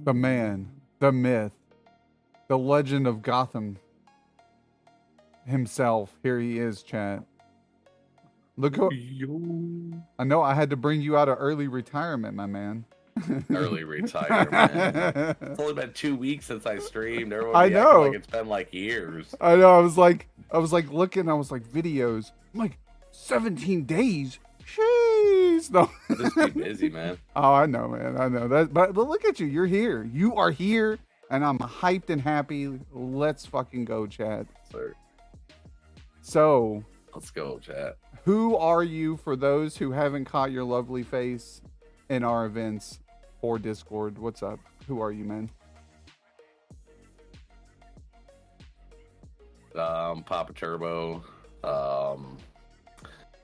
The man, the myth, the legend of Gotham himself. Here he is, chat. Look, I know I had to bring you out of early retirement, my man. Early retirement. It's only been 2 weeks since I streamed. Everyone I know. like it's been like years. I know. I was like looking. I was like, videos. I'm like, 17 days. Jeez. No. Just be busy, man. Oh, I know, man. I know that. But look at you. You're here. You are here, and I'm hyped and happy. Let's fucking go, Chad. Sir. So. Let's go, Chad. Who are you for those who haven't caught your lovely face in our events or Discord? What's up? Who are you, man? papaturb0.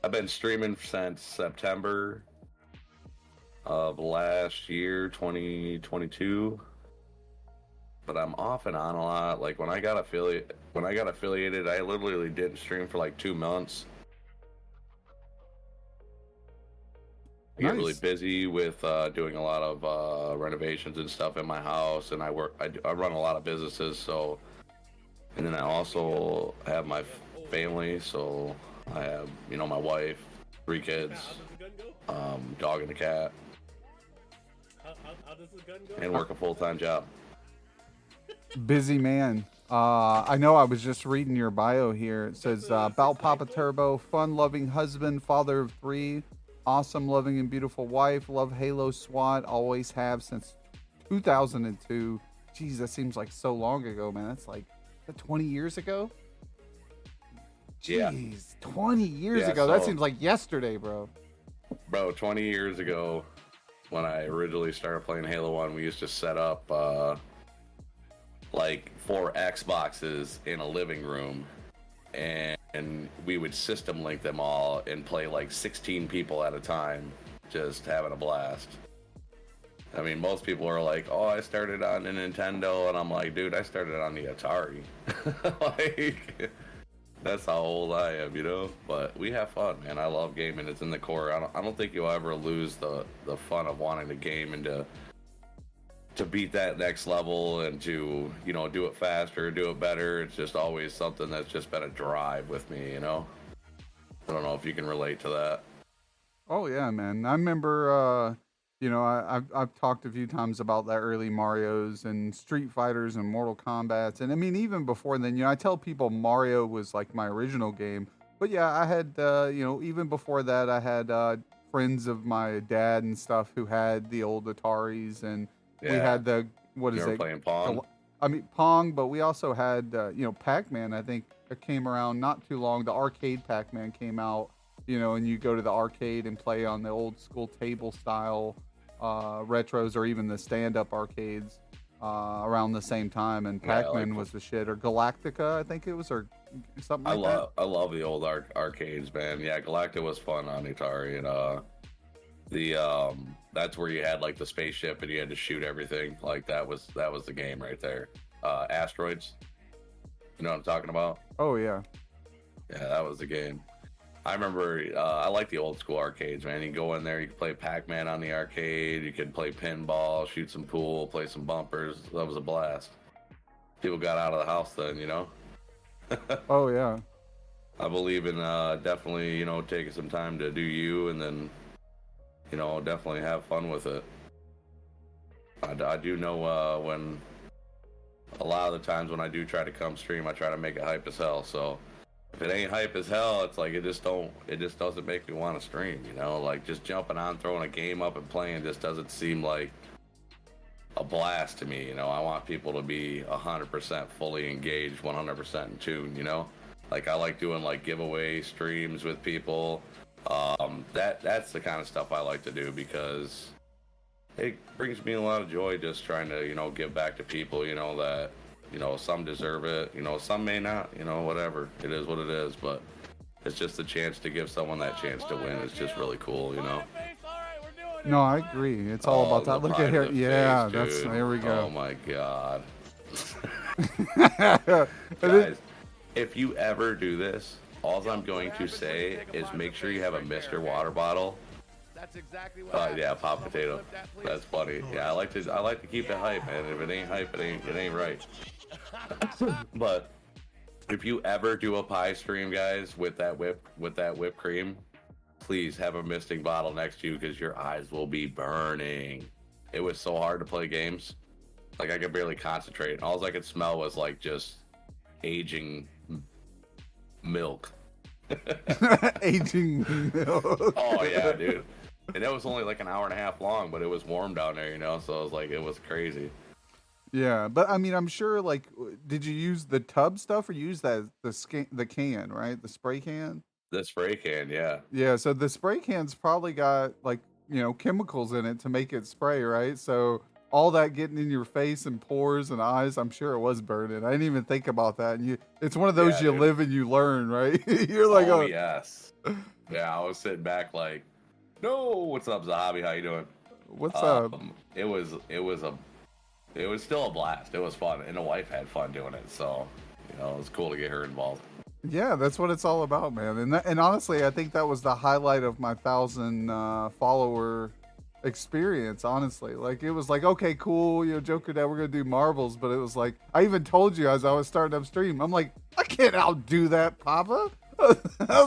I've been streaming since September of last year, 2022. But I'm off and on a lot. Like when I got affiliated, I literally didn't stream for like 2 months. I get really busy with doing a lot of renovations and stuff in my house, and I run a lot of businesses. So, and then I also have my family. So I have, my wife, 3 kids, dog and a cat, how does the gun go? and work a full-time job. Busy man. I know I was just reading your bio here. It says about papaturb0, fun-loving husband, father of 3, awesome, loving, and beautiful wife. Love Halo SWAT. Always have since 2002. Jeez, that seems like so long ago, man. That's like 20 years ago? Jeez, yeah. 20 years ago. So, that seems like yesterday, bro. Bro, 20 years ago, when I originally started playing Halo 1, we used to set up like 4 Xboxes in a living room, and we would system link them all and play like 16 people at a time, just having a blast. I mean, most people are like, oh, I started on the Nintendo, and I'm like, dude, I started on the Atari. Like, that's how old I am, But we have fun, man. I love gaming. It's in the core. I don't think you'll ever lose the fun of wanting to game and to beat that next level and to, do it faster, do it better. It's just always something that's just been a drive with me, I don't know if you can relate to that. Oh, yeah, man. I remember, I've talked a few times about that early Marios and Street Fighters and Mortal Kombats. And I mean, even before then, I tell people Mario was like my original game. But yeah, I had, even before that, I had friends of my dad and stuff who had the old Ataris, and we had the, what is it? Playing Pong? Pong, but we also had, Pac-Man, I think, came around not too long. The arcade Pac-Man came out, and you go to the arcade and play on the old school table style retros, or even the stand-up arcades around the same time. And Pac-Man was the shit. Or Galactica, I think it was, or something like that. I love the old arcades, man. Yeah, Galactica was fun on Atari, and that's where you had like the spaceship and you had to shoot everything. Like that was the game right there. Asteroids. You know what I'm talking about? Oh yeah. Yeah, that was the game. I remember I like the old school arcades, man. You can go in there, you can play Pac-Man on the arcade, you could play pinball, shoot some pool, play some bumpers. That was a blast. People got out of the house then, Oh yeah. I believe in definitely, taking some time to do you, and then definitely have fun with it. I do know when a lot of the times when I do try to come stream, I try to make it hype as hell. So if it ain't hype as hell, it's like it just doesn't make me want to stream. Like just jumping on, throwing a game up and playing just doesn't seem like a blast to me. I want people to be 100% fully engaged, 100% in tune. Like I like doing like giveaway streams with people. That's the kind of stuff I like to do because it brings me a lot of joy just trying to, give back to people, that, some deserve it, some may not, whatever. It is what it is, but it's just a chance to give someone that chance to win. It's just really cool, No, I agree. It's all about that. Look at here. Yeah, face, there we go. Oh my God. Guys, if you ever do this, all I'm going to say is make sure you have a Mr. Water bottle That's exactly what Yeah, pop potato. That's funny. Yeah, I like to keep it hype, man. If it ain't hype, it ain't right. But if you ever do a pie stream, guys, with that whipped cream, please have a misting bottle next to you because your eyes will be burning. It was so hard to play games. Like, I could barely concentrate. All I could smell was like just aging milk. Aging milk. Oh yeah, dude. And it was only like an hour and a half long, but it was warm down there, so it was crazy. Yeah, but I mean, I'm sure. Like, did you use the tub stuff or use the can, right? The spray can. The spray can, yeah. Yeah, so the spray can's probably got like chemicals in it to make it spray, right? So all that getting in your face and pores and eyes, I'm sure it was burning. I didn't even think about that. And it's one of those you dude. live and you learn, right? You're like, oh yes, yeah. I was sitting back like, no, what's up, Zahabi? How you doing? What's up? It was still a blast. It was fun, and the wife had fun doing it. So, it was cool to get her involved. Yeah, that's what it's all about, man. And honestly, I think that was the highlight of my 1,000 follower experience. Honestly, like it was like, okay, cool, Jokerdad, we're gonna do marbles, but it was like I even told you as I was starting up stream, I'm like, I can't outdo that, Papa. I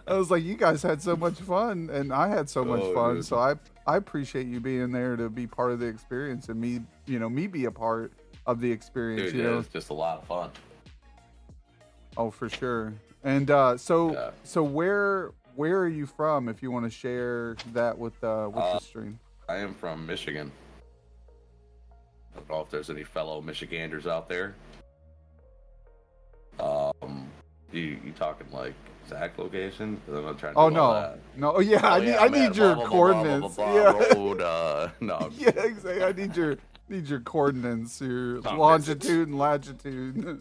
was like, you guys had so much fun, and I had so much fun. Dude. So I appreciate you being there to be part of the experience, and me be a part of the experience. Dude, it's just a lot of fun. Oh, for sure. And so where are you from? If you want to share that with the stream. I am from Michigan. I don't know if there's any fellow Michiganders out there. You talking like exact location? 'Cause I'm not trying to. Oh do all no, that. no. Oh yeah, I need your coordinates. Road, no. Yeah, exactly. I need your coordinates, your longitude and latitude.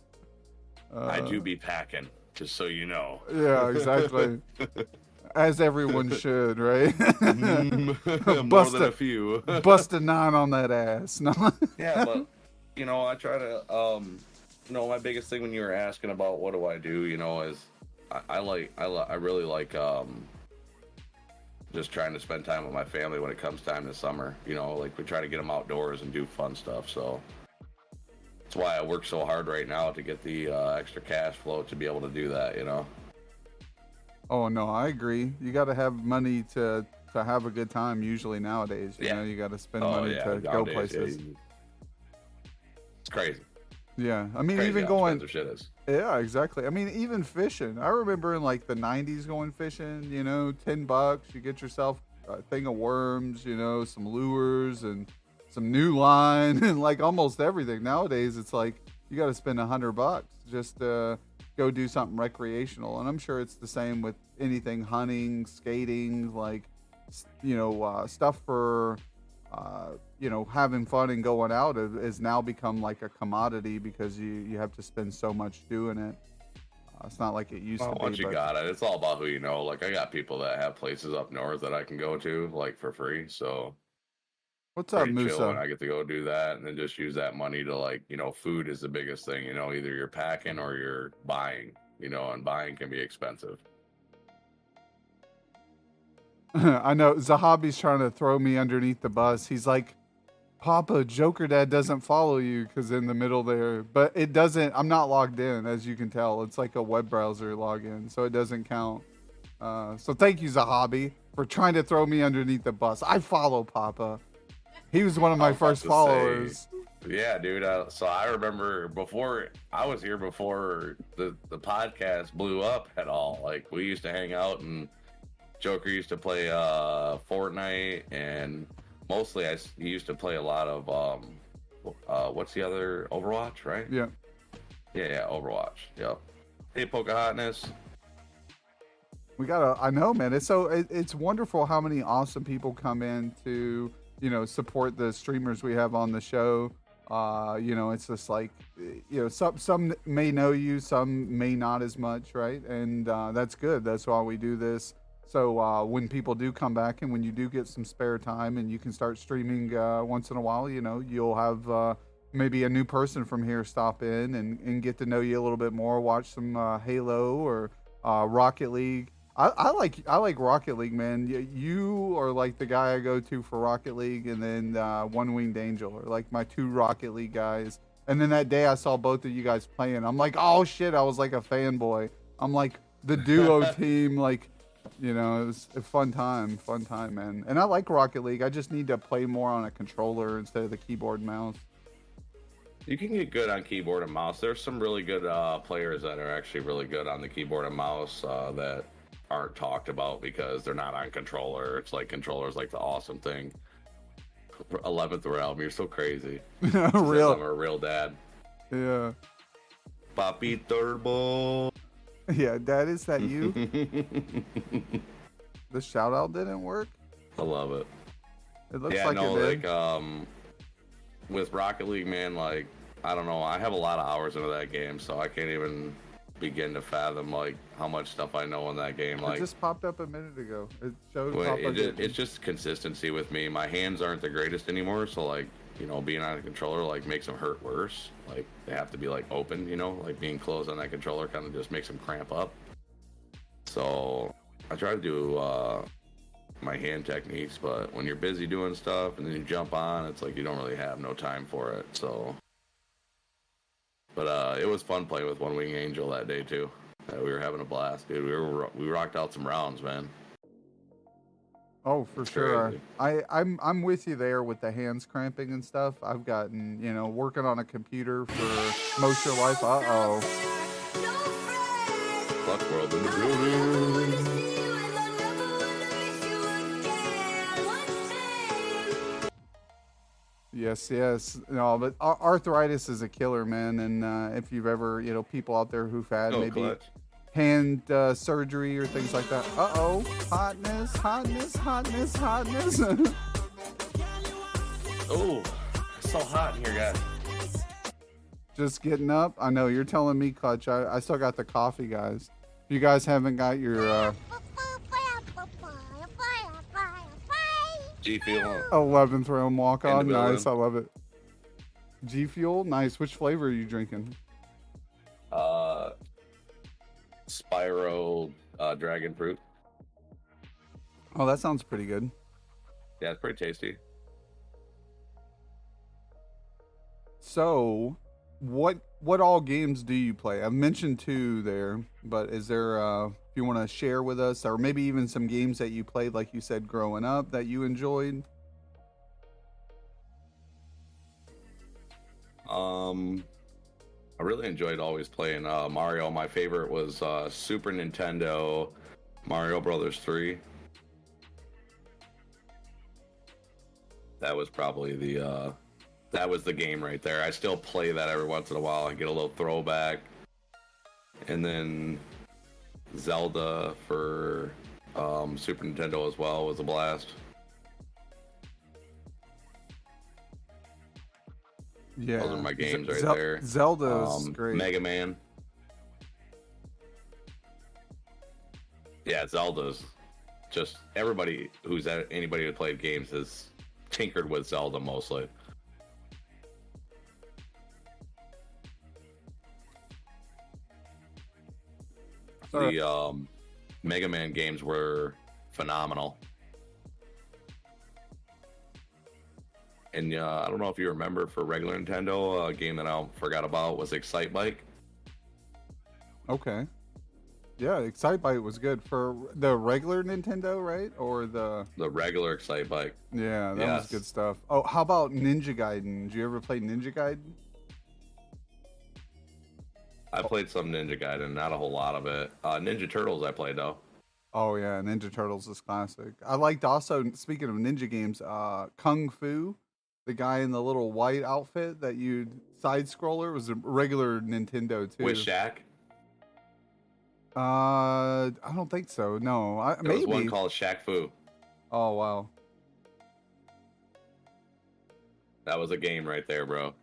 I do be packing, just so you know. Yeah, exactly. As everyone should, right? More than a few. Bust a 9 on that ass. No. Yeah, but I try to my biggest thing when you were asking about what do I do, is I really like just trying to spend time with my family when it comes time to summer. Like we try to get them outdoors and do fun stuff. So that's why I work so hard right now to get the extra cash flow to be able to do that. Oh no, I agree. You got to have money to have a good time. Usually nowadays, you got to spend money to go places. Yeah. It's crazy. Yeah, I mean, crazy even how going. expensive shit is. Yeah, exactly. I mean, even fishing. I remember in like the 90s going fishing. $10. You get yourself a thing of worms. Some lures and some new line and like almost everything. Nowadays, it's like you got to spend $100 just to go do something recreational. And I'm sure it's the same with anything hunting, skating, like stuff for having fun and going out has now become like a commodity because you have to spend so much doing it. It's not like it used to be. Once you got it, it's all about who you know. Like I got people that have places up north that I can go to like for free. So what's up, chill Musa? when I get to go do that and then just use that money to like, food is the biggest thing, either you're packing or you're buying, and buying can be expensive. I know Zahabi's trying to throw me underneath the bus. He's like, Papa, Jokerdad doesn't follow you because in the middle there, but it doesn't. I'm not logged in, as you can tell. It's like a web browser login, so it doesn't count. So thank you, Zahabi, for trying to throw me underneath the bus. I follow Papa. He was one of my first followers. Yeah, dude. So I remember before I was here, before the podcast blew up at all. Like we used to hang out and Joker used to play Fortnite, and mostly he used to play a lot of what's the other, Overwatch, right? Yeah, Overwatch. Yep. Hey, Pocahontas. I know, man. It's wonderful how many awesome people come in to support the streamers we have on the show. It's just like some may know you, some may not as much, right? And that's good. That's why we do this. So when people do come back and when you do get some spare time and you can start streaming once in a while, you'll have maybe a new person from here stop in and get to know you a little bit more, watch some Halo or Rocket League. I like Rocket League, man. You are like the guy I go to for Rocket League, and then One Winged Angel are like my two Rocket League guys. And then that day I saw both of you guys playing. I'm like, oh shit! I was like a fanboy. I'm like the duo team, like, it was a fun time, man. And I like Rocket League. I just need to play more on a controller instead of the keyboard and mouse. You can get good on keyboard and mouse. There's some really good players that are actually really good on the keyboard and mouse that aren't talked about because they're not on controller. It's like controller's like the awesome thing. 11th realm, you're so crazy. Real. I'm a real dad. Yeah. Papaturb0. Yeah, Dad, is that you? The shout out didn't work? I love it. It looks like it did. Like with Rocket League, man, like, I don't know, I have a lot of hours into that game, so I can't even begin to fathom like how much stuff I know in that game. Like, it just popped up a minute ago. It showed. It's just consistency with me. My hands aren't the greatest anymore, so like, being on a controller like makes them hurt worse. Like, they have to be like open, like being closed on that controller kind of just makes them cramp up. So I try to do my hand techniques, but when you're busy doing stuff and then you jump on, it's like you don't really have no time for it. So, but it was fun playing with One Wing Angel that day too. We were having a blast, dude. We rocked out some rounds, man. Oh, for sure. I'm with you there with the hands cramping and stuff. I've gotten, working on a computer for most of your life. Uh-oh. Fuck world in the building. Yes. No, but arthritis is a killer, man. And if you've ever, people out there who've had maybe clutch. Hand surgery or things like that. Uh-oh. Hotness. Oh, it's so hot in here, guys. Just getting up. I know, you're telling me, Clutch. I still got the coffee, guys. If you guys haven't got your G Fuel 11th round walk on. Nice, I building. love it. G Fuel, nice. Which flavor are you drinking? Spyro dragon fruit. Oh, that sounds pretty good. Yeah, it's pretty tasty. So, what all games do you play? I've mentioned 2 there, but is there if you want to share with us, or maybe even some games that you played, like you said, growing up that you enjoyed? I really enjoyed always playing Mario. My favorite was Super Nintendo Mario Brothers 3. That was probably that was the game right there. I still play that every once in a while. I get a little throwback. And then Zelda for Super Nintendo as well was a blast. Yeah, those are my games right there. Zelda's great. Mega Man. Yeah, Zelda's just anybody who played games has tinkered with Zelda mostly. The Mega Man games were phenomenal. And I don't know if you remember, for regular Nintendo, a game that I forgot about was Excite Bike. Yeah, Excite Bike was good for the regular Nintendo, right? Or the regular Excite Bike. Yeah, that was good stuff. Oh, how about Ninja Gaiden? Did you ever play Ninja Gaiden? I played some Ninja Gaiden, not a whole lot of it. Ninja Turtles I played though. Oh yeah, Ninja Turtles is classic. I liked also, speaking of ninja games, Kung Fu. The guy in the little white outfit that you side scroller was a regular Nintendo too. With Shaq? I don't think so. No, There was one called Shaq Fu. Oh wow, that was a game right there, bro.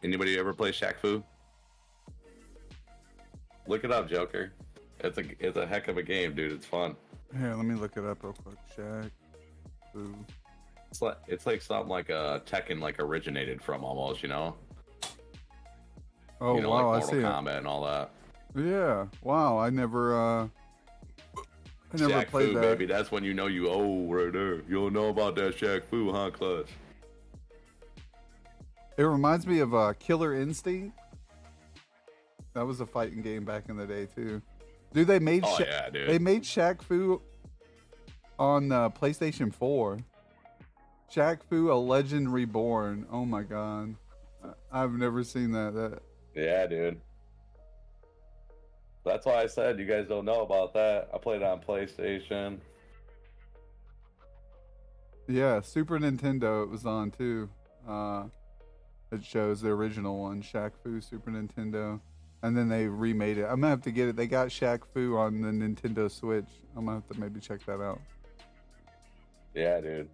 Anybody ever play Shaq Fu? Look it up, Joker. It's a heck of a game, dude. It's fun. Here, let me look it up real quick. Shaq Fu. It's like something like a Tekken like originated from almost, Oh wow, like I see Mortal Kombat and all that. Yeah. Wow. I never Shaq played Fu, that. baby. That's when you know you old right there. You don't know about that Shaq Fu, huh, Clutch? It reminds me of Killer Instinct. That was a fighting game back in the day too. Dude, Oh yeah, they dude. made Shaq Fu on PlayStation 4. Shaq Fu: A Legend Reborn. Oh my god. I've never seen that. Yeah, dude. That's why I said you guys don't know about that. I played it on PlayStation. Yeah, Super Nintendo it was on too. It shows the original one, Shaq Fu Super Nintendo. And then they remade it. I'm gonna have to get it. They got Shaq Fu on the Nintendo Switch. I'm gonna have to maybe check that out. Yeah, dude.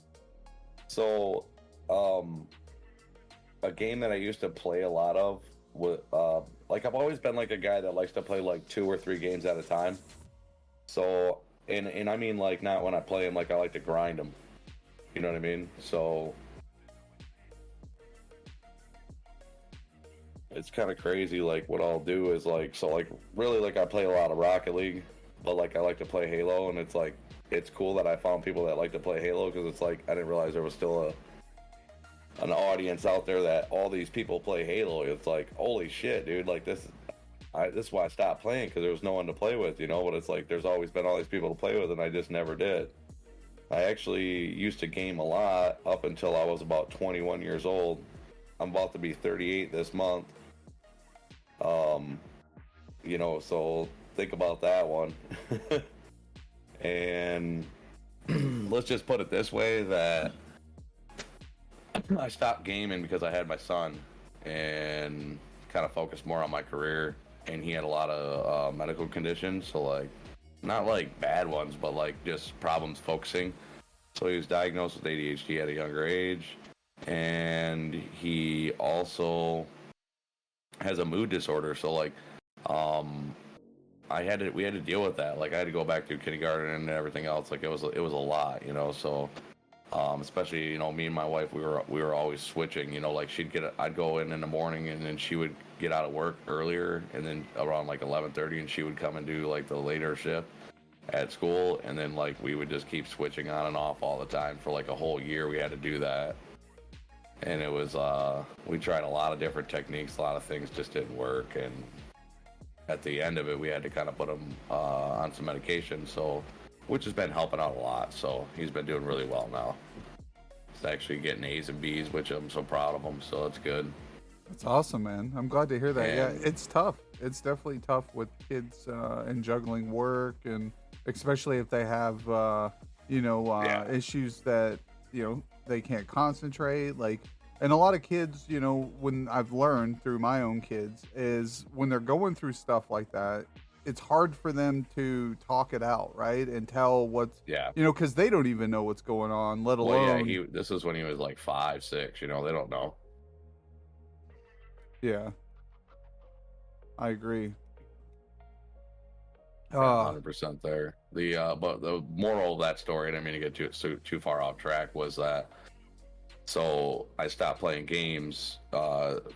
So, um, a game that I used to play a lot of was like I've always been like a guy that likes to play like 2 or 3 games at a time. So, and I mean like not when I play them, like I like to grind them. You know what I mean? So it's kind of crazy. Like what I'll do is like so like really like I play a lot of Rocket League, but like I like to play Halo, and it's like it's cool that I found people that like to play Halo because it's like I didn't realize there was still an audience out there that all these people play Halo. It's like holy shit, dude! Like this is why I stopped playing because there was no one to play with, you know. But it's like there's always been all these people to play with, and I just never did. I actually used to game a lot up until I was about 21 years old. I'm about to be 38 this month. Um, you know, so think about that one. And let's just put it this way that I stopped gaming because I had my son and kind of focused more on my career. And he had a lot of medical conditions, so like not like bad ones, but like just problems focusing. So he was diagnosed with ADHD at a younger age, and he also has a mood disorder. So like, um, we had to deal with that. Like I had to go back through kindergarten and everything else. Like it was a lot, you know. So especially you know me and my wife, we were always switching. You know, like I'd go in the morning, and then she would get out of work earlier, and then around like 11:30, and she would come and do like the later shift at school, and then like we would just keep switching on and off all the time for like a whole year. We had to do that, and it was we tried a lot of different techniques, a lot of things just didn't work, and at the end of it, we had to kind of put him on some medication, so which has been helping out a lot. So he's been doing really well now. He's actually getting A's and B's, which I'm so proud of him. So it's good. That's awesome, man. I'm glad to hear that. Yeah, And it's tough. It's definitely tough with kids and juggling work, and especially if they have, yeah, issues that they can't concentrate. Like, and a lot of kids, when I've learned through my own kids, is when they're going through stuff like that, it's hard for them to talk it out, right, and tell what's, yeah. because they don't even know what's going on, let Well, yeah. alone, This is when he was like 5, 6. You know, they don't know. yeah, I agree. Yeah, Uh, 100% there. But the moral of that story, and I didn't mean to get too far off track, was that so I stopped playing games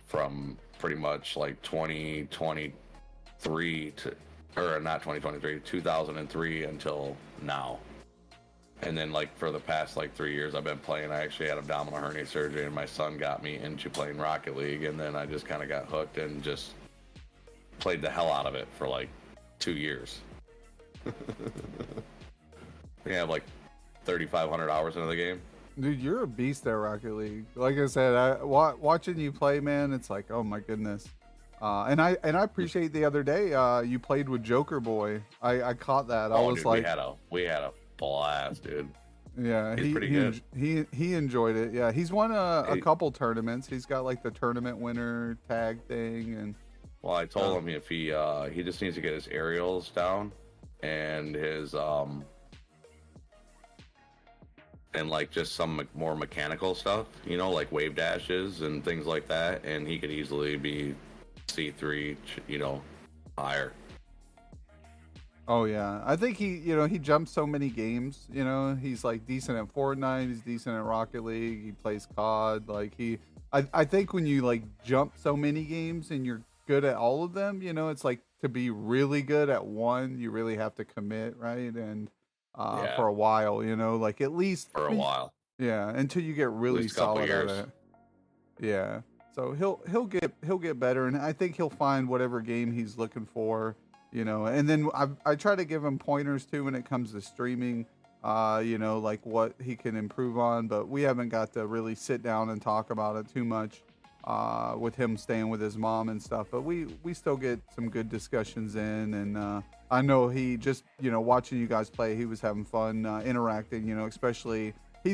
from pretty much like 2023 to, or not 2023, 2003 until now. And then like for the past like 3 years, I've been playing. I actually had abdominal hernia surgery, and my son got me into playing Rocket League, and then I just kind of got hooked and just played the hell out of it for like 2 years. We have like 3,500 hours into the game. Dude, you're a beast at Rocket League. Like I said, watching you play, man, it's like, oh my goodness. And I appreciate the other day you played with Joker Boy. I caught that. I Oh, was dude, like, we had a blast, dude. yeah, He's pretty good. he enjoyed it. Yeah, he's won a He- couple tournaments. He's got like the tournament winner tag thing, and Well, I told him if he just needs to get his aerials down and his and like just some more mechanical stuff, you know, like wave dashes and things like that, and he could easily be C3, you know, higher. oh yeah, I think he jumps so many games. He's like decent at Fortnite. He's decent at Rocket League. He plays COD. Like I think when you like jump so many games and you're good at all of them, it's like to be really good at one, you really have to commit, right? And Yeah, for a while, like at least for a while, yeah, until you get at really least a couple solid at years. it. Yeah. So he'll get better, and I think he'll find whatever game he's looking for, And then I try to give him pointers too when it comes to streaming, like what he can improve on. But we haven't got to really sit down and talk about it too much, with him staying with his mom and stuff. But we still get some good discussions in, and I know he just watching you guys play, he was having fun interacting, especially.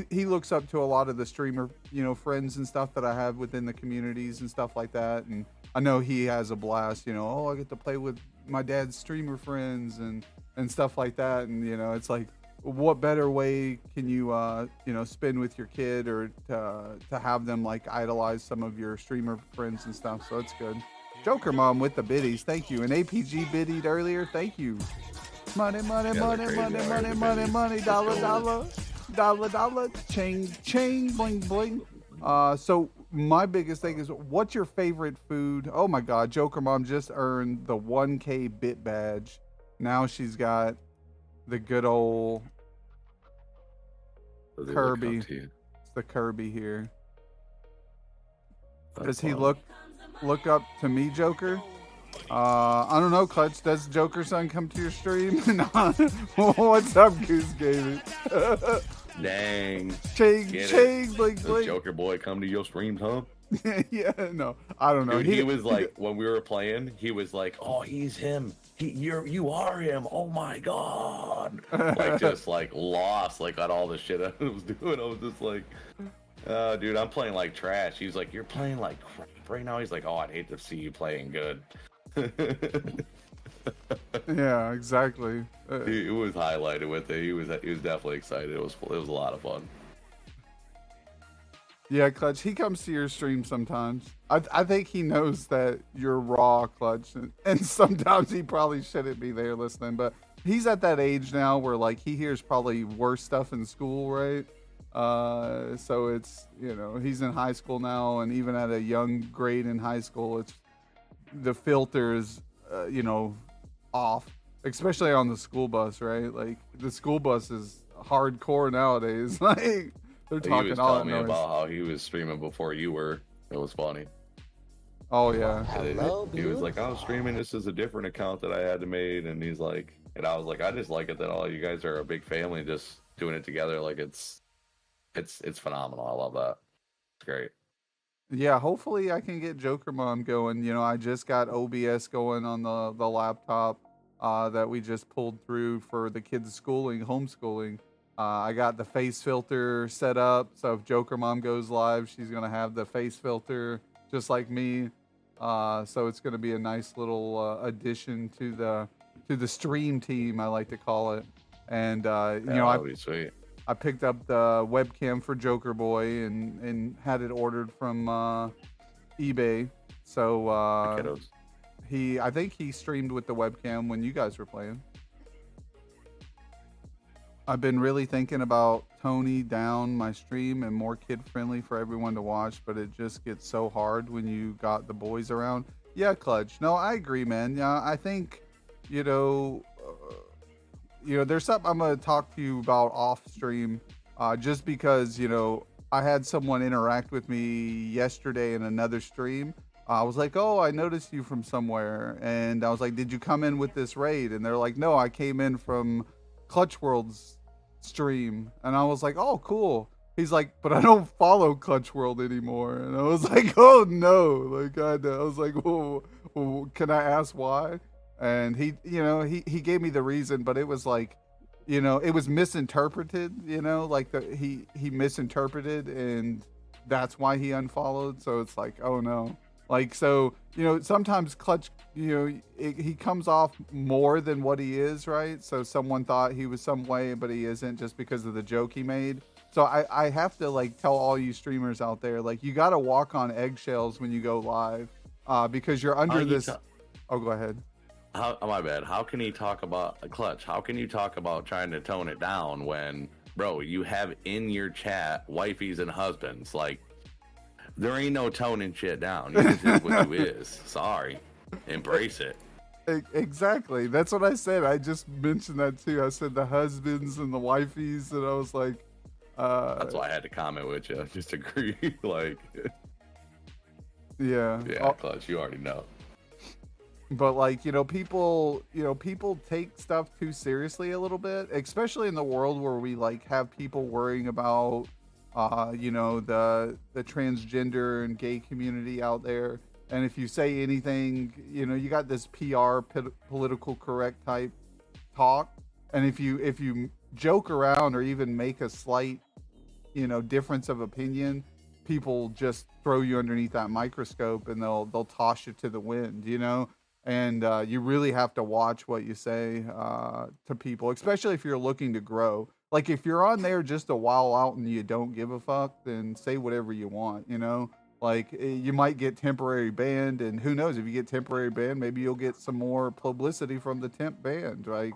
He looks up to a lot of the streamer, friends and stuff that I have within the communities and stuff like that. And I know he has a blast, oh, I get to play with my dad's streamer friends and stuff like that. And, it's like, what better way can you, spend with your kid or to have them like idolize some of your streamer friends and stuff. So it's good. Joker Mom with the biddies. Thank you. And APG biddied earlier. Thank you. Money, money, money, money, money, money, money, dollar, dollar. Dollar, dollar, chain, chain, bling, bling. So my biggest thing is, what's your favorite food? Oh my God, Joker Mom just earned the 1K bit badge. Now she's got the good old Kirby. It's the Kirby here. Does he look up to me, Joker? I don't know, Clutch. Does Joker Son come to your stream? What's up, Goose Gaming? Dang. Ching, ching, blink, blink. Joker boy come to your streams, huh? Yeah, no, I don't know. Dude, he was like, when we were playing, he was like, "Oh, he's him. You are him. Oh my God!" Like just like lost, like on all the shit I was doing. I was just like, dude, I'm playing like trash. He was like, "You're playing like crap right now." He's like, "Oh, I'd hate to see you playing good." Yeah, exactly. He was highlighted with it. He was definitely excited. It was a lot of fun. Yeah, Clutch. He comes to your stream sometimes. I think he knows that you're raw, Clutch, and sometimes he probably shouldn't be there listening. But he's at that age now where like he hears probably worse stuff in school, right? So it's he's in high school now, and even at a young grade in high school, it's the filter is off, especially on the school bus, right? Like the school bus is hardcore nowadays. Like they're talking he was all telling that me noise. about how he was streaming before you were. It was funny. Oh yeah. Hello, He was like, I was streaming. This is a different account that I had to made, and he's like, and I was like, I just like it that all you guys are a big family, just doing it together. Like it's phenomenal. I love that. It's great. Yeah, hopefully I can get Joker Mom going. I just got OBS going on the laptop that we just pulled through for the kids' homeschooling. I got the face filter set up, so if Joker Mom goes live, she's gonna have the face filter just like me. So it's gonna be a nice little addition to the stream team, I like to call it. And That'd be sweet. I picked up the webcam for Joker Boy and had it ordered from eBay. So I think he streamed with the webcam when you guys were playing. I've been really thinking about toning down my stream and more kid friendly for everyone to watch, but it just gets so hard when you got the boys around. Yeah, Clutch. No, I agree, man. Yeah, I think there's something I'm going to talk to you about off stream, just because, I had someone interact with me yesterday in another stream. I was like, oh, I noticed you from somewhere. And I was like, did you come in with this raid? And they're like, no, I came in from Clutch World's stream. And I was like, oh, cool. He's like, but I don't follow Clutch World anymore. And I was like, oh, no. Like, I was like, whoa, can I ask why? And he gave me the reason, but it was like, it was misinterpreted, like he misinterpreted, and that's why he unfollowed. So it's like, oh no. Like, so, sometimes Clutch, he comes off more than what he is, right? So someone thought he was some way, but he isn't, just because of the joke he made. So I have to like tell all you streamers out there, like, you got to walk on eggshells when you go live, because you're under this. Oh, go ahead. My bad. How can he talk about Clutch? How can you talk about trying to tone it down when, bro, you have in your chat wifeys and husbands? Like, there ain't no toning shit down. You just is what you is. Sorry. Embrace it. Exactly. That's what I said. I just mentioned that too. I said the husbands and the wifeys, and I was like, That's why I had to comment with you. Just agree. Like, yeah. yeah, Clutch, you already know. But like, people take stuff too seriously a little bit, especially in the world where we like have people worrying about, the transgender and gay community out there. And if you say anything, you got this PR political correct type talk. And if you joke around or even make a slight, difference of opinion, people just throw you underneath that microscope and they'll toss you to the wind, and you really have to watch what you say to people, especially if you're looking to grow. Like if you're on there just a while out and you don't give a fuck, then say whatever you want, like you might get temporary banned, and who knows, if you get temporary banned, maybe you'll get some more publicity from the temp band, like,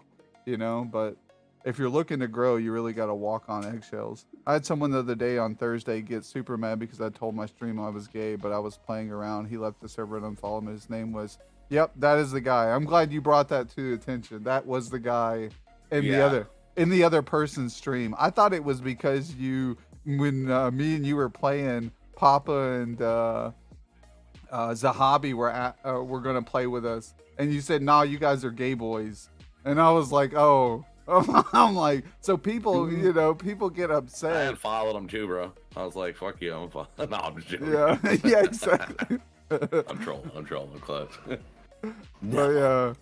but if you're looking to grow, you really got to walk on eggshells. I had someone the other day on Thursday get super mad because I told my stream I was gay, but I was playing around. He left the server and unfollowed me. His name was, yep, that is the guy. I'm glad you brought that to attention. That was the guy in the other person's stream. I thought it was because when me and you were playing, Papa and Zahabi were gonna play with us, and you said, "Nah, you guys are gay boys," and I was like, "Oh." I'm like, so people, people get upset. I had followed him too, bro. I was like, fuck you, I'm following. No, I'm just joking. Yeah, yeah, exactly. I'm trolling, Clutch. But yeah,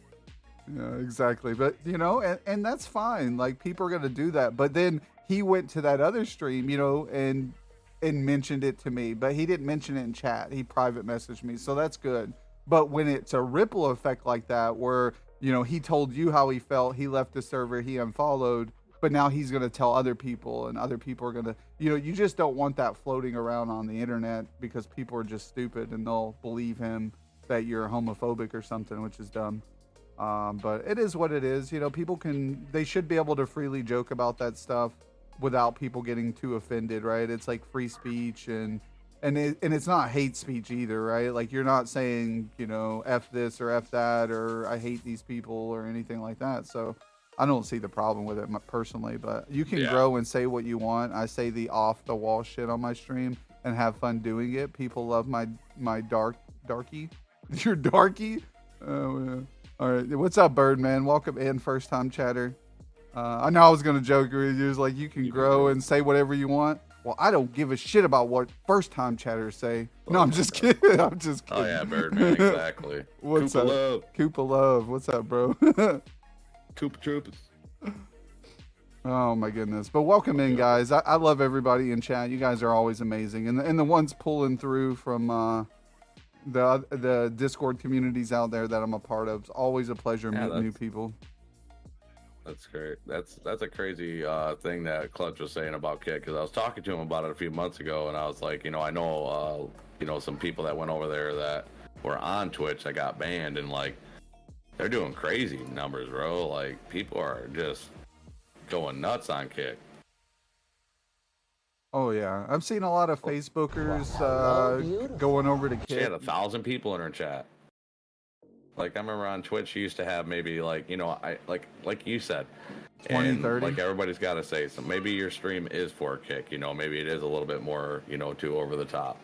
exactly. But and that's fine. Like people are gonna do that. But then he went to that other stream, and mentioned it to me, but he didn't mention it in chat. He private messaged me, so that's good. But when it's a ripple effect like that, where he told you how he felt, he left the server, he unfollowed, but now he's going to tell other people, and other people are going to, you just don't want that floating around on the internet, because people are just stupid and they'll believe him that you're homophobic or something, which is dumb. But it is what it is. People they should be able to freely joke about that stuff without people getting too offended, right? It's like free speech, and it's not hate speech either, right? Like you're not saying, F this or F that, or I hate these people or anything like that. So I don't see the problem with it personally, but you can grow and say what you want. I say the off the wall shit on my stream and have fun doing it. People love my darky. Your darky? Oh, yeah. All right. What's up, Birdman? Welcome in, first time chatter. I know I was going to joke with you. It's like you can grow and say whatever you want. Well, I don't give a shit about what first-time chatters say. No, I'm just kidding. I'm just kidding. Oh, yeah, Birdman, exactly. What's Koopa up? Love. Koopa Love. What's up, bro? Koopa Troopas. Oh, my goodness. But welcome in, guys. I love everybody in chat. You guys are always amazing. And the ones pulling through from the Discord communities out there that I'm a part of. It's always a pleasure meeting new people. That's great. That's a crazy thing that Clutch was saying about Kit, because I was talking to him about it a few months ago, and I was like, I know some people that went over there that were on Twitch that got banned, and like they're doing crazy numbers, bro. Like people are just going nuts on Kit. Oh yeah, I've sseen a lot of Facebookers going over to Kit. She had 1,000 people in her chat. Like I remember on Twitch, she used to have maybe like like you said, 20, 30. Like everybody's got to say something. Maybe your stream is for a kick. Maybe it is a little bit more too over the top.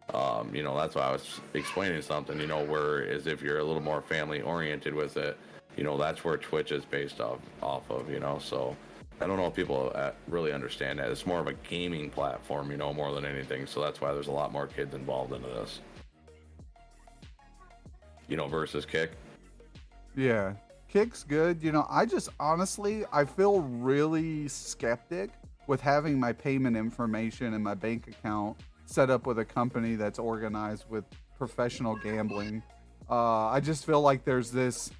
That's why I was explaining something. Where as if you're a little more family oriented with it. That's where Twitch is based off of. So I don't know if people really understand that. It's more of a gaming platform, more than anything. So that's why there's a lot more kids involved into this. Versus Kick. Yeah, Kick's good. I just honestly, I feel really skeptic with having my payment information and my bank account set up with a company that's organized with professional gambling. I just feel like there's this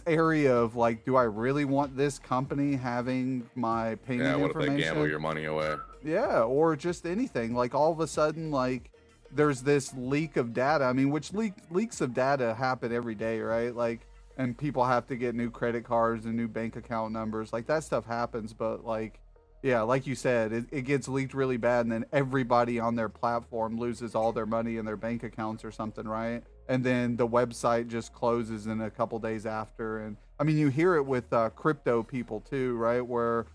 area of like, do I really want this company having my payment information? Yeah, what if they gamble your money away? Yeah, or just anything. Like all of a sudden, like there's this leak of data. I mean, which leaks of data happen every day, right? Like, and people have to get new credit cards and new bank account numbers. Like that stuff happens, but like, yeah, like you said, it gets leaked really bad, and then everybody on their platform loses all their money in their bank accounts or something, right? and then the website just closes in a couple days after. And I mean, you hear it with crypto people too, right? Where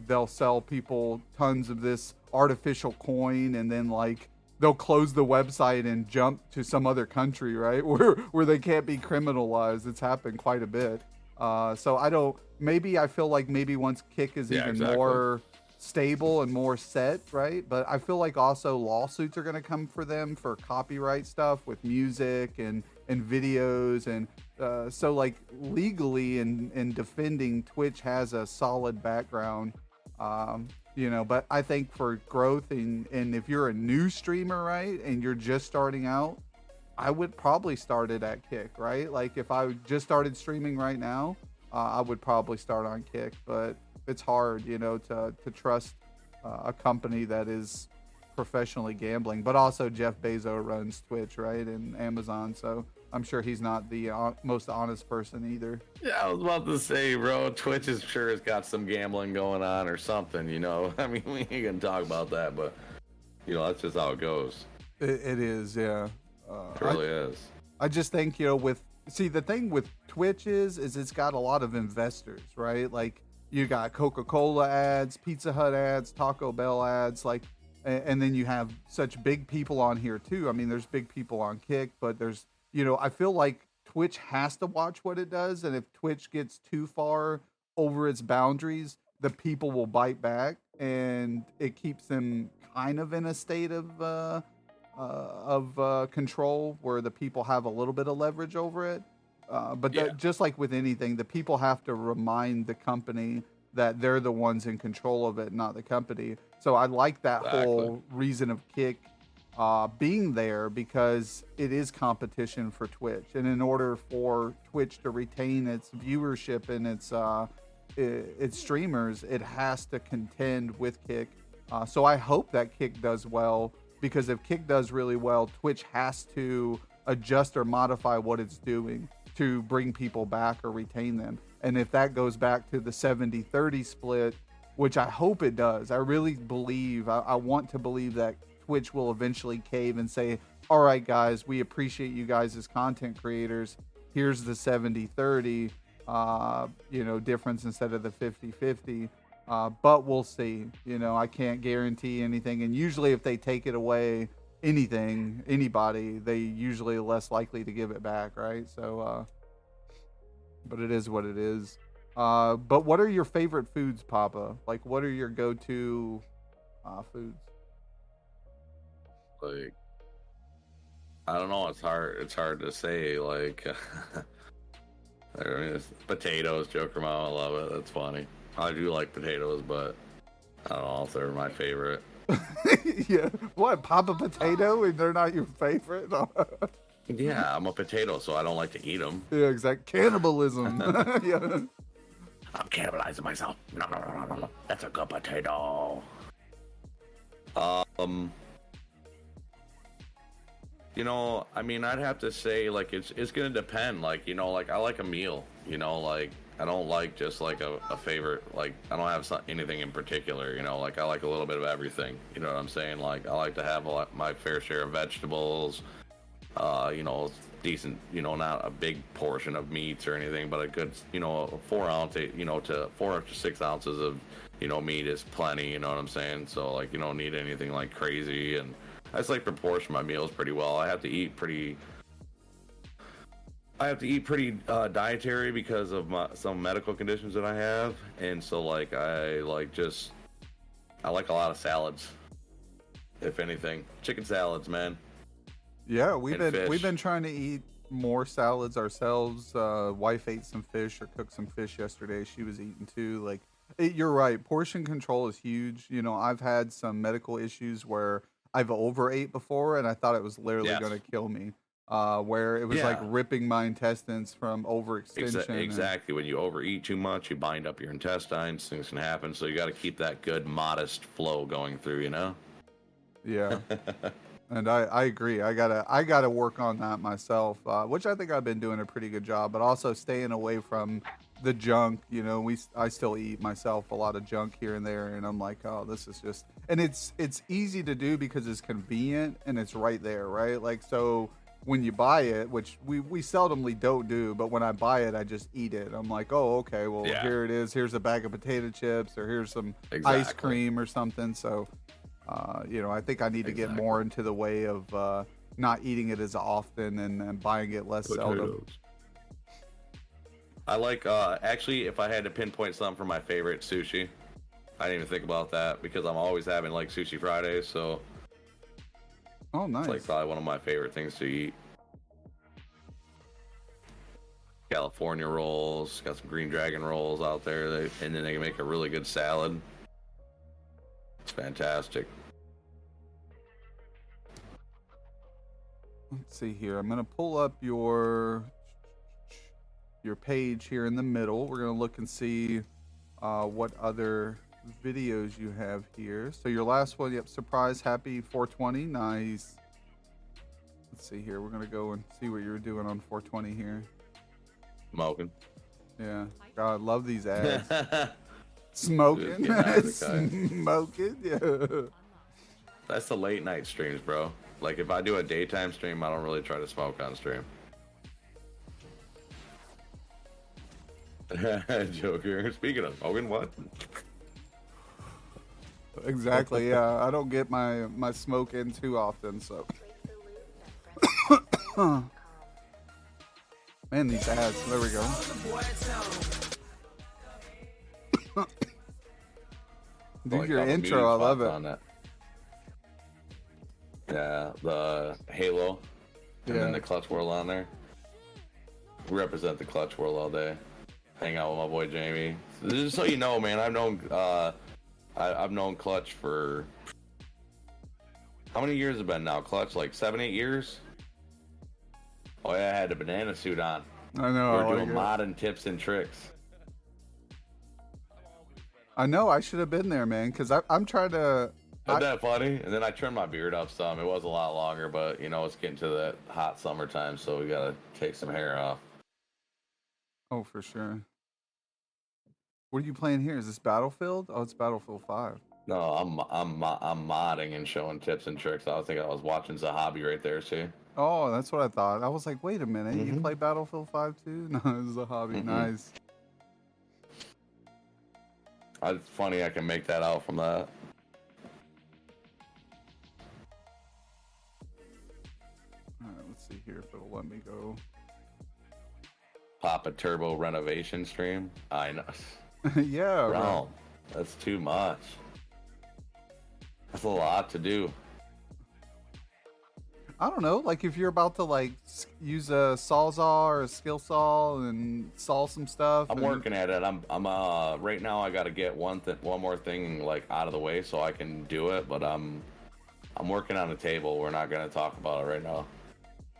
they'll sell people tons of this artificial coin, and then like they'll close the website and jump to some other country, right? Where they can't be criminalized. It's happened quite a bit. So I don't. Maybe I feel like maybe once Kick is even more stable and more set, right? But I feel like also lawsuits are going to come for them for copyright stuff with music and videos, and so like legally and defending Twitch has a solid background. But I think for growth and if you're a new streamer, right, and you're just starting out, I would probably start it at Kick, right? Like if I just started streaming right now, I would probably start on Kick, but it's hard, to trust a company that is professionally gambling. But also Jeff Bezos runs Twitch, right, and Amazon, so I'm sure he's not the most honest person either. Yeah, I was about to say, bro, Twitch is sure has got some gambling going on or something, I mean, we ain't gonna talk about that, but that's just how it goes. It is, yeah. It really is. I just think, the thing with Twitch is it's got a lot of investors, right? Like you got Coca-Cola ads, Pizza Hut ads, Taco Bell ads, like, and then you have such big people on here too. I mean, there's big people on Kick, but there's, I feel like Twitch has to watch what it does. And if Twitch gets too far over its boundaries, the people will bite back, and it keeps them kind of in a state of control where the people have a little bit of leverage over it. Just like with anything, the people have to remind the company that they're the ones in control of it, not the company. So I like that whole reason of Kick being there, because it is competition for Twitch. And in order for Twitch to retain its viewership and its streamers, it has to contend with Kick. So I hope that Kick does well, because if Kick does really well, Twitch has to adjust or modify what it's doing to bring people back or retain them. And if that goes back to the 70-30 split, which I hope it does, I really believe, I want to believe that Twitch will eventually cave and say, all right, guys, we appreciate you guys as content creators. Here's the 70-30, difference instead of the 50-50. But we'll see. I can't guarantee anything. And usually if they take it away, anybody, they usually are less likely to give it back, right? So, but it is what it is. But what are your favorite foods, Papa? Like, what are your go-to foods? Like, I don't know. It's hard to say. Like, potatoes, Joker Mom, I love it. That's funny. I do like potatoes, but I don't know if they're my favorite. Yeah. What, Papa Potato, and they're not your favorite? Yeah, I'm a potato, so I don't like to eat them. Yeah, exactly. Cannibalism. Yeah. I'm cannibalizing myself. No. That's a good potato. I mean, I'd have to say, like, it's gonna depend. Like, like, I like a meal. Like, I don't like just like a favorite. Like, I don't have anything in particular. Like, I like a little bit of everything. You know what I'm saying? Like, I like to have my fair share of vegetables. Decent. Not a big portion of meats or anything, but a good, 4 ounce, to 4 to 6 ounces of, meat is plenty. You know what I'm saying? So, like, you don't need anything like crazy, and I just like proportion my meals pretty well. I have to eat pretty dietary because of some medical conditions that I have, and so like I like a lot of salads. If anything, chicken salads, man. Yeah, we've been trying to eat more salads ourselves. Wife ate some fish or cooked some fish yesterday. She was eating too. Like, you're right. Portion control is huge. I've had some medical issues where I've overate before, and I thought it was literally going to kill me. Where it was like ripping my intestines from overextension. Exactly. When you overeat too much, you bind up your intestines. Things can happen. So you got to keep that good, modest flow going through. Yeah. And I agree. I gotta work on that myself, which I think I've been doing a pretty good job. But also staying away from the junk. I still eat myself a lot of junk here and there, and I'm like, oh, this is just. And it's easy to do because it's convenient and it's right there, right? Like, so when you buy it, which we seldomly don't do, but when I buy it, I just eat it. I'm like, oh, okay, well, Yeah. here it is. Here's a bag of potato chips, or here's some ice Exactly. cream or something. So, I think I need to get more into the way of not eating it as often and buying it less seldom. I like, actually, if I had to pinpoint something for my favorite, sushi. I didn't even think about that because I'm always having like sushi Fridays, so Oh, nice. it's like probably one of my favorite things to eat. California rolls, got some green dragon rolls out there, and then they can make a really good salad. It's fantastic. Let's see here. I'm gonna pull up your page here in the middle. We're gonna look and see what other videos you have here. So your last one, yep, surprise, happy 420, nice. Let's see here. We're gonna go and see what you're doing on 420 here. Smoking. Yeah, God, love these ads. Smoking, smoking, yeah. That's the late night streams, bro. Like if I do a daytime stream, I don't really try to smoke on stream. Joker. Speaking of smoking, what? Exactly. Yeah, I don't get my smoke in too often, so. Man, these ads. There we go. Dude, Like, your all the intro, muted I love spots it. on that. Yeah, the Halo, and then the Clutch World on there. We represent the Clutch World all day. Hang out with my boy Jamie. Just so you know, man, I've known Clutch for how many years have it been now? Clutch, like 7-8 years. Oh yeah, I had the banana suit on. I know. We're I doing like it. modern tips and tricks. I know. I should have been there, man, because I'm trying to. Isn't that funny? And then I trimmed my beard up some. It was a lot longer, but you know, it's getting to that hot summertime, so we gotta take some hair off. Oh, for sure. What are you playing here? Is this Battlefield? Oh, it's Battlefield 5. No, I'm modding and showing tips and tricks. I was thinking I was watching Zahabi right there, see? Oh, that's what I thought. I was like, wait a minute, you play Battlefield 5 too? No, this is a hobby. Nice. It's funny I can make that out from that. All right, let's see here if it'll let me go. papaturb0 renovation stream. I know. Yeah, Bro, bro. that's too much. That's a lot to do. I don't know, like if you're about to like use a sawzall or a skill saw and saw some stuff. I'm working at it. I'm right now I got to get one more thing like out of the way so I can do it, but I'm working on a table. We're not going to talk about it right now.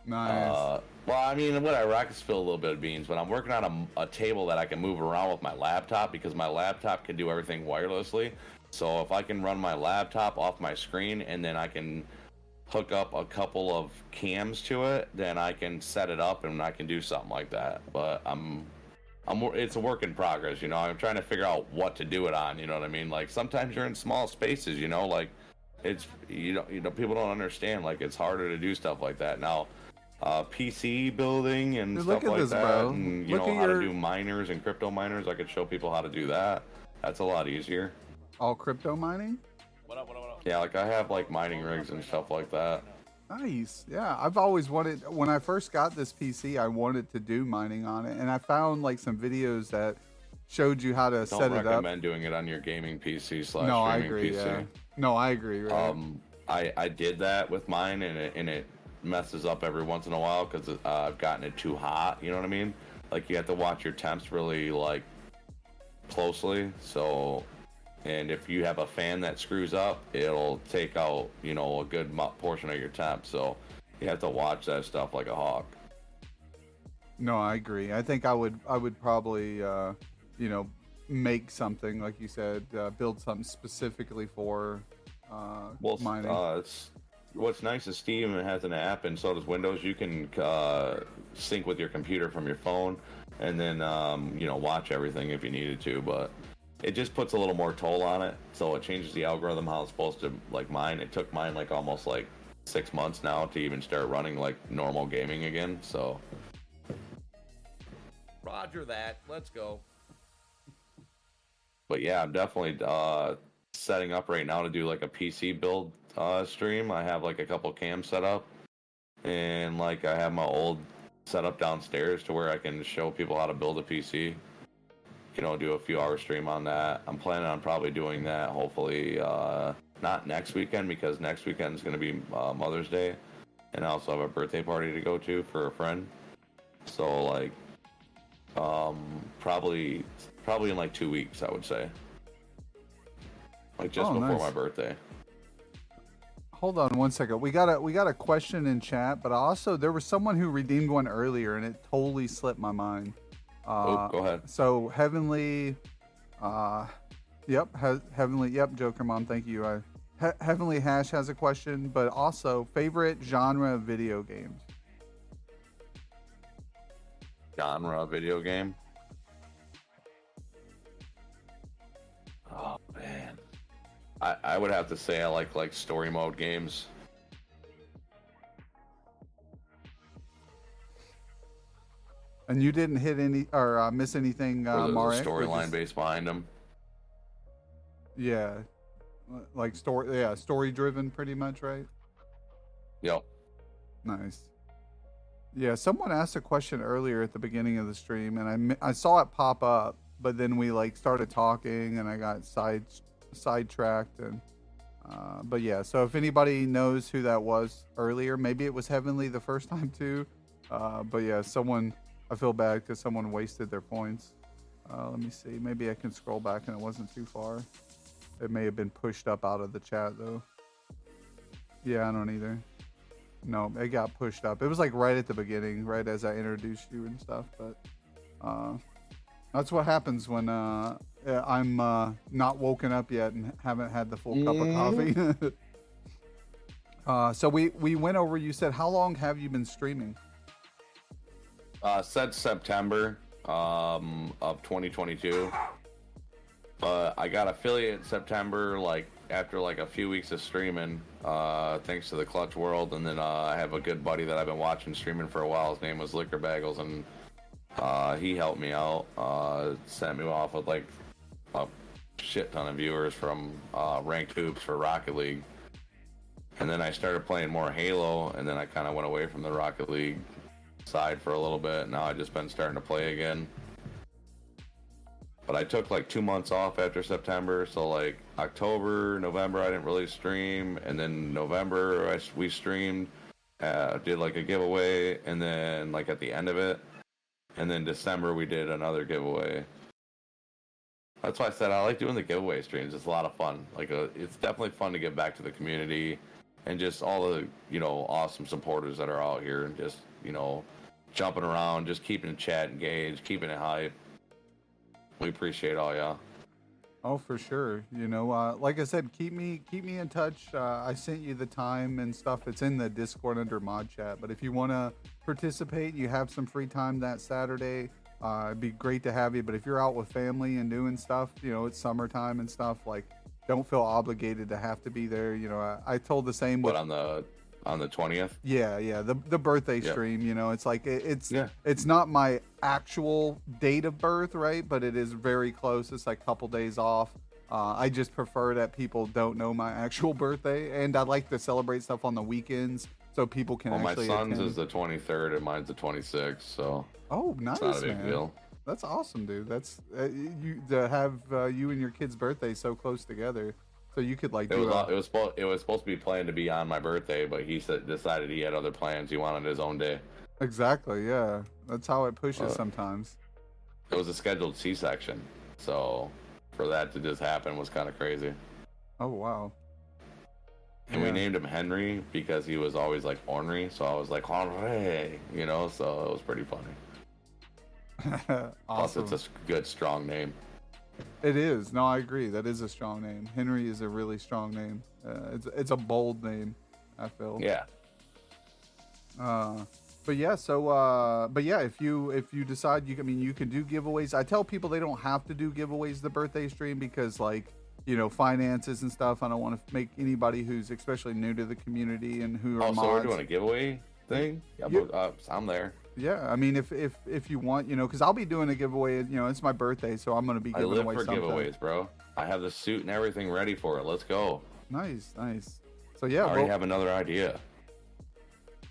Nice. Well, I mean, whatever. I can spill a little bit of beans, but I'm working on a table that I can move around with my laptop because my laptop can do everything wirelessly. So if I can run my laptop off my screen and then I can hook up a couple of cams to it, then I can set it up and I can do something like that. But it's a work in progress, you know. I'm trying to figure out what to do it on, you know what I mean? Like sometimes you're in small spaces, you know, like it's you know people don't understand, like it's harder to do stuff like that now. PC building and Dude, stuff look at like this, that, bro. and you Look know at how your- to do miners and crypto miners. I could show people how to do that. That's a lot easier. All crypto mining? What up? Yeah, like I have like mining rigs and stuff like that. Nice. Yeah, I've always wanted, when I first got this PC, I wanted to do mining on it, and I found like some videos that showed you how to Don't set it up. recommend doing it on your gaming PC slash No, I streaming agree. PC. Yeah. No, I agree. Right. I did that with mine, and it messes up every once in a while because I've gotten it too hot. You know what I mean? Like you have to watch your temps really like closely. So, and if you have a fan that screws up, it'll take out a good portion of your temp. So you have to watch that stuff like a hawk. No, I agree. I think I would probably make something like you said, build something specifically for mining. What's nice is Steam has an app, and so does Windows. You can sync with your computer from your phone, and then watch everything if you needed to. But it just puts a little more toll on it, so it changes the algorithm how it's supposed to like mine. It took mine like almost like 6 months now to even start running like normal gaming again. So, Roger that. Let's go. But yeah, I'm definitely setting up right now to do like a PC build stream. I have like a couple cams set up, and like I have my old setup downstairs to where I can show people how to build a PC. You know, do a few hour stream on that. I'm planning on probably doing that. Hopefully, not next weekend, because next weekend is going to be Mother's Day, and I also have a birthday party to go to for a friend. So like, probably in like 2 weeks, I would say. Like just before nice. my birthday. Hold on one second. We got a question in chat, but also there was someone who redeemed one earlier, and it totally slipped my mind. Go ahead. So Heavenly, Heavenly, Joker Mom, thank you. Heavenly Hash has a question, but also favorite genre of video games. Genre video game. Oh man, I would have to say I like story mode games. And you didn't hit any or miss anything, Marek? Storyline based behind them. Yeah, like story driven, pretty much, right? Yep. Nice. Yeah, someone asked a question earlier at the beginning of the stream, and I saw it pop up, but then we like started talking, and I got sidetracked, and but yeah. So if anybody knows who that was earlier, maybe it was Heavenly the first time too. But yeah, I feel bad because someone wasted their points. Let me see. Maybe I can scroll back, and it wasn't too far. It may have been pushed up out of the chat though. Yeah, I don't either. No, it got pushed up. It was like right at the beginning, right as I introduced you and stuff. But that's what happens when I'm not woken up yet and haven't had the full cup of coffee. So we went over. You said, how long have you been streaming? Said September of 2022. But I got affiliate in September, like after like a few weeks of streaming, thanks to the Clutch World. And then I have a good buddy that I've been watching streaming for a while. His name was Liquor Bagels, and he helped me out, sent me off with like a shit ton of viewers from ranked hoops for Rocket League. And then I started playing more Halo, and then I kind of went away from the Rocket League side for a little bit. Now I've just been starting to play again. But I took like 2 months off after September, so like October, November I didn't really stream, and then November we streamed, did like a giveaway, and then like at the end of it, and then December we did another giveaway. That's why I said I like doing the giveaway streams. It's a lot of fun. Like it's definitely fun to give back to the community, and just all the awesome supporters that are out here, and just jumping around, just keeping the chat engaged, keeping it hype. We appreciate all y'all. Oh, for sure. Like I said, keep me in touch. I sent you the time and stuff. It's in the Discord under mod chat. But if you want to participate, you have some free time that Saturday, it'd be great to have you. But if you're out with family and doing stuff, it's summertime and stuff, like don't feel obligated to have to be there. I told the same with on the 20th. Yeah, the birthday stream. It's like it's not my actual date of birth, right? But it is very close. It's like a couple days off. I just prefer that people don't know my actual birthday, and I like to celebrate stuff on the weekends so people can actually. My son's attend. is the 23rd and mine's the 26th, so. Oh, nice, it's not a big man. deal. That's awesome, dude. That's you to have you and your kid's birthday so close together. So you could like it was supposed to be planned to be on my birthday, but he decided he had other plans. He wanted his own day. Exactly, yeah. That's how it pushes sometimes. It was a scheduled C-section, so for that to just happen was kind of crazy. Oh wow. And we named him Henry because he was always like ornery, so I was like Henry, so it was pretty funny. Awesome. Plus, it's a good, strong name. It is. No, I agree. That is a strong name. Henry is a really strong name. It's a bold name, I feel. Yeah. But yeah, if you decide you can do giveaways. I tell people they don't have to do giveaways the birthday stream because like finances and stuff. I don't want to make anybody who's especially new to the community and who are Oh, so mods. we're doing a giveaway thing? Yeah, Yeah. but, I'm there. Yeah, I mean, if you want, because I'll be doing a giveaway. It's my birthday, so I'm gonna be I giving live away for something. giveaways, bro. I have the suit and everything ready for it. Let's go. Nice. So yeah, I already have another idea.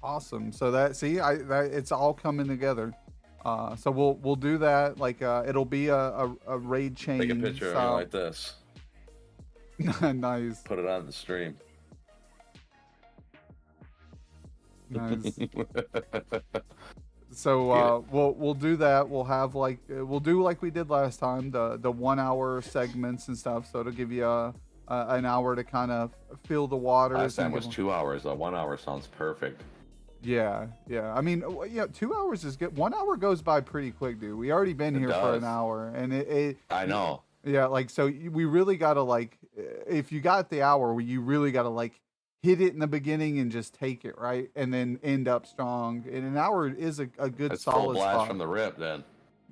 awesome. So it's all coming together. So we'll do that. Like it'll be a raid chain. Take a picture of me like this. Nice. Put it on the stream. Nice. So we'll do that. We'll have we'll do like we did last time, the 1 hour segments and stuff. So it'll give you an hour to kind of feel the waters. Last time was 2 hours. 1 hour sounds perfect. Yeah. I mean, 2 hours is good. 1 hour goes by pretty quick, dude. We already been here for an hour, and it I know. Yeah, so we really gotta if you got the hour, you really gotta hit it in the beginning and just take it, right, and then end up strong. And an hour is a good It's solid full blast spot. from the rip, then.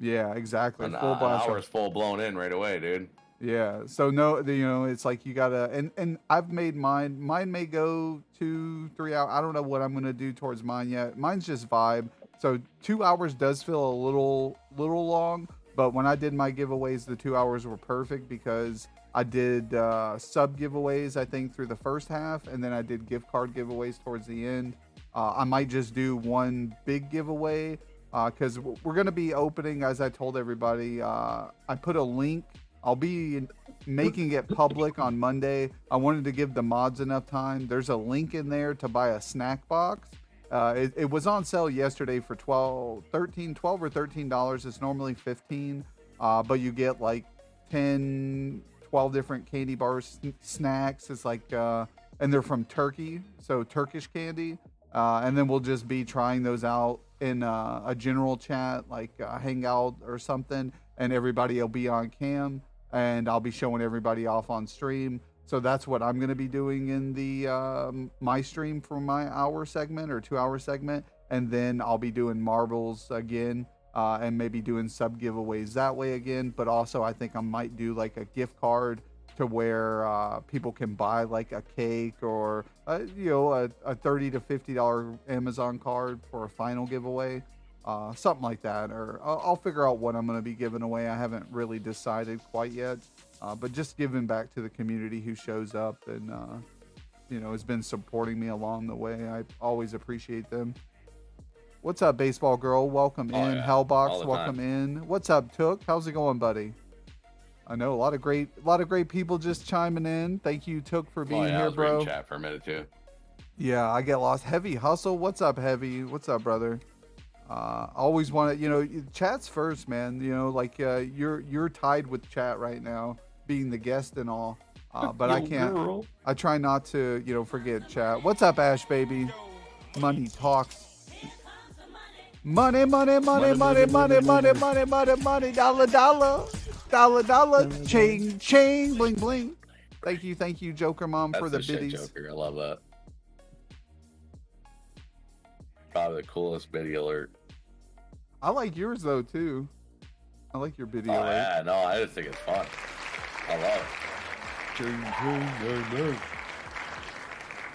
Yeah, exactly. An Full blast. hour's full blown in right away, dude. Yeah. So no, it's like you gotta, and I've made mine. Mine may go 2-3 hours. I don't know what I'm gonna do towards mine yet. Mine's just vibe. So 2 hours does feel a little long, but when I did my giveaways, the 2 hours were perfect because I did sub giveaways, I think, through the first half, and then I did gift card giveaways towards the end. I might just do one big giveaway because we're going to be opening, as I told everybody. I put a link. I'll be making it public on Monday. I wanted to give the mods enough time. There's a link in there to buy a snack box. It was on sale yesterday for $12 or $13. It's normally $15, but you get 10, 12 different candy bar snacks. It's and they're from Turkey, so Turkish candy. And then we'll just be trying those out in a general chat, Hangout or something, and everybody will be on cam, and I'll be showing everybody off on stream. So that's what I'm going to be doing in the my stream for my hour segment or 2 hour segment, and then I'll be doing marbles again. And maybe doing sub giveaways that way again. But also, I think I might do a gift card to where people can buy a cake or a $30 to $50 Amazon card for a final giveaway, something like that. Or I'll figure out what I'm going to be giving away. I haven't really decided quite yet. But just giving back to the community who shows up and has been supporting me along the way. I always appreciate them. What's up, baseball girl? Welcome in. Yeah. Hellbox, welcome in. What's up, Took? How's it going, buddy? I know a lot of great people just chiming in. Thank you, Took, for being I here, was bro. reading chat for a minute too. Yeah, I get lost. Heavy Hustle. What's up, Heavy? What's up, brother? Always want to, chat's first, man. You're tied with chat right now, being the guest and all. But I can't. Girl. I try not to, forget chat. What's up, Ash baby? Money talks. Money, money, money, money, money, money, money, money, money, dollar, dollar, dollar, dollar, chain, chain, bling, bling. Thank you, Joker Mom, for the That's shit, biddies. Joker. I love that. Probably the coolest biddy alert. I like yours though too. I like your biddy Oh alert. yeah, no, I just think it's fun. I love it.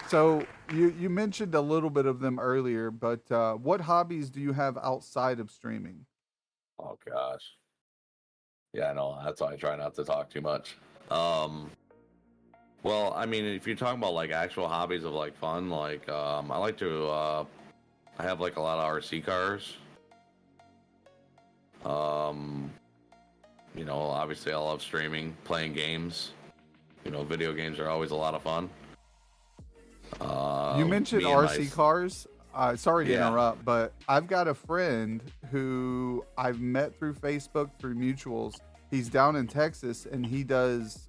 So you mentioned a little bit of them earlier, but what hobbies do you have outside of streaming? Oh gosh. Yeah, no, that's why I try not to talk too much. Well, I mean, if you're talking about actual hobbies of fun, I like to I have a lot of RC cars. Obviously I love streaming, playing games. Video games are always a lot of fun. You mentioned me and RC cars. Sorry to Yeah. interrupt, but I've got a friend who I've met through Facebook through mutuals. He's down in Texas, and he does.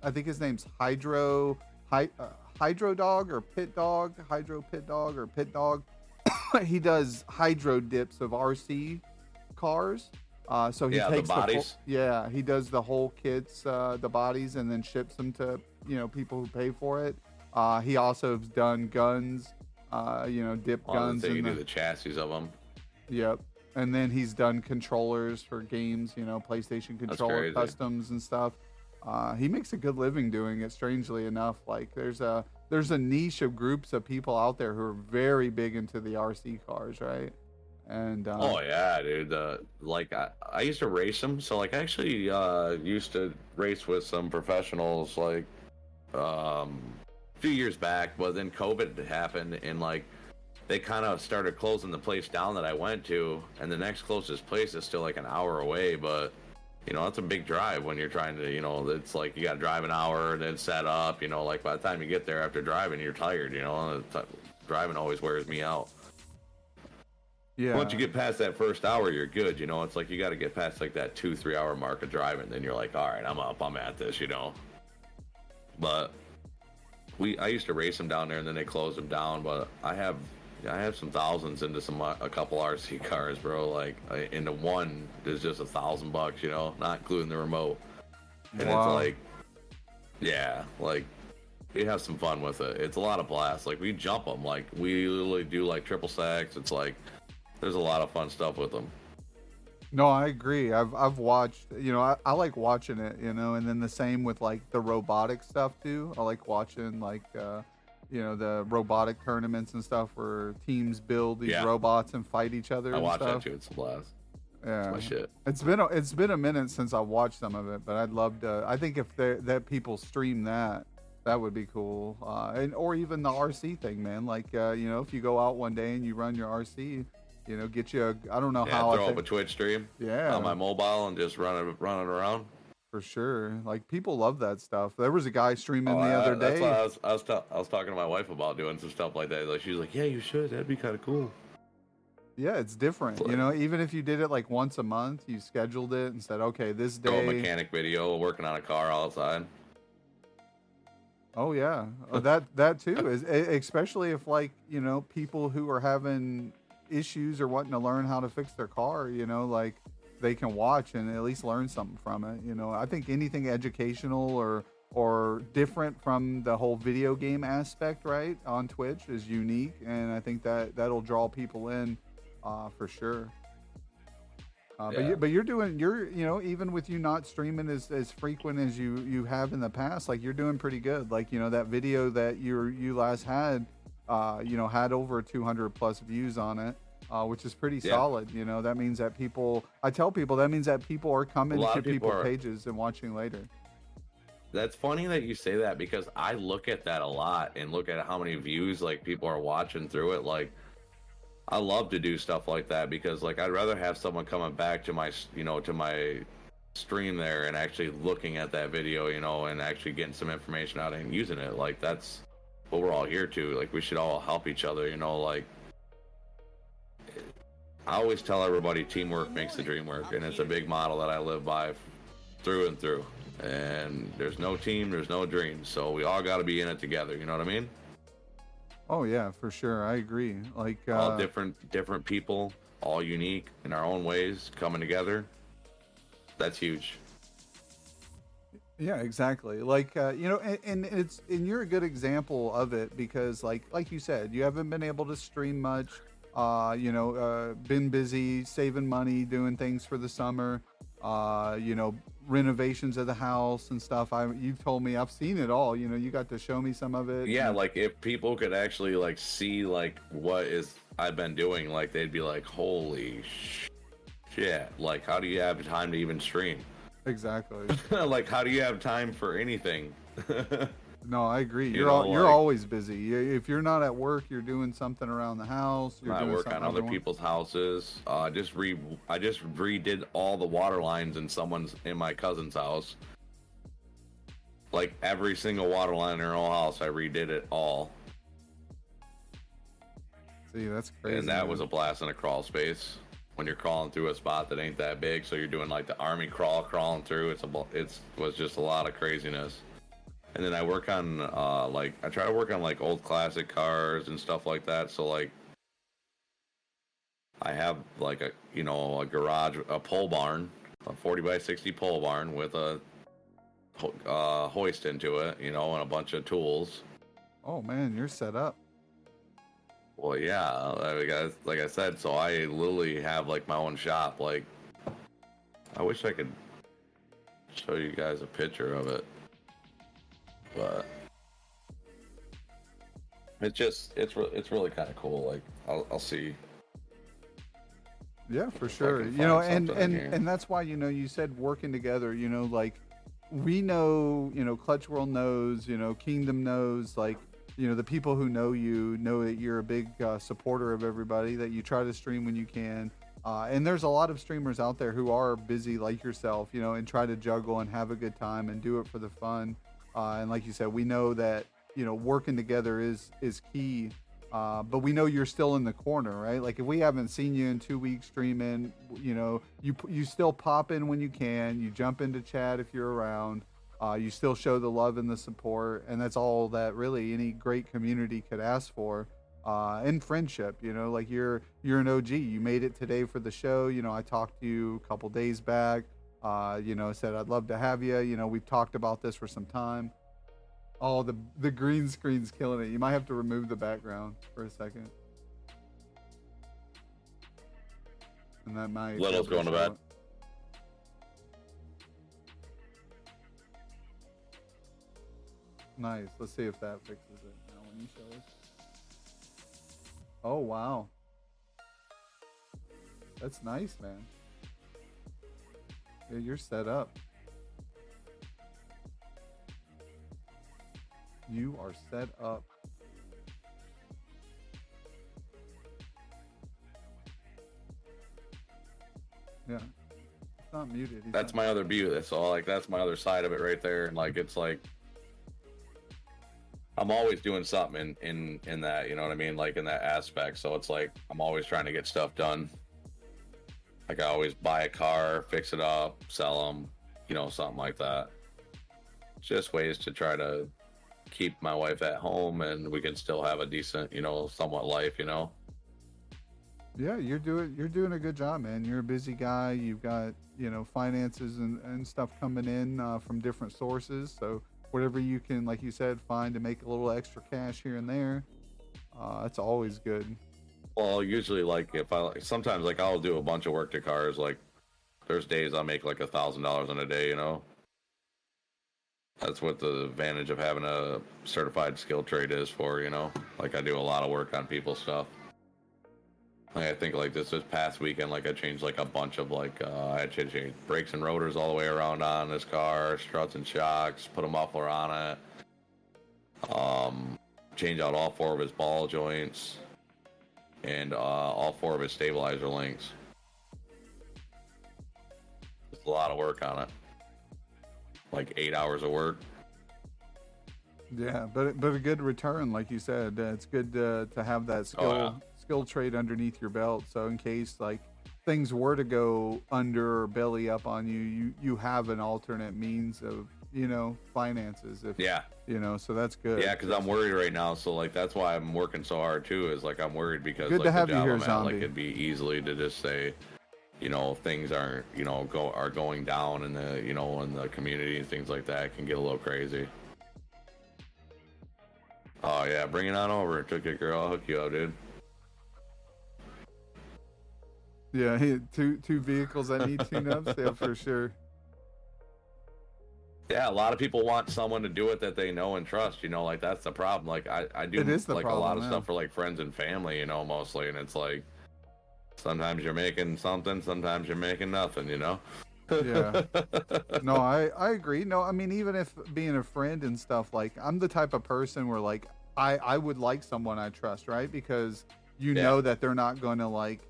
I think his name's Hydro Dog or Pit Dog, Hydro Pit Dog or Pit Dog. He does hydro dips of RC cars. So he takes the bodies. he does the whole kits, the bodies, and then ships them to people who pay for it. He also has done guns, dip guns. You do the chassis of them. Yep. And then he's done controllers for games, PlayStation controller crazy. customs and stuff. He makes a good living doing it. Strangely enough, like there's a niche of groups of people out there who are very big into the RC cars, right? And Oh yeah, dude. Like I used to race them, so like I actually used to race with some professionals like um, a few years back. But then COVID happened, and like they kind of started closing the place down that I went to, and the next closest place is still like an hour away. But you know, that's a big drive when you're trying to, you know, it's like you got to drive an hour and then set up. You know, like by the time you get there after driving, you're tired. You know, driving always wears me out. yeah, Once you get past that first hour, you're good. You know, it's like you got to get past like that 2-3 hour mark of driving. Then you're like, all right, I'm up, I'm at this, you know. But I used to race them down there, and then they closed them down. But I have some thousands into a couple RC cars, bro. Like into one is just $1,000, you know, not including the remote. And wow. it's like, yeah, like we have some fun with it. It's a lot of blast. Like we jump them, like we literally do like triple stacks. It's like there's a lot of fun stuff with them. No, I agree. I've watched, you know, I like watching it, you know, and then the same with like the robotic stuff too. I like watching like you know, the robotic tournaments and stuff where teams build these robots and fight each other. I and watch stuff. that too. It's a blast. Yeah, It's my shit. It's been a minute since I watched some of it, but I'd love to. I think if that people stream that, that would be cool. And or even the RC thing, man. Like you know, if you go out one day and you run your RC, you know, get you. I don't know how. Throw up a Twitch stream. Yeah. On my mobile and just run it around. For sure. Like people love that stuff. There was a guy streaming the other day. That's what I was talking to my wife about doing some stuff like that. Like she's like, yeah, you should. That'd be kind of cool. Yeah, it's different. You know, even if you did it like once a month, you scheduled it and said, okay, this day. Throw a mechanic video working on a car outside. Oh yeah, that too is especially if like, you know, people who are having issues or wanting to learn how to fix their car, you know, like they can watch and at least learn something from it. You know, I think anything educational or different from the whole video game aspect, right, on Twitch is unique, and I think that'll draw people in for sure. But you're you know, even with you not streaming as frequent as you have in the past, like you're doing pretty good. Like, you know, that video that you last had, you know, had over 200 plus views on it, which is pretty solid. You know, that means that I tell people that means that people are coming to people's pages and watching later. That's funny that you say that, because I look at that a lot and look at how many views like people are watching through it. Like, I love to do stuff like that because like I'd rather have someone coming back to my, you know, to my stream there and actually looking at that video, you know, and actually getting some information out and using it. Like that's what we're all here to. Like we should all help each other, you know. Like I always tell everybody, teamwork makes the dream work, and it's a big model that I live by through and through. And there's no team, there's no dream, so we all got to be in it together. You know what I mean? Oh yeah, for sure. I agree. Like all different and all unique in our own ways, coming together. That's huge. Yeah, exactly. Like you know, and you're a good example of it because like you said, you haven't been able to stream much. You know, been busy saving money, doing things for the summer. You know, renovations of the house and stuff. You've told me, I've seen it all. You know, you got to show me some of it. Yeah, like if people could actually like see like what I've been doing, like they'd be like, holy shit, like how do you have time to even stream? Exactly. Like how do you have time for anything? No, I agree. You're always busy. If you're not at work, you're doing something around the house. I work on other people's houses. I just redid all the water lines in my cousin's house. Like every single water line in her whole house, I redid it all. See, that's crazy. And that was a blast in a crawl space. When you're crawling through a spot that ain't that big, so you're doing like the army crawling through. It was just a lot of craziness. And then I work on I try to work on like old classic cars and stuff like that. So like I have like a garage, a pole barn, a 40x60 pole barn with a hoist into it, you know, and a bunch of tools. Oh man, you're set up. Well, yeah, like I said, so I literally have like my own shop. Like I wish I could show you guys a picture of it, but it's really kind of cool. Like I'll see. Yeah, for If I sure. can You know, find something in here. and that's why, you know, you said working together, you know, like we know, you know, Clutch World knows, you know, Kingdom knows, like, you know, the people who know you know that you're a big supporter of everybody, that you try to stream when you can. And there's a lot of streamers out there who are busy like yourself, you know, and try to juggle and have a good time and do it for the fun. And like you said, we know that, you know, working together is key. But we know you're still in the corner, right? Like if we haven't seen you in 2 weeks streaming, you know, you still pop in when you can. You jump into chat if you're around. You still show the love and the support, and that's all that really any great community could ask for. And friendship, you know, like you're an OG. You made it today for the show. You know, I talked to you a couple days back. You know, said I'd love to have you. You know, we've talked about this for some time. Oh, the green screen's killing it. You might have to remove the background for a second. And that might... Little's going to bed. Nice. Let's see if that fixes it now when you show us. Oh, wow. That's nice, man. Yeah, you're set up. You are set up. Yeah. It's not muted. That's my other view. That's all. Like that's my other side of it right there. And like it's like I'm always doing something in that, you know what I mean? Like in that aspect. So it's like I'm always trying to get stuff done. Like I always buy a car, fix it up, sell them, you know, something like that. Just ways to try to keep my wife at home and we can still have a decent, you know, somewhat life, you know. Yeah, you're doing a good job, man. You're a busy guy. You've got, you know, finances and stuff coming in from different sources. So whatever you can, like you said, find to make a little extra cash here and there, that's always good. Well, usually like if I sometimes like I'll do a bunch of work to cars. Like there's days I'll make like $1,000 in a day, you know. That's what the advantage of having a certified skill trade is for, you know. Like I do a lot of work on people's stuff. Like I think like this past weekend, like I changed like a bunch of like I had to change brakes and rotors all the way around on this car, struts and shocks, put a muffler on it, change out all 4 of his ball joints, and all 4 of his stabilizer links. It's a lot of work on it. Like 8 hours of work. Yeah, but a good return, like you said. It's good to have that skill trade underneath your belt. So in case like things were to go under or belly up on you, you have an alternate means of, you know, finances. If, yeah. You know, so that's good. Yeah, because I'm worried right now. So like that's why I'm working so hard too. Is like I'm worried because good like to have the you job here, I'm at, Zombie. like it'd be easily to just say, you know, things aren't, you know, are going down in the, you know, in the community and things like that. It can get a little crazy. Oh yeah, bring it on over. Took it, girl. I'll hook you up, dude. Yeah, two vehicles that need tune-ups. Yeah, for sure. Yeah, a lot of people want someone to do it that they know and trust. You know, like that's the problem. Like I do like a lot of stuff for like friends and family. You know, mostly, and it's like sometimes you're making something, sometimes you're making nothing. You know. Yeah. No, I agree. No, I mean, even if being a friend and stuff, like I'm the type of person where like I would like someone I trust, right? Because you know that they're not going to like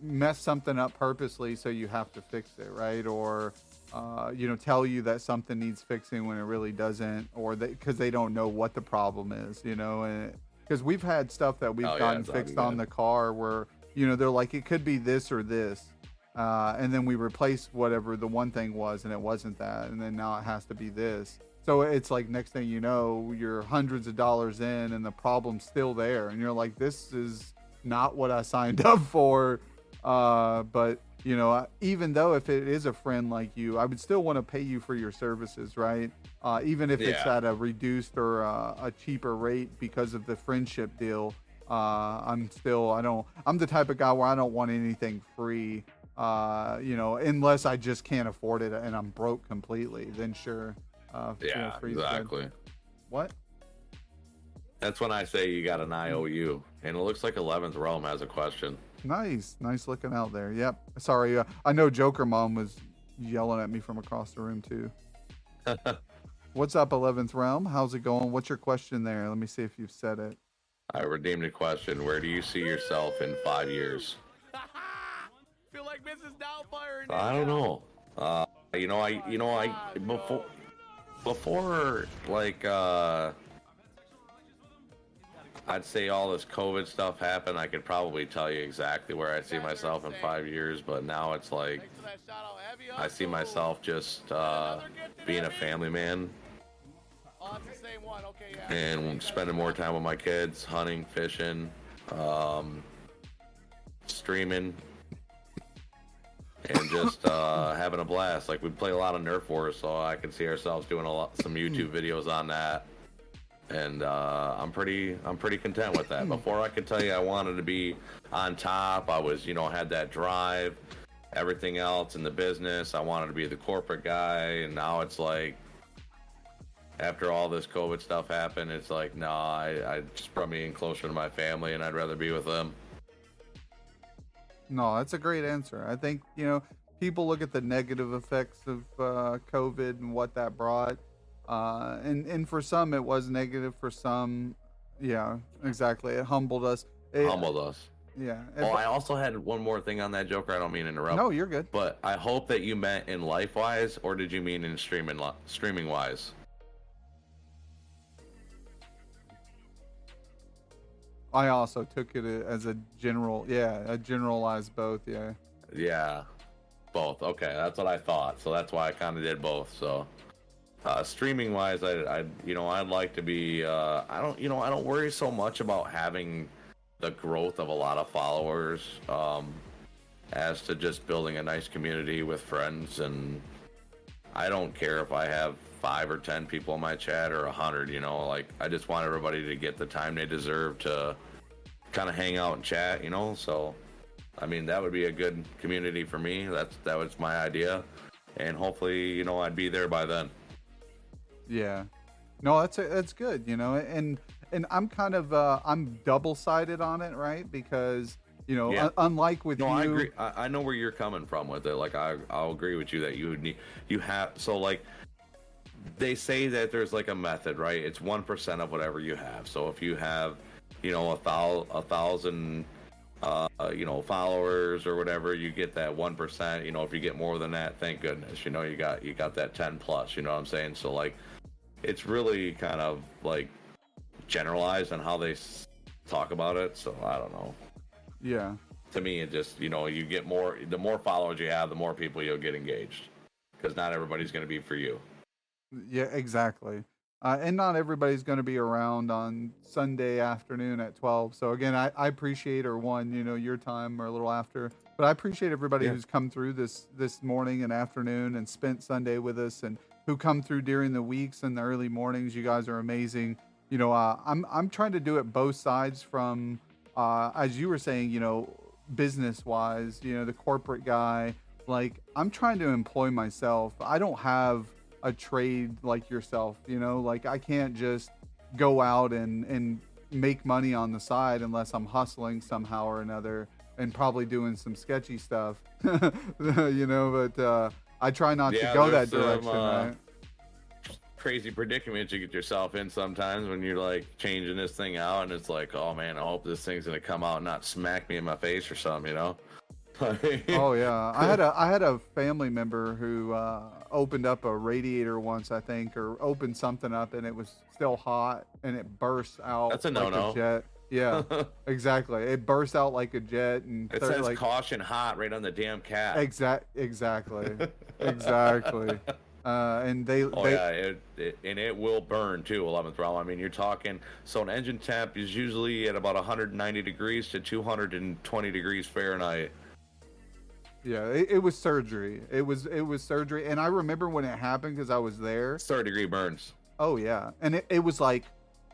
mess something up purposely, so you have to fix it, right? Or you know, tell you that something needs fixing when it really doesn't, or because they don't know what the problem is, you know. And because we've had stuff that we've gotten fixed on the car where, you know, they're like, it could be this or this. And then we replaced whatever the one thing was, and it wasn't that. And then now it has to be this. So it's like next thing you know, you're hundreds of dollars in and the problem's still there. And you're like, this is not what I signed up for. But, you know, even though if it is a friend like you, I would still want to pay you for your services, right? Even if it's at a reduced or a cheaper rate because of the friendship deal. I'm the type of guy where I don't want anything free. You know, unless I just can't afford it and I'm broke completely, then sure. You know, Yeah, freeze good. exactly. What? That's when I say you got an IOU, and it looks like 11th Realm has a question. Nice looking out there. Yep. Sorry, I know Joker Mom was yelling at me from across the room too. What's up, 11th Realm? How's it going? What's your question there? Let me see if you've said it. I redeemed a question. Where do you see yourself in 5 years? Feel like Mrs. Doubtfire. I don't know. Before like I'd say all this COVID stuff happened, I could probably tell you exactly where I see myself in 5 years, but now it's like I see myself just being a family man and spending more time with my kids, hunting, fishing, streaming, and just having a blast. Like, we play a lot of Nerf Wars, so I can see ourselves doing some YouTube videos on that. And I'm pretty content with that. Before, I could tell you I wanted to be on top. I was, had that drive, everything else in the business. I wanted to be the corporate guy, and now it's like, after all this COVID stuff happened, it's like, no, I just brought me in closer to my family, and I'd rather be with them. No, that's a great answer. I think, people look at the negative effects of COVID and what that brought. And for some, it was negative. For some, yeah, exactly. It humbled us. Humbled us. Yeah. I also had one more thing on that, Joker. I don't mean to interrupt. No, you're good. But I hope that you meant in life-wise, or did you mean in streaming-wise? I also took it as a generalized both, yeah. Yeah, both. Okay, that's what I thought. So that's why I kind of did both. So, streaming wise, I'd like to be. I don't worry so much about having the growth of a lot of followers, as to just building a nice community with friends. And I don't care if I have 5 or 10 people in my chat or 100. Like, I just want everybody to get the time they deserve to kind of hang out and chat. So. I mean, that would be a good community for me. That was my idea, and hopefully, I'd be there by then. Yeah, no, that's good. And I'm kind of I'm double-sided on it, right? Because unlike with you, I agree. I know where you're coming from with it. Like, I'll agree with you that you have. So, like, they say that there's like a method, right? It's 1% of whatever you have. So if you have, 1,000. Followers or whatever, you get that 1%. If you get more than that, thank goodness. You got that 10 plus. You know what I'm saying? So, like, it's really kind of like generalized on how they talk about it. So I don't know. Yeah. To me, it just you get more. The more followers you have, the more people you'll get engaged. Because not everybody's going to be for you. Yeah, exactly. And not everybody's going to be around on Sunday afternoon at 12. So again, I appreciate, or one, your time or a little after, but I appreciate everybody who's come through this morning and afternoon and spent Sunday with us, and who come through during the weeks and the early mornings. You guys are amazing. I'm trying to do it both sides from, as you were saying, business wise, the corporate guy. Like, I'm trying to employ myself. I don't have a trade like yourself, like, I can't just go out and make money on the side unless I'm hustling somehow or another, and probably doing some sketchy stuff. But I try not to go that direction, right? Crazy predicaments you get yourself in sometimes when you're like changing this thing out, and it's like, oh man, I hope this thing's gonna come out and not smack me in my face or something, Oh yeah, I had a family member who opened up a radiator once, I think, or opened something up, and it was still hot, and it burst out. That's a like no-no. a jet. Yeah, exactly. It burst out like a jet, and it says caution hot right on the damn cap. Exactly. And it will burn too. 11th Realm. I mean, you're talking. So an engine temp is usually at about 190 degrees to 220 degrees Fahrenheit. Yeah, it was surgery. It was surgery, and I remember when it happened because I was there. 30-degree burns. Oh yeah, and it was like,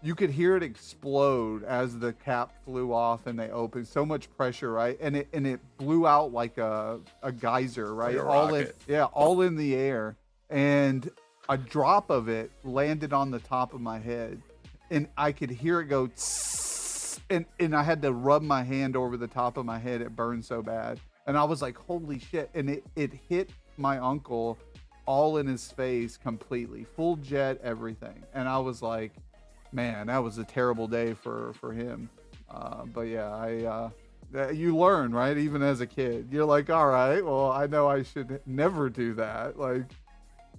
you could hear it explode as the cap flew off and they opened. So much pressure, right? And it blew out like a geyser, right? Like a all rocket. all in the air. And a drop of it landed on the top of my head, and I could hear it go tss, and I had to rub my hand over the top of my head. It burned so bad. And I was like, holy shit. And it hit my uncle all in his face completely, full jet, everything. And I was like, man, that was a terrible day for him. But yeah, you learn, right? Even as a kid, you're like, all right, well, I know I should never do that. Like,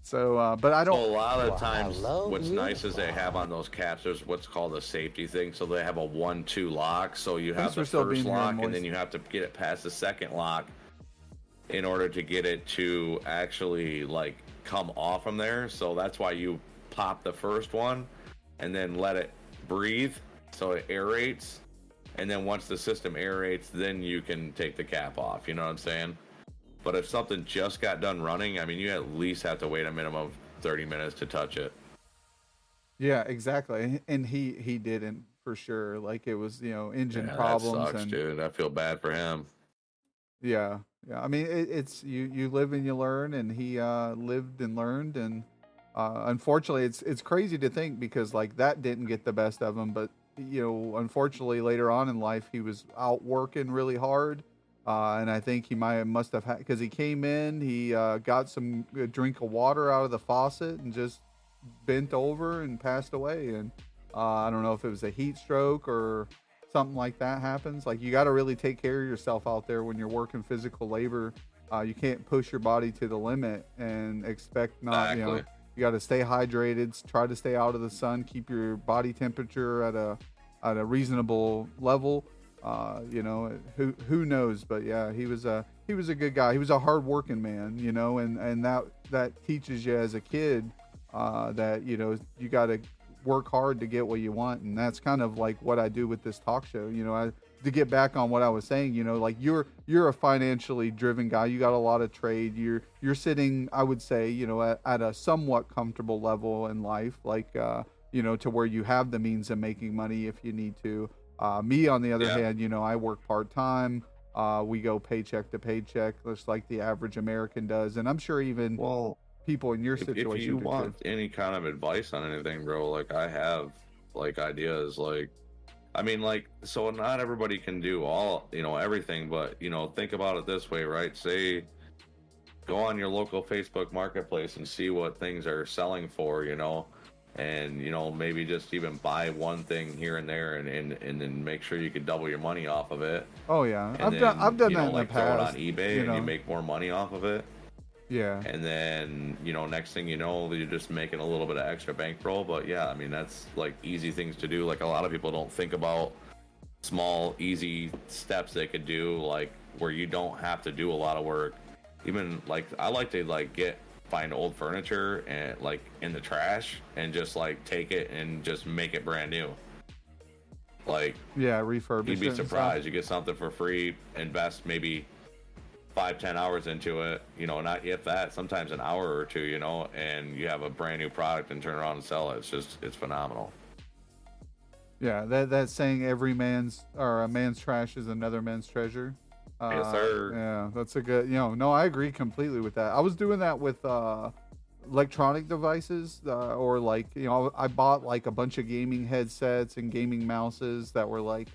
so, but I don't. So a lot of times, what's nice is they have on those caps, there's what's called a safety thing. So they have a 1-2 lock. So you have the first lock, and then you have to get it past the second lock in order to get it to actually like come off from there. So that's why you pop the first one and then let it breathe so it aerates. And then once the system aerates, then you can take the cap off. You know what I'm saying? But if something just got done running, I mean, you at least have to wait a minimum of 30 minutes to touch it. Yeah, exactly. And he didn't, for sure. Like, it was, engine problems. That sucks, dude. I feel bad for him. Yeah. I mean, it's you live and you learn, and he lived and learned, and unfortunately, it's crazy to think, because like that didn't get the best of him, but unfortunately, later on in life, he was out working really hard. And I think he must have had, because he came in, he got some drink of water out of the faucet and just bent over and passed away. And I don't know if it was a heat stroke or something like that happens. Like, you got to really take care of yourself out there when you're working physical labor. You can't push your body to the limit and expect not, Exactly. You got to stay hydrated, try to stay out of the sun, keep your body temperature at a reasonable level. Who knows? But yeah, he was a good guy. He was a hard-working man, and that teaches you as a kid that you got to work hard to get what you want, and that's kind of like what I do with this talk show. To get back on what I was saying, like you're a financially driven guy. You got a lot of trade. You're sitting, I would say, at a somewhat comfortable level in life, like to where you have the means of making money if you need to. Me, on the other hand, I work part-time. We go paycheck to paycheck, just like the average American does. And I'm sure even people in your situation. If you want any kind of advice on anything, bro, like I have like ideas, like, I mean, like, so not everybody can do all, everything, but, think about it this way, right? Say, go on your local Facebook marketplace and see what things are selling for, and maybe just even buy one thing here and there, and then make sure you can double your money off of it. Oh yeah, and I've done that in the past. Throw it on eBay and you make more money off of it. Yeah. And then next thing you know, you're just making a little bit of extra bankroll. But yeah, I mean, that's like easy things to do. Like, a lot of people don't think about small easy steps they could do, like where you don't have to do a lot of work. Even like, I like to find old furniture and like in the trash and just like take it and just make it brand new. Like, yeah, refurbish. You'd be surprised. You get something for free, invest maybe 5-10 hours into it, not if that, sometimes an hour or two, and you have a brand new product and turn around and sell it. It's phenomenal. Yeah, that saying, a man's trash is another man's treasure. Yes, sir. Yeah, that's a good, no, I agree completely with that. I was doing that with electronic devices, or like, I bought like a bunch of gaming headsets and gaming mouses that were like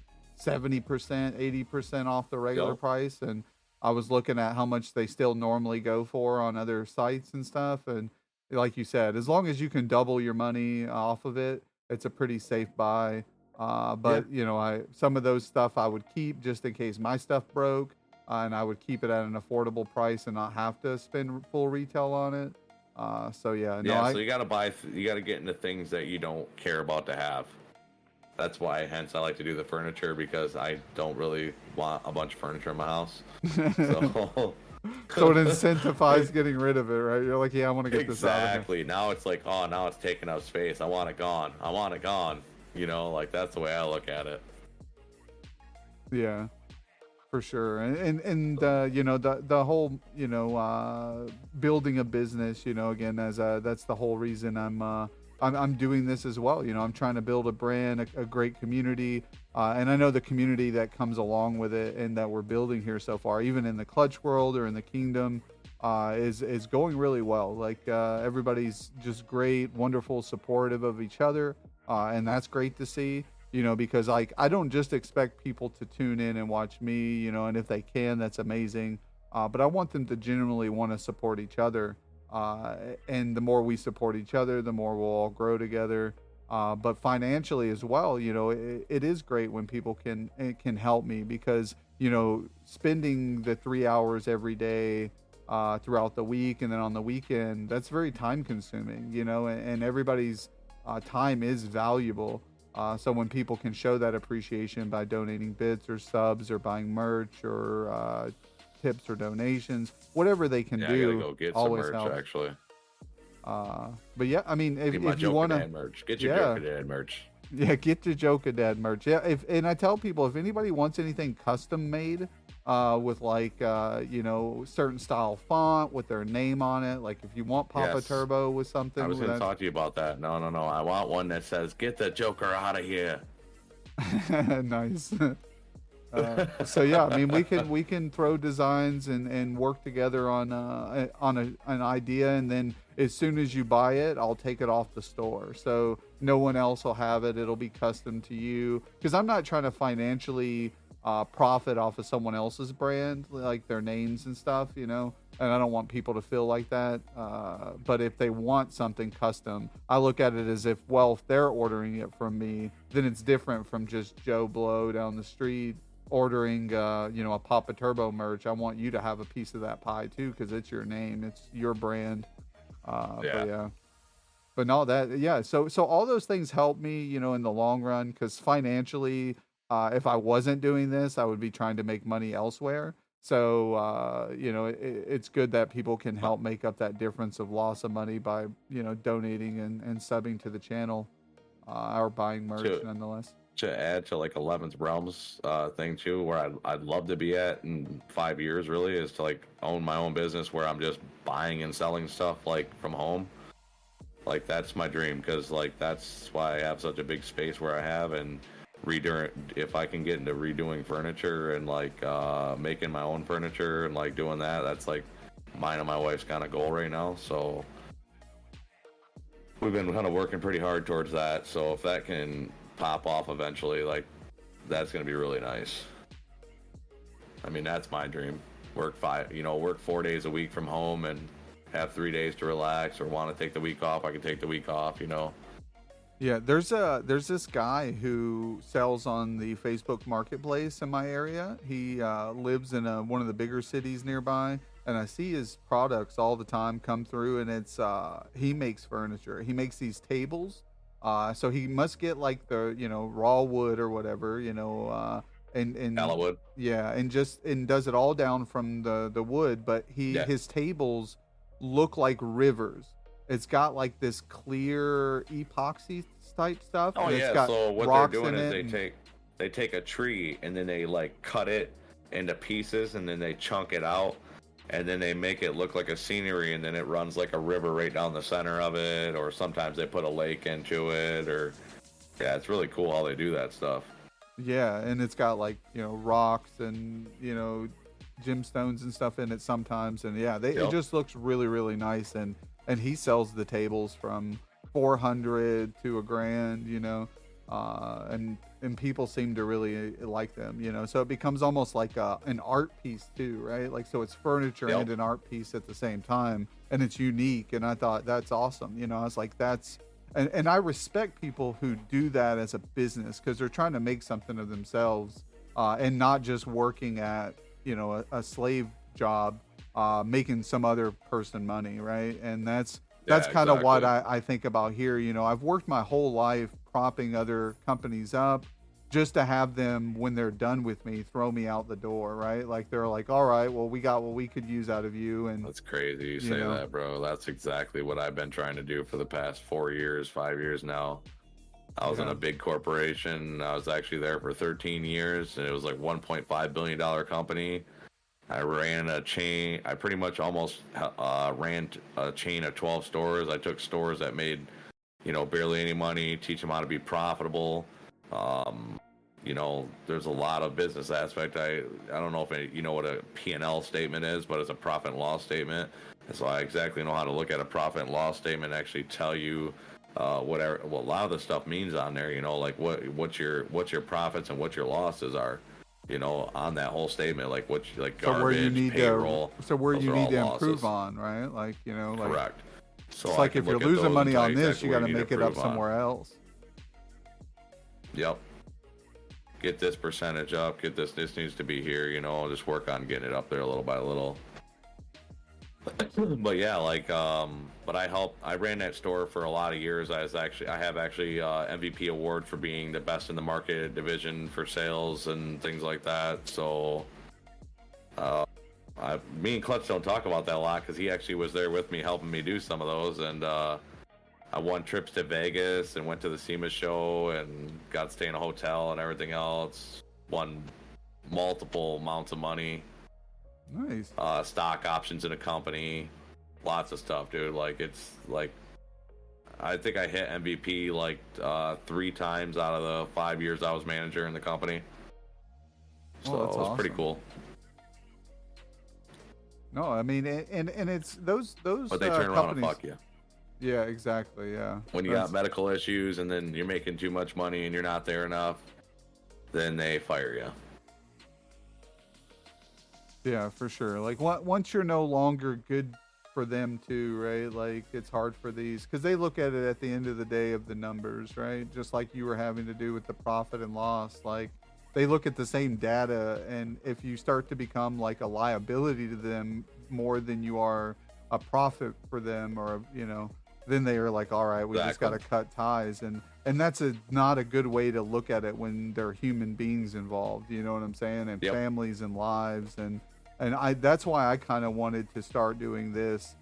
70%, 80% off the regular price. And I was looking at how much they still normally go for on other sites and stuff. And like you said, as long as you can double your money off of it, it's a pretty safe buy. But some of those stuff I would keep just in case my stuff broke, and I would keep it at an affordable price and not have to spend full retail on it. So you gotta get into things that you don't care about to have. That's why, hence, I like to do the furniture, because I don't really want a bunch of furniture in my house. So it incentivizes getting rid of it, right? You're like, yeah, I want to get this out of here. Exactly. Now it's like, now it's taking up space. I want it gone. Like, that's the way I look at it. Yeah, for sure. And the whole, building a business, again, that's the whole reason I'm I'm doing this as well. You know, I'm trying to build a brand, a great community, and I know the community that comes along with it and that we're building here so far, even in the clutch world or in the kingdom, is going really well. Like everybody's just great, wonderful, supportive of each other, and that's great to see. You know, because like I don't just expect people to tune in and watch me. You know, and if they can, that's amazing. But I want them to genuinely want to support each other. And the more we support each other, the more we'll all grow together. But financially as well, you know, it is great when people can help me because you know spending the 3 hours every day throughout the week and then on the weekend, that's very time consuming. You know, and everybody's time is valuable. So when people can show that appreciation by donating bits or subs or buying merch or tips or donations, whatever they can Yeah, do, I gotta go get some always merch helps. actually. But yeah, I mean, Get my if you want to, Jokerdad merch. Get your yeah, Jokerdad merch. yeah, get your Jokerdad merch. Yeah, and I tell people if anybody wants anything custom made, with like you know certain style font with their name on it, like if you want Papa Yes. Turbo with something, I was gonna that's talk to you about that. No. I want one that says "Get the Joker out of here." nice. So yeah, I mean we can throw designs and work together on an idea, and then as soon as you buy it, I'll take it off the store. So no one else will have it. It'll be custom to you because I'm not trying to financially profit off of someone else's brand, like their names and stuff, you know. And I don't want people to feel like that. But if they want something custom, I look at it as if they're ordering it from me, then it's different from just Joe Blow down the street ordering you know a Papa Turbo merch. I want you to have a piece of that pie too because it's your name, it's your brand. But yeah, but no, that yeah. So all those things help me, you know, in the long run because financially, if I wasn't doing this, I would be trying to make money elsewhere. So you know, it's good that people can help make up that difference of loss of money by you know donating and subbing to the channel or buying merch To nonetheless. to add to like 11th Realms thing too, where I'd love to be at in 5 years really is to like own my own business where I'm just buying and selling stuff like from home. Like that's my dream because like that's why I have such a big space where I have and redoing if I can get into redoing furniture and like making my own furniture and like doing that, that's like mine and my wife's kind of goal right now. So we've been kind of working pretty hard towards that. So if that can pop off eventually, like that's gonna be really nice. I mean, that's my dream. Work 4 days a week from home and have 3 days to relax, or want to take the week off, I can take the week off, you know. Yeah, there's this guy who sells on the Facebook Marketplace in my area. He lives in one of the bigger cities nearby, and I see his products all the time come through. And it's he makes furniture. He makes these tables. So he must get like the raw wood or whatever, and Allowood. yeah, and does it all down from the wood. But Yeah. his tables look like rivers. It's got like this clear epoxy type stuff. Oh and it's yeah. got So what rocks they're doing in is it and- they take a tree and then they like cut it into pieces and then they chunk it out and then they make it look like a scenery and then it runs like a river right down the center of it, or sometimes they put a lake into it, or yeah, it's really cool how they do that stuff. Yeah, and it's got like rocks and gemstones and stuff in it sometimes, and yeah, it Yep. just looks really really nice. And he sells the tables from 400 to a grand, and people seem to really like them, so it becomes almost like an art piece too, right? Like, so it's furniture Yep. and an art piece at the same time, and it's unique. And I thought that's awesome. I was like, and I respect people who do that as a business because they're trying to make something of themselves, and not just working at a slave job, making some other person money, right? And that's kind of what exactly. I think about here. I've worked my whole life propping other companies up just to have them, when they're done with me, throw me out the door, right? Like, they're like, all right, well, we got what we could use out of you. And That's crazy you you say know. that, bro. That's exactly what I've been trying to do for the past 4 years, 5 years now. I was in Yeah. a big corporation. I was actually there for 13 years, and it was like $1.5 billion company. I ran a chain. I pretty much almost ran a chain of 12 stores. I took stores that made barely any money, teach them how to be profitable. There's a lot of business aspect. I don't know if you know what a P&L statement is, but it's a profit and loss statement. And so I exactly know how to look at a profit and loss statement and actually tell you what a lot of the stuff means on there, like what your profits and what your losses are, on that whole statement, like garbage, so where you need payroll. where you need to improve losses. on, right? Like, Correct. So it's like if you're losing money on this, you got to make it up somewhere else. Yep. Get this percentage up. Get this needs to be here. Just work on getting it up there little by little. But yeah, but I ran that store for a lot of years. I have actually MVP award for being the best in the market division for sales and things like that. So, me and Clutch don't talk about that a lot because he actually was there with me helping me do some of those. And I won trips to Vegas and went to the SEMA show and got to stay in a hotel and everything else. Won multiple amounts of money. Nice. Stock options in a company. Lots of stuff, dude. I think I hit MVP 3 times out of the 5 years I was manager in the company. So that's it was awesome. pretty cool. No, I mean, and it's those But they turn around companies, and fuck you. Yeah, exactly. Yeah. When you got medical issues and then you're making too much money and you're not there enough, then they fire you. Yeah, for sure. Like once you're no longer good for them too, right? Like it's hard for these because they look at it at the end of the day of the numbers, right? Just like you were having to do with the profit and loss. Like they look at the same data, and if you start to become like a liability to them more than you are a profit for them, or then they are like, all right, we just got to cut ties, and that's not a good way to look at it when there are human beings involved. You know what I'm saying? And families and lives, and that's why I kind of wanted to start doing this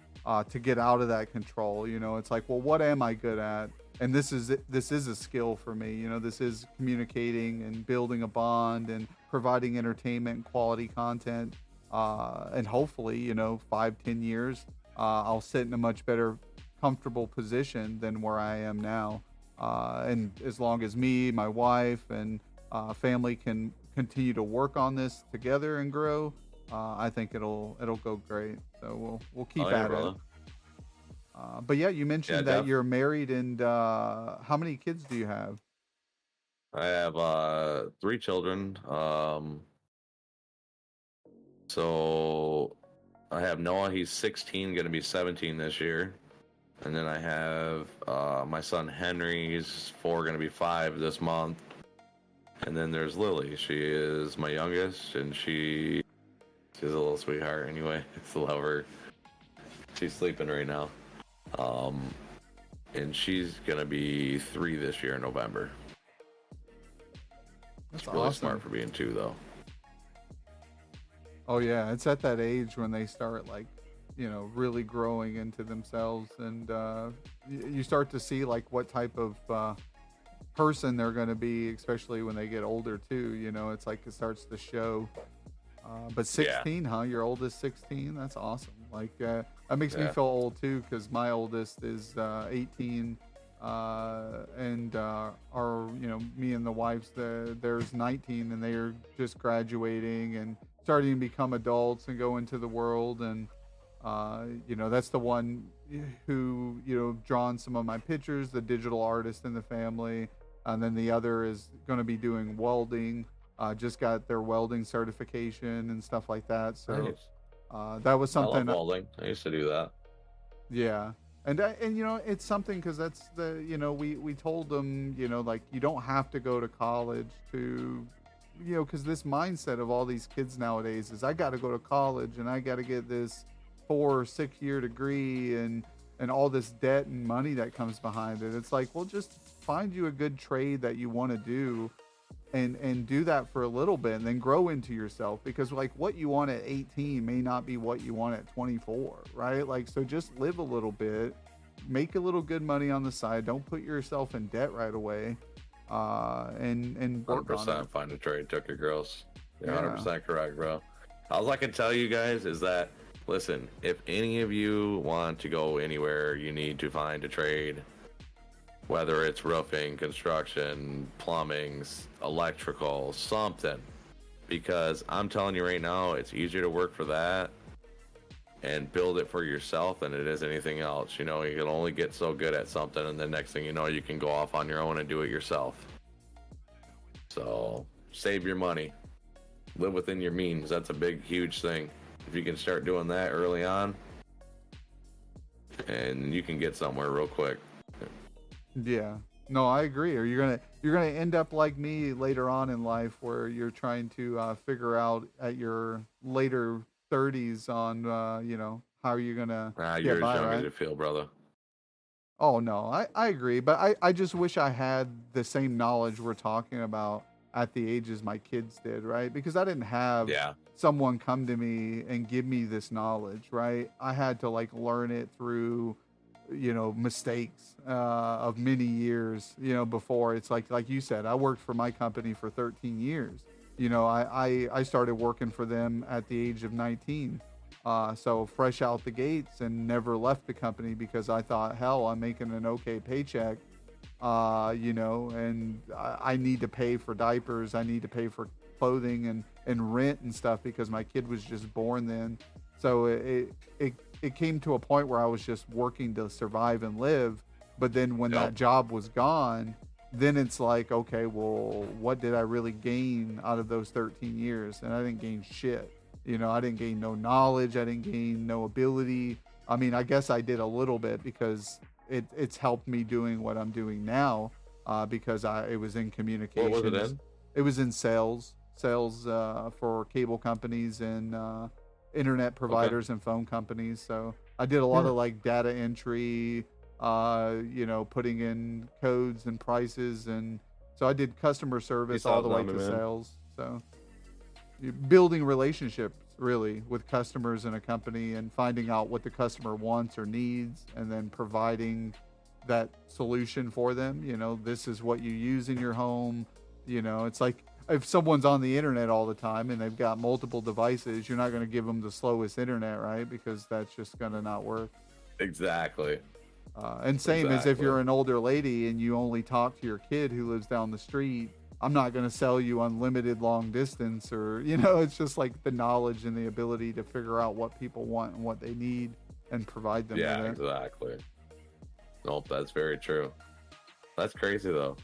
to get out of that control. It's like, well, what am I good at? And this is a skill for me. This is communicating and building a bond and providing entertainment and quality content. And hopefully, 5-10 years, I'll sit in a much better, comfortable position than where I am now. And as long as me, my wife, and family can continue to work on this together and grow, I think it'll go great. So we'll keep at it. But yeah, you mentioned that you're married, and how many kids do you have? I have 3 children. So I have Noah. He's 16, going to be 17 this year. And then I have my son Henry. He's 4, going to be 5 this month. And then there's Lily. She is my youngest, and she's a little sweetheart anyway. I love her. She's sleeping right now. And she's gonna be 3 this year in November. That's really awesome. Smart for being 2, though. Oh yeah, it's at that age when they start really growing into themselves, and you start to see like what type of person they're going to be, especially when they get older too. It's like it starts to show. But 16, huh? Your oldest 16? That's awesome. Like that makes me feel old too, because my oldest is 18, and me and the wife's there's 19, and they are just graduating and starting to become adults and go into the world. And that's the one who drawn some of my pictures, the digital artist in the family, and then the other is going to be doing welding. Just got their welding certification and stuff like that. So nice. That was something. I love welding. I used to do that. Yeah, and it's something, because that's we told them like, you don't have to go to college to because this mindset of all these kids nowadays is, I got to go to college and I got to get this 4 or 6 year degree and all this debt and money that comes behind it. It's like, well, just find you a good trade that you want to do. And do that for a little bit, and then grow into yourself, because like what you want at 18 may not be what you want at 24, right? Like, so just live a little bit, make a little good money on the side. Don't put yourself in debt right away. And work 100% on it. find a trade, Tucker girls. You're Yeah. 100% correct, bro. All I can tell you guys is that, listen, if any of you want to go anywhere, you need to find a trade. whether it's roofing, construction, plumbing, electrical, something. Because I'm telling you right now, it's easier to work for that and build it for yourself than it is anything else. You know, you can only get so good at something, and the next thing you know, you can go off on your own and do it yourself. So save your money, live within your means. That's a big, huge thing. If you can start doing that early on, and you can get somewhere real quick. Yeah. No, I agree. Or you're gonna end up like me later on in life, where you're trying to figure out at your later 30s on how you're gonna You're get as by, young as right? you feel, brother. Oh no, I agree, but I just wish I had the same knowledge we're talking about at the ages my kids did, right? Because I didn't have Yeah. someone come to me and give me this knowledge, right? I had to like learn it through mistakes of many years, before. It's like you said, I worked for my company for 13 years. I started working for them at the age of 19. So fresh out the gates, and never left the company because I thought, hell, I'm making an okay paycheck, and I need to pay for diapers. I need to pay for clothing and rent and stuff because my kid was just born then. So it came to a point where I was just working to survive and live. But then when that job was gone, then it's like, okay, well, what did I really gain out of those 13 years? And I didn't gain shit. I didn't gain no knowledge. I didn't gain no ability. I mean, I guess I did a little bit because it's helped me doing what I'm doing now, because it was in communications. What was it in? It was in sales for cable companies and internet providers and phone companies. So I did a lot of like data entry, putting in codes and prices, and so I did customer service all the way to sales. So you're building relationships really with customers in a company and finding out what the customer wants or needs, and then providing that solution for them. This is what you use in your home. It's like if someone's on the internet all the time and they've got multiple devices, you're not going to give them the slowest internet, right? Because that's just going to not work. Exactly. And same as if you're an older lady and you only talk to your kid who lives down the street. I'm not going to sell you unlimited long distance, or, it's just like the knowledge and the ability to figure out what people want and what they need and provide them with it. Exactly. Nope, that's very true. That's crazy though.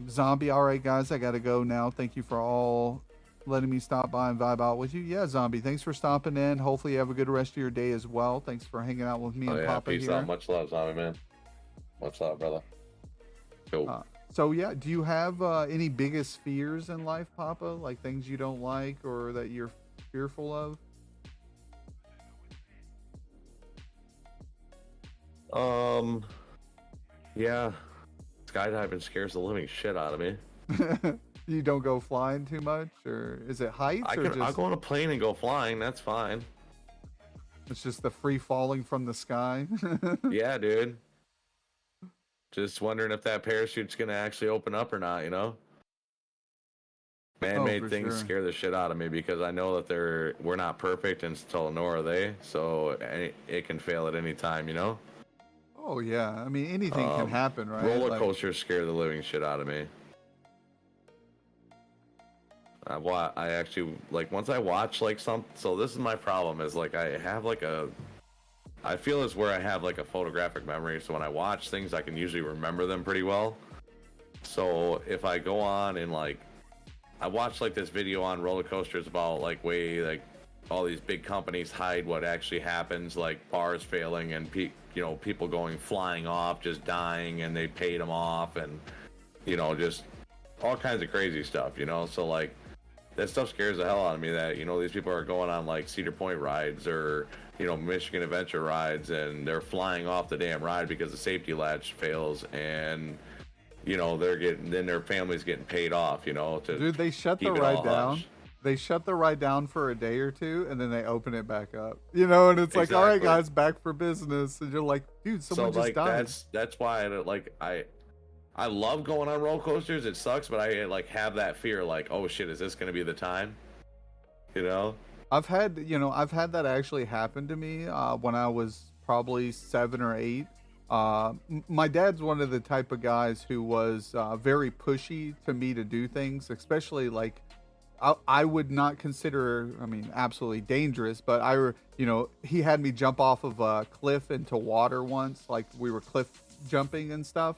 Zombie, all right, guys, I got to go now. Thank you for all letting me stop by and vibe out with you. Yeah, Zombie, thanks for stopping in. Hopefully you have a good rest of your day as well. Thanks for hanging out with me and Papa peace here. out. Much love, Zombie, man. Much love, brother. Cool. So yeah, do you have any biggest fears in life, Papa? Like things you don't like or that you're fearful of? Yeah. Skydiving scares the living shit out of me. You don't go flying too much, or is it heights? I'll go on a plane and go flying. That's fine. It's just the free falling from the sky. Yeah, dude. Just wondering if that parachute's gonna actually open up or not. Man-made things scare the shit out of me because I know that we're not perfect, and nor are they. So it can fail at any time. Oh yeah, I mean anything can happen, right? Roller coasters scare the living shit out of me. I actually once I watch so this is my problem is I have I feel it's where I have a photographic memory, so when I watch things I can usually remember them pretty well. So if I go on and I watched this video on roller coasters about all these big companies hide what actually happens, bars failing and people going flying off, just dying, and they paid them off, and just all kinds of crazy stuff. So that stuff scares the hell out of me, that these people are going on Cedar Point rides or Michigan Adventure rides, and they're flying off the damn ride because the safety latch fails, and their family's getting paid off. Dude, they shut the ride down. They shut the ride down for a day or two, and then they open it back up. And it's like, all right, guys, back for business. And you're like, dude, someone just died. That's why I love going on roller coasters. It sucks, but I have that fear, oh shit, is this gonna be the time? I've had that actually happen to me when I was probably 7 or 8. My dad's one of the type of guys who was very pushy to me to do things, especially like I would not consider, I mean, absolutely dangerous, but he had me jump off of a cliff into water once. Like we were cliff jumping and stuff.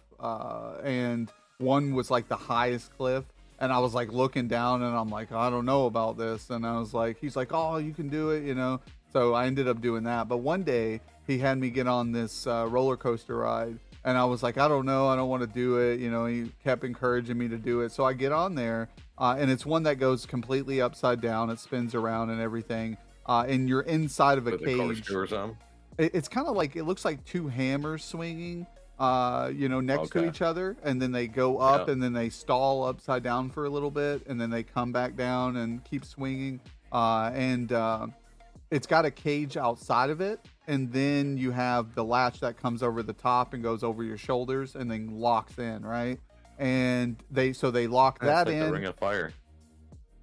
And one was like the highest cliff. And I was like looking down and I'm like, I don't know about this. And I was like, he's like, oh, you can do it, you know? So I ended up doing that. But one day he had me get on this roller coaster ride. And I was like, I don't know. I don't want to do it. You know, he kept encouraging me to do it. So I get on there. And it's one that goes completely upside down. It spins around and everything. And you're inside of a cage. Or something? It's kind of like, it looks like two hammers swinging, next to each other. And then they go up and then they stall upside down for a little bit. And then they come back down and keep swinging. It's got a cage outside of it. And then you have the latch that comes over the top and goes over your shoulders and then locks in, right? And they lock that in. The Ring of Fire.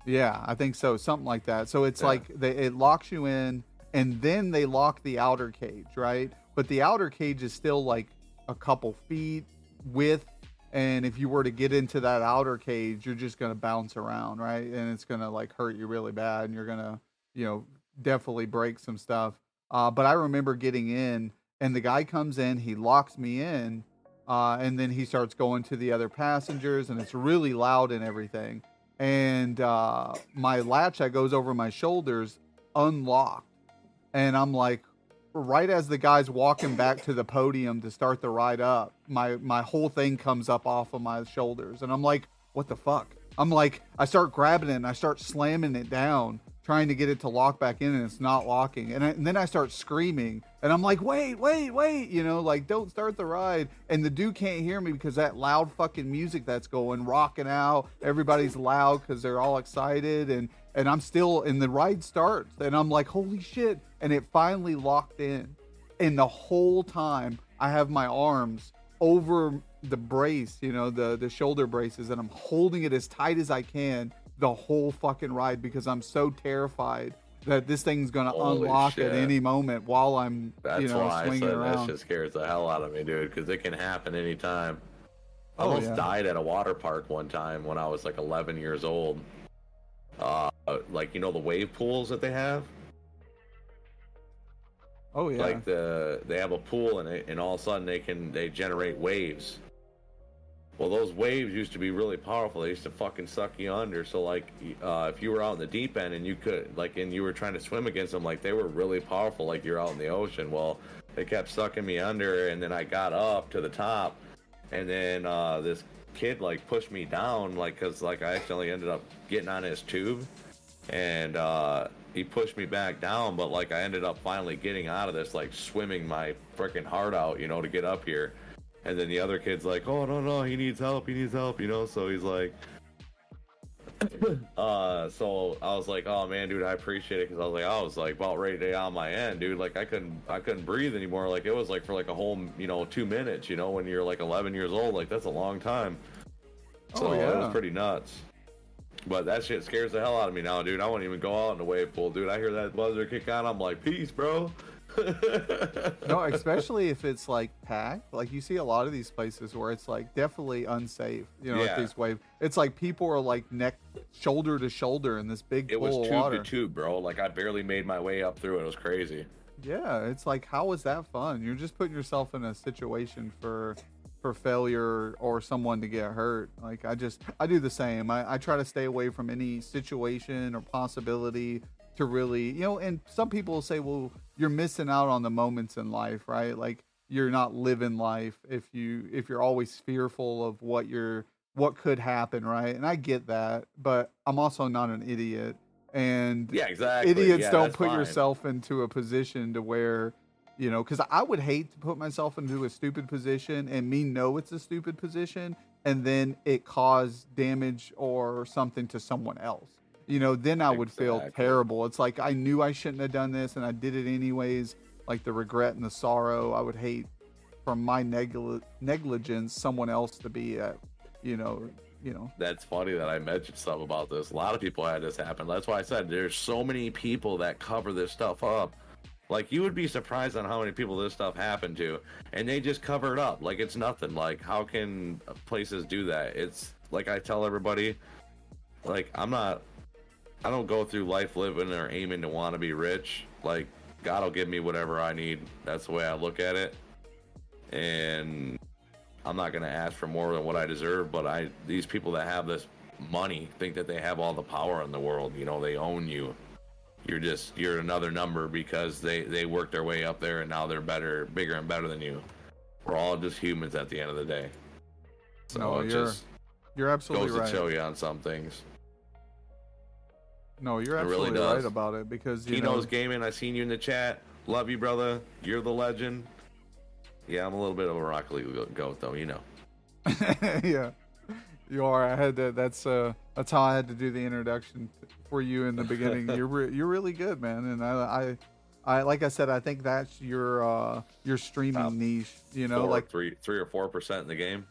Yeah, I think so, something like that. So it's like it locks you in, and then they lock the outer cage, right? But the outer cage is still like a couple feet width, and if you were to get into that outer cage, you're just gonna bounce around, right? And it's gonna like hurt you really bad, and you're gonna, definitely break some stuff. But I remember getting in, and the guy comes in, he locks me in. And then he starts going to the other passengers, and it's really loud and everything. And my latch that goes over my shoulders unlocked. And I'm like, right as the guy's walking back to the podium to start the ride up, my whole thing comes up off of my shoulders. And I'm like, what the fuck? I'm like, I start grabbing it and I start slamming it down, trying to get it to lock back in, and it's not locking. And then I start screaming, and I'm like, wait, like, don't start the ride. And the dude can't hear me because that loud fucking music that's going, rocking out. Everybody's loud because they're all excited, and I'm still, and the ride starts, and I'm like, holy shit. And it finally locked in. And the whole time I have my arms over the brace, the shoulder braces, and I'm holding it as tight as I can the whole fucking ride because I'm so terrified that this thing's gonna unlock at any moment while I'm, That's why swinging I said around. That shit scares the hell out of me, dude, because it can happen anytime. I almost died at a water park one time when I was like 11 years old. Like, the wave pools that they have? Oh yeah. Like they have a pool and all of a sudden they generate waves. Well, those waves used to be really powerful. They used to fucking suck you under. So like, if you were out in the deep end and you were trying to swim against them, like they were really powerful. Like you're out in the ocean. Well, they kept sucking me under, and then I got up to the top, and then this kid like pushed me down, like because like I accidentally ended up getting on his tube, and he pushed me back down. But like I ended up finally getting out of this, like swimming my freaking heart out, to get up here. And then the other kid's like, oh, no, he needs help, so he's like, so I was like, oh man, dude, I appreciate it, because I was like about ready to get on my end, dude, like I couldn't breathe anymore, like it was like for like a whole, 2 minutes, when you're like 11 years old, like that's a long time, so it was pretty nuts. But that shit scares the hell out of me now, dude. I won't even go out in the wave pool, dude. I hear that buzzer kick on, I'm like, peace, bro. No, especially if it's like packed. Like you see a lot of these places where it's like definitely unsafe. Like these waves. It's like people are like neck, shoulder to shoulder in this big pool of water. It was tube to tube, bro. Like I barely made my way up through it. It was crazy. Yeah, it's like, how is that fun? You're just putting yourself in a situation for failure or someone to get hurt. Like I do the same. I try to stay away from any situation or possibility to really, and some people will say, well, you're missing out on the moments in life, right? Like you're not living life if you're always fearful of what could happen, right? And I get that, but I'm also not an idiot. And yeah, exactly. Idiots don't put yourself into a position to where, because I would hate to put myself into a stupid position and me know it's a stupid position and then it cause damage or something to someone else. Then I would feel terrible. It's like I knew I shouldn't have done this and I did it anyways. Like the regret and the sorrow, I would hate from my negligence someone else to be at, That's funny that I mentioned something about this. A lot of people had this happen. That's why I said there's so many people that cover this stuff up. Like, you would be surprised on how many people this stuff happened to, and they just cover it up like it's nothing. Like, how can places do that? It's like I tell everybody, like, I don't go through life living or aiming to want to be rich. Like, God will give me whatever I need. That's the way I look at it. And I'm not going to ask for more than what I deserve, but these people that have this money think that they have all the power in the world. You know, they own you. You're another number because they work their way up there, and now they're bigger and better than you. We're all just humans at the end of the day. So No, you're absolutely goes right. to show you on some things. No, you're It really absolutely does. right about it, because He knows gaming. I seen you in the chat. Love you, brother. You're the legend. Yeah, I'm a little bit of a Rocket League goat, though. You know. Yeah, you are. I had to. That's how I had to do the introduction for you in the beginning. You're really good, man. And I like I said, I think that's your streaming Top niche. You know, like 3 or 4% in the game.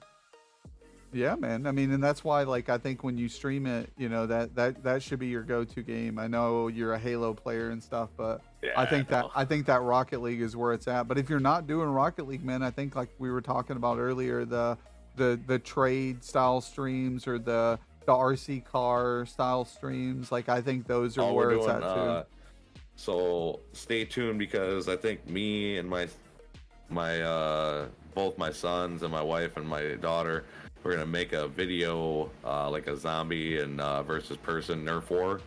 yeah, man. I mean, and that's why, like, I think when you stream it, you know, that should be your go-to game. I know you're a Halo player and stuff, but Yeah, I think know. that Rocket League is where it's at. But if you're not doing Rocket League, man, I think, like we were talking about earlier, the trade style streams or the RC car style streams, like, I think those are where it's at too. So stay tuned, because I think me and my both my sons and my wife and my daughter, we're gonna make a video, like a zombie and versus person Nerf war.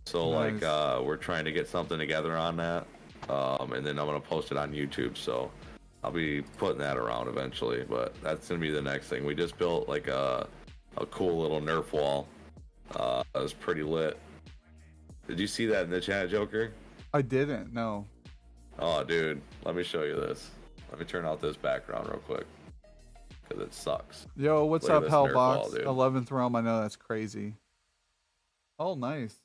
So Nice. like we're trying to get something together on that, and then I'm gonna post it on YouTube. So I'll be putting that around eventually. But that's gonna be the next thing. We just built like a cool little Nerf wall. It was pretty lit. Did you see that in the chat, Joker? I didn't. No. Oh, dude, let me show you this. Let me turn out this background real quick, because it sucks. Yo, what's Look at up, this Nerf wall, Hellbox? dude. 11th realm. I know that's crazy. Oh, nice.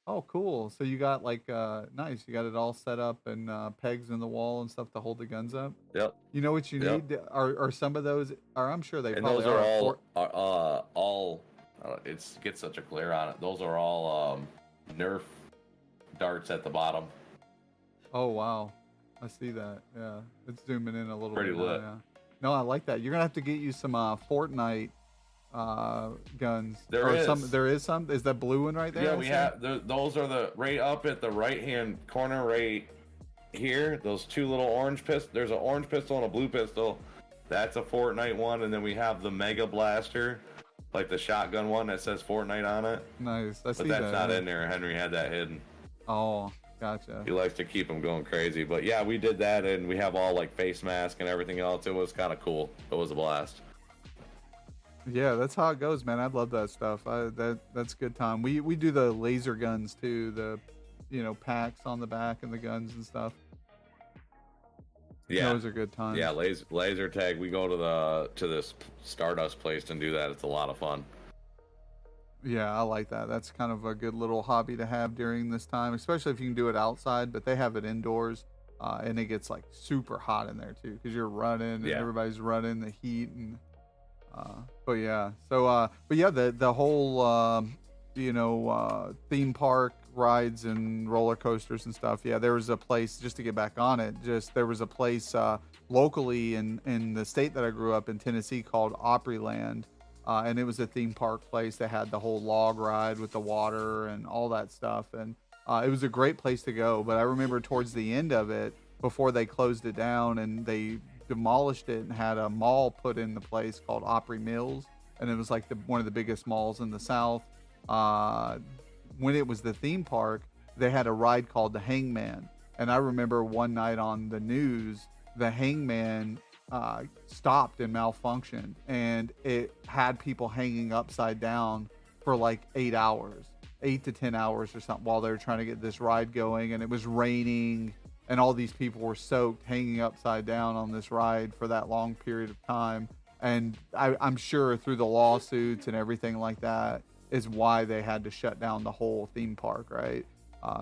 Oh, cool. So you got like nice. You got it all set up and pegs in the wall and stuff to hold the guns up. Yep. You know what you Yep. need? Are some of those? Or I'm sure they And probably those are are. all it gets such a glare on it. Those are all Nerf darts at the bottom. Oh wow, I see that. Yeah, it's zooming in a little Pretty bit. now, lit. Yeah. No, I like that. You're gonna have to get you some Fortnite guns. There or is. There is some. Is that blue one right there? Yeah, I we see? have those are the right up at the right hand corner right here. Those two little orange pistols. There's an orange pistol and a blue pistol. That's a Fortnite one, and then we have the Mega Blaster, like the shotgun one that says Fortnite on it. Nice. I see But that's that. not in there. Henry had that hidden. Oh, gotcha. He likes to keep them going crazy. But yeah, we did that, and we have all like face mask and everything else. It was kind of cool. It was a blast. Yeah, that's how it goes, man. I love that stuff. That's good time. We do the laser guns too. The packs on the back and the guns and stuff. Yeah, Those are good times. yeah. Laser tag. We go to this Stardust place and do that. It's a lot of fun. Yeah, I like that. That's kind of a good little hobby to have during this time, especially if you can do it outside. But they have it indoors, and it gets like super hot in there too, because you're running and Yeah. everybody's running the heat and. But yeah, so but yeah, the whole theme park rides and roller coasters and stuff. Yeah, there was a place, just to get back on it. There was a place locally in the state that I grew up in, Tennessee, called Opryland. And it was a theme park place that had the whole log ride with the water and all that stuff. And it was a great place to go. But I remember towards the end of it, before they closed it down and they demolished it and had a mall put in the place called Opry Mills. And it was like one of the biggest malls in the South. When it was the theme park, they had a ride called the Hangman. And I remember one night on the news, the Hangman stopped and malfunctioned, and it had people hanging upside down for like 8 to 10 hours or something, while they were trying to get this ride going. And it was raining, and all these people were soaked, hanging upside down on this ride for that long period of time. And I'm sure through the lawsuits and everything like that is why they had to shut down the whole theme park, right?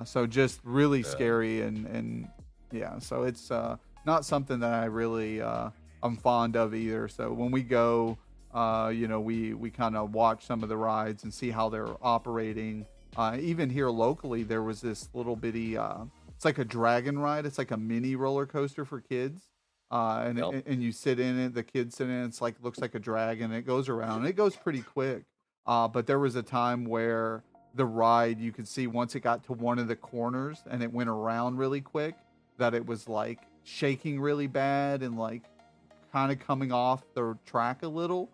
So just really scary, and yeah, so it's not something that I really I'm fond of either. So when we go, we kind of watch some of the rides and see how they're operating. Even here locally, there was this little bitty it's like a dragon ride. It's like a mini roller coaster for kids. Yep. And you sit in it. The kids sit in it. It's like looks like a dragon. It goes around. It goes pretty quick. But there was a time where the ride you could see once it got to one of the corners and it went around really quick that it was like shaking really bad and like kind of coming off the track a little.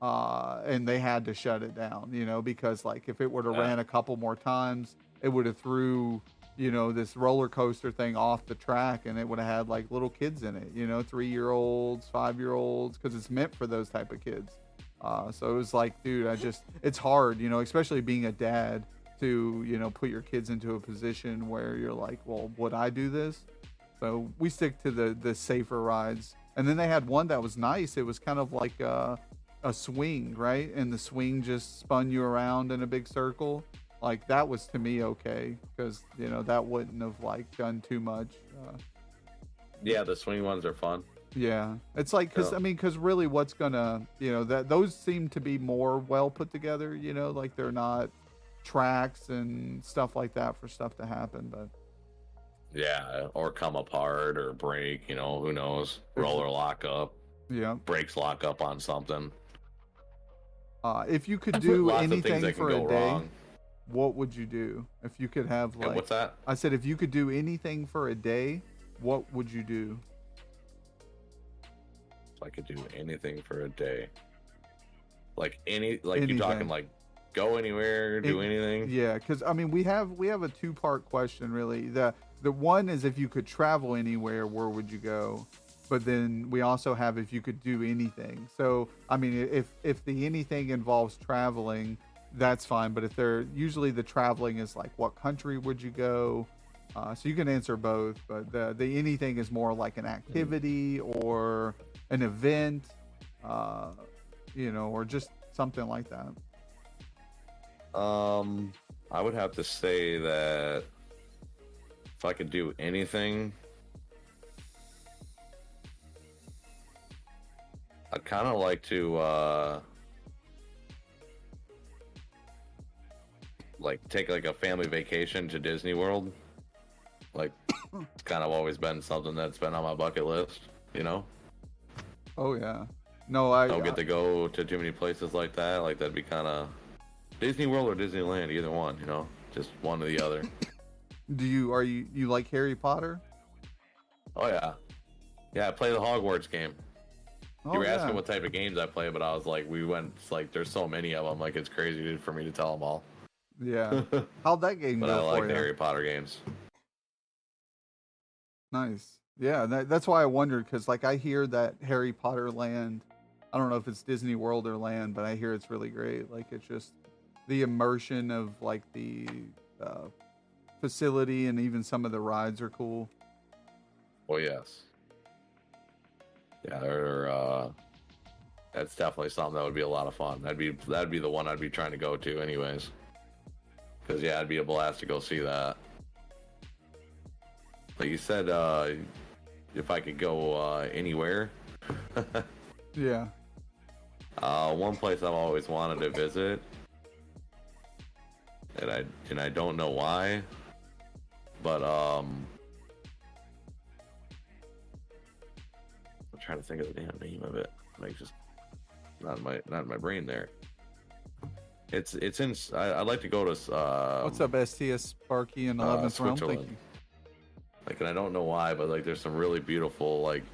And they had to shut it down, because like if it would have ran a couple more times, it would have threw, this roller coaster thing off the track and it would have had like little kids in it, 3-year-olds, 5-year-olds, because it's meant for those type of kids. So it was like, dude, it's hard, especially being a dad to, put your kids into a position where you're like, well, would I do this? So we stick to the safer rides. And then they had one that was nice. It was kind of like a swing, right? And the swing just spun you around in a big circle. Like that was to me okay, because that wouldn't have like done too much. Yeah, the swing ones are fun. Yeah, it's like because really, what's gonna that those seem to be more well put together. Like they're not tracks and stuff like that for stuff to happen, but. Yeah, or come apart or break. Who knows? Roller lock up. Yeah. Brakes lock up on something. If you could do Lots of things anything that for can a go day, wrong. what would you do? If you could have like, What's that? I said, if you could do anything for a day, what would you do? If I could do anything for a day, like you Anything. talking like go anywhere, do anything? Yeah, because I mean, we have a 2-part question really. The one is if you could travel anywhere, where would you go? But then we also have if you could do anything. So I mean, if the anything involves traveling, that's fine. But if usually the traveling is like, what country would you go? So you can answer both. But the anything is more like an activity or an event, or just something like that. I would have to say that if I could do anything, I'd kind of like to like take like a family vacation to Disney World. Like it's kind of always been something that's been on my bucket list, Oh yeah. No, I don't get to go to too many places like that. Like that'd be kind of Disney World or Disneyland, either one, just one or the other. You like Harry Potter? Oh yeah, I play the Hogwarts game. Oh, You were yeah. asking what type of games I play, but I was like, there's so many of them. Like it's crazy for me to tell them all. Yeah. How'd that game But go I for like the you? Harry Potter games. Nice. Yeah, that's why I wondered, because like I hear that Harry Potter Land, I don't know if it's Disney World or Land, but I hear it's really great. Like it's just the immersion of like the facility, and even some of the rides are cool. Well, yes. Yeah, that's definitely something that would be a lot of fun. That'd be the one I'd be trying to go to anyways. Because yeah, it'd be a blast to go see that. Like you said, if I could go anywhere. Yeah. One place I've always wanted to visit, and I don't know why, but I'm trying to think of the damn name of it. Like just not in my brain there. It's in. I'd like to go to. What's up, STS Sparky and 11th Realm? Thank Switzerland. you. Like, and I don't know why, but like, there's some really beautiful like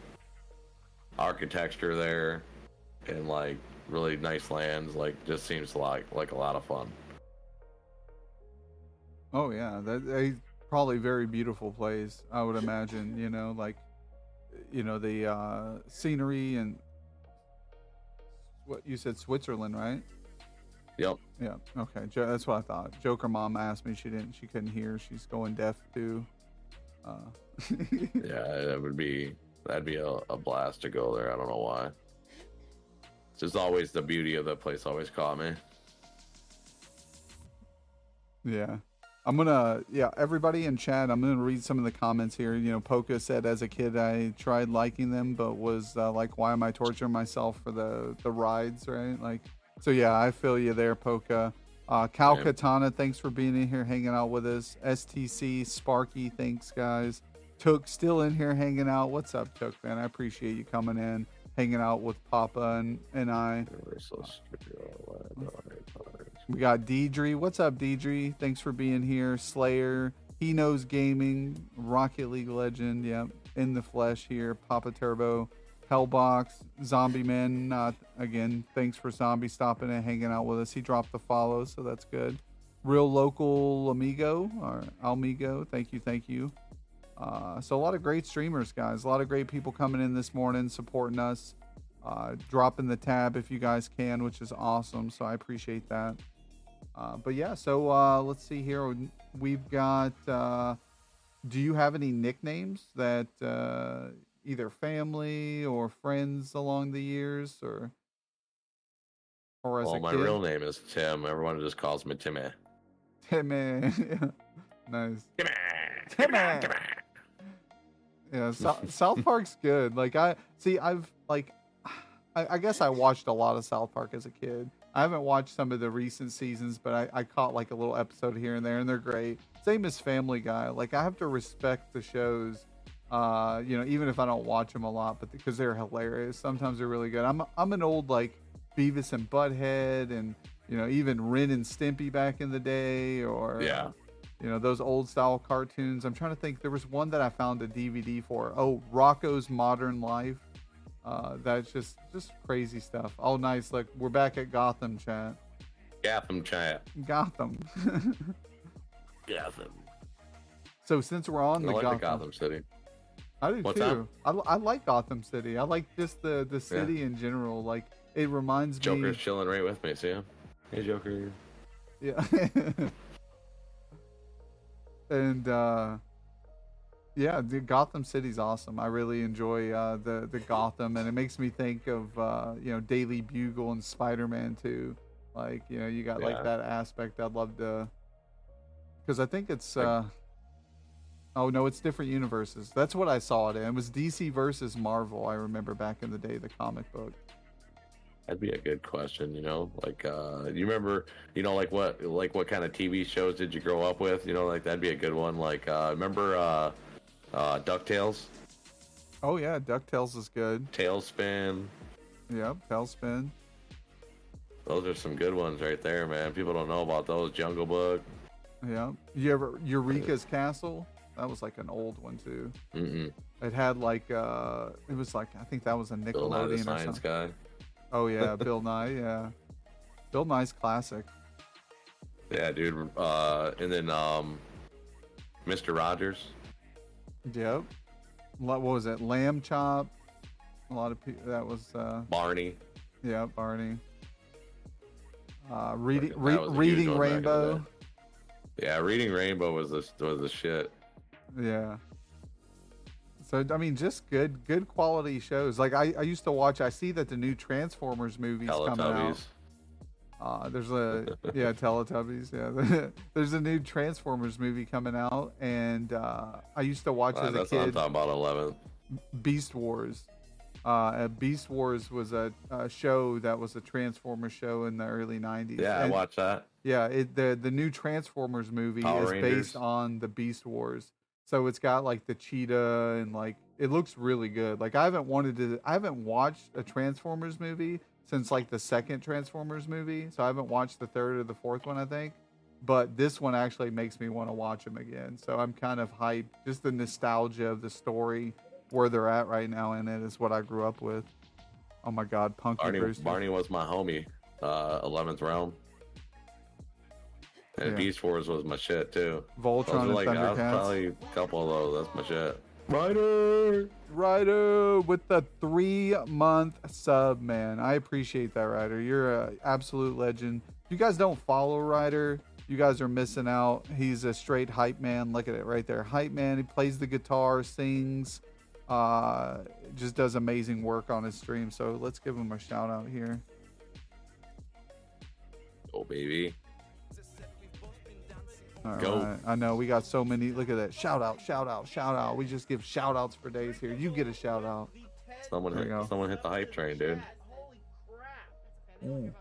architecture there, and like really nice lands. Like, just seems like a lot of fun. Oh yeah, that probably very beautiful place. I would imagine. The scenery and what you said, Switzerland, right? Yep. Yeah. Okay. That's what I thought. Joker Mom asked me. She couldn't hear. She's going deaf too. Yeah, that'd be a blast to go there. I don't know why. It's just always the beauty of that place always caught me. Yeah. Everybody in chat, I'm gonna read some of the comments here. Poca said, as a kid I tried liking them, but was like, why am I torturing myself for the rides, right? Like, so yeah, I feel you there, Poca. Cal Yeah. Katana, thanks for being in here hanging out with us. STC, Sparky, thanks guys. Took still in here hanging out. What's up, Took, man? I appreciate you coming in, hanging out with Papa and I. We got Deidre. What's up, Deidre? Thanks for being here. Slayer, He Knows Gaming, Rocket League Legend, yep. In the Flesh here. Papa Turbo, Hellbox, Zombie Man. Again, thanks for Zombie stopping and hanging out with us. He dropped the follow, so that's good. Real Local Amigo, or Almigo, thank you. So a lot of great streamers, guys. A lot of great people coming in this morning, supporting us. Dropping the tab if you guys can, which is awesome. So I appreciate that. But yeah, so let's see here. We've got, do you have any nicknames that either family or friends along the years or as a my kid? real name is Tim. Everyone just calls me Timmy. Timmy. Nice. Timmy. Yeah, South Park's good. Like I guess I watched a lot of South Park as a kid. I haven't watched some of the recent seasons, but I caught like a little episode here and there, and they're great. Same as Family Guy. Like I have to respect the shows, even if I don't watch them a lot, but because they're hilarious. Sometimes they're really good. I'm an old like Beavis and Butthead, and even Ren and Stimpy back in the day, or Yeah. Those old style cartoons. I'm trying to think. There was one that I found a DVD for. Oh, Rocco's Modern Life. That's just crazy stuff. Oh, nice. Look, we're back at Gotham chat. Gotham chat. Gotham. Gotham. So since we're on I the like Gotham, the Gotham City. I do What's too. I like Gotham City. I like just the city in general. Like it reminds me. Joker's chilling right with me. See him? Hey, Joker. Yeah. And yeah, the Gotham City's awesome. I really enjoy the Gotham, and it makes me think of Daily Bugle and Spider-Man too. Like you got like that aspect. I'd love to, because I think it's oh no, it's different universes. That's what I saw it in. It was DC versus Marvel. I remember back in the day, the comic book. That'd be a good question, like you remember, like what kind of TV shows did you grow up with? Like that'd be a good one. Like remember DuckTales? Oh yeah, DuckTales is good. Tailspin. Yep, Tailspin. Those are some good ones right there, man. People don't know about those. Jungle Book. Yeah. You ever Eureka's Castle? That was like an old one too. Mm-mm. It had like it was like, I think that was a Bill Nye the Nickelodeon or Science something. Guy. Oh yeah, Bill Nye, yeah. Bill Nye's classic. Yeah, dude. And then Mr. Rogers. Yep. What was it? Lamb Chop. A lot of people. That was Barney. yeah, Barney. That was a huge Reading one back in the Rainbow. day. Yeah, Reading Rainbow was the shit. Yeah. So I mean, just good quality shows. Like I used to watch. I see that the new Transformers movie's coming out. Teletubbies. There's a Teletubbies. Yeah, there's a new Transformers movie coming out, and I used to watch as a That's what I'm kid. talking about. 11. Beast Wars. Beast Wars was a show that was a Transformers show in the early '90s. Yeah, I And, watched that. yeah, the new Transformers movie Power is Rangers. based on the Beast Wars. So it's got like the cheetah and like it looks really good. Like I haven't watched a Transformers movie since like the second Transformers movie. So I haven't watched the third or the fourth one, I think. But this one actually makes me want to watch them again. So I'm kind of hyped. Just the nostalgia of the story, where they're at right now in it is what I grew up with. Oh my God, Punky Brewster. Barney was my homie. 11th Realm. And Yeah. Beast Wars was my shit too. Voltron Those are and like, I was Thundercats. probably a couple of those. That's my shit. Ryder with the 3-month sub, man. I appreciate that, Ryder. You're an absolute legend. If you guys don't follow Ryder, you guys are missing out. He's a straight hype man. Look at it right there. Hype man. He plays the guitar, sings, just does amazing work on his stream. So let's give him a shout out here. Oh baby. All Go. right. I know we got so many. Look at that. Shout out, shout out, shout out. We just give shout outs for days here. You get a shout out. Someone There we go. hit the hype train, dude. Mm.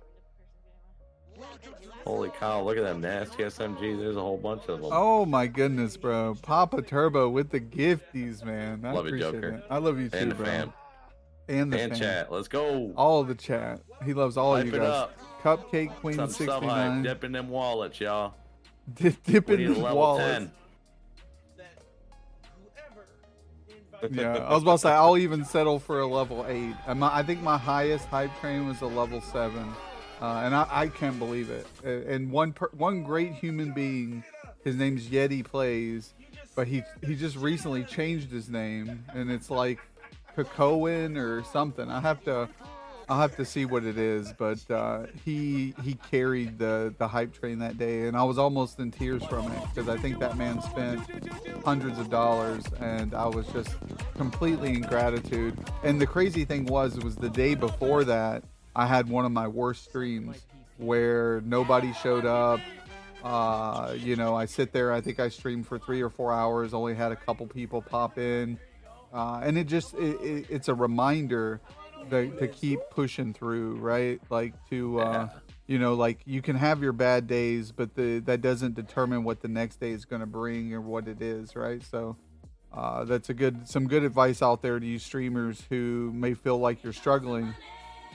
Holy cow! Look at that nasty SMG. There's a whole bunch of them. Oh my goodness, bro. Papa Turbo with the gifties, man. I Love you, appreciate Joker. it. I love you too, And the bro. fam. And the And fam. chat. Let's go. All the chat. He loves all Hype you it guys. up. Cupcake Queen Sub hype. 69. Dip in them wallets, y'all. Dip We in need the a level wallets. 10. Yeah, I was about to say I'll even settle for a level 8. I think my highest hype train was a level 7, and I can't believe it. And one great human being, his name's Yeti Plays, but he just recently changed his name, and it's like Cocoin or something. I'll have to see what it is, but he carried the hype train that day, and I was almost in tears from it because I think that man spent hundreds of dollars, and I was just completely in gratitude. And the crazy thing was the day before that, I had one of my worst streams where nobody showed up. I sit there, I think I streamed for 3 or 4 hours, only had a couple people pop in, and it's a reminder to keep pushing through, right? Like like you can have your bad days, but that doesn't determine what the next day is going to bring or what it is, right? So that's some good advice out there to you streamers who may feel like you're struggling.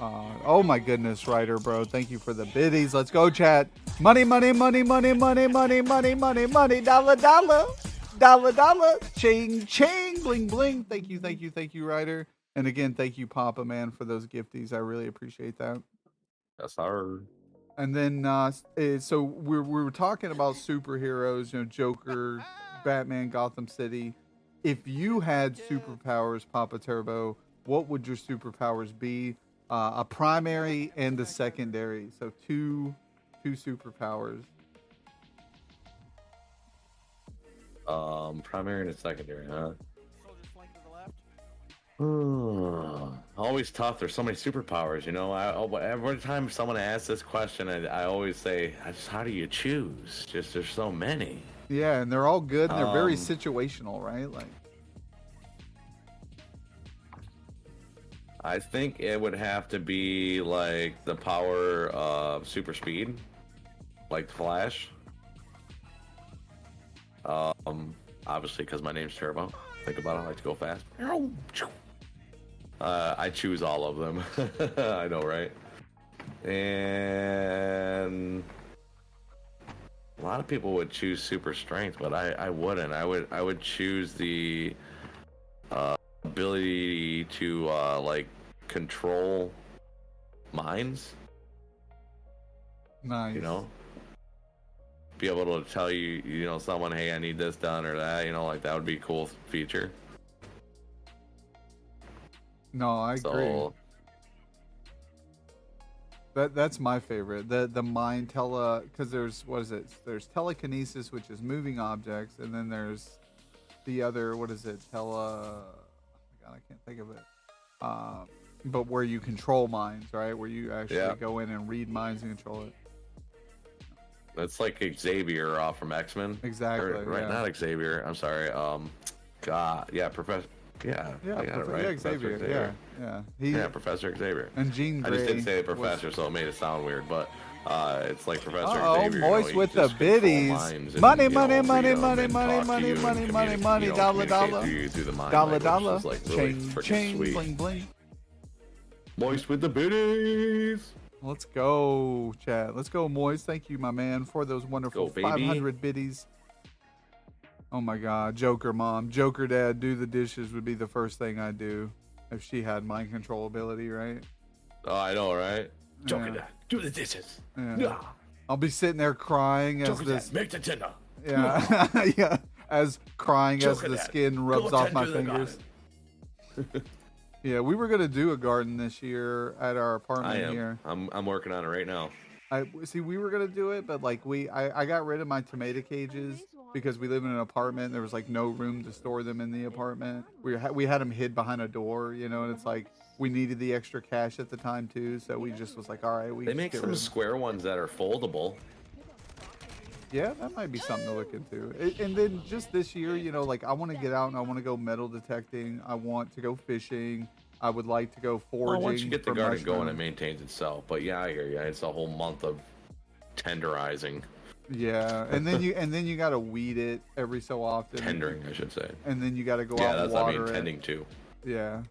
Oh my goodness, Ryder, bro, thank you for the biddies. Let's go, chat. Money, money, money, money, money, money, money, money, money, dollar, dollar, dollar, dollar, ching, ching, bling, bling. Thank you, Ryder. And again, thank you, Papa, man, for those gifties. I really appreciate that. That's hard. And then, so we were talking about superheroes, Joker, Batman, Gotham City. If you had superpowers, Papa Turbo, what would your superpowers be? A primary and a secondary. So two superpowers. Primary and a secondary, huh? Always tough. There's so many superpowers, every time someone asks this question, I always say, how do you choose? Just there's so many. Yeah, and they're all good, and they're very situational, right? Like, I think it would have to be like the power of super speed, like the Flash. Obviously, because my name's Turbo. Think about it, I like to go fast. I choose all of them. I know, right? And a lot of people would choose super strength, but I wouldn't. I would choose the ability to control minds. nice. Be able to tell someone, hey, I need this done or that. Like that would be a cool feature. No, I agree. That's my favorite. The mind because there's There's telekinesis, which is moving objects, and then there's the other God, I can't think of it. But where you control minds, right? Where you actually go in and read minds and control it. That's like Xavier from X-Men. Exactly. Right, yeah. not Xavier. I'm sorry. God, yeah, Professor. Yeah, I got it right. Yeah, Xavier. Yeah. Professor Xavier. And Jean Grey. I just didn't say professor, so it made it sound weird. But it's like Professor Oh, Xavier. Moist with the biddies. Money, money, money, money, money, money, money, money, money, dollar, dollar, dollar, dollar, chain, chain, bling, bling. Moist with the biddies. Let's go, chat. Let's go, Moist. Thank you, my man, for those wonderful 500 biddies. Oh my God, Joker mom, Jokerdad, do the dishes would be the first thing I'd do if she had mind control ability, right? Oh, I know, right? Jokerdad, do the dishes. Yeah. I'll be sitting there crying as Jokerdad, make the dinner. Yeah, yeah, as crying as the Jokerdad, skin rubs off my tend to the fingers. Yeah, we were gonna do a garden this year at our I apartment am. here. I'm working on it right now. We were gonna do it, but like I got rid of my tomato cages because we live in an apartment. There was like no room to store them in the apartment. We had them hid behind a door, and it's like we needed the extra cash at the time too, so we just was like, all right, They make some square ones that are foldable. Yeah, that might be something to look into. And then just this year, like I want to get out and I want to go metal detecting. I want to go fishing. I would like to go foraging. Well, once you get the garden going, it mushrooms. maintains itself. But yeah, I hear you. It's a whole month of tenderizing. Yeah, and then you gotta weed it every so often. Tendering, I should say. And then you gotta go Yeah, out and that's water it. tending to. Yeah.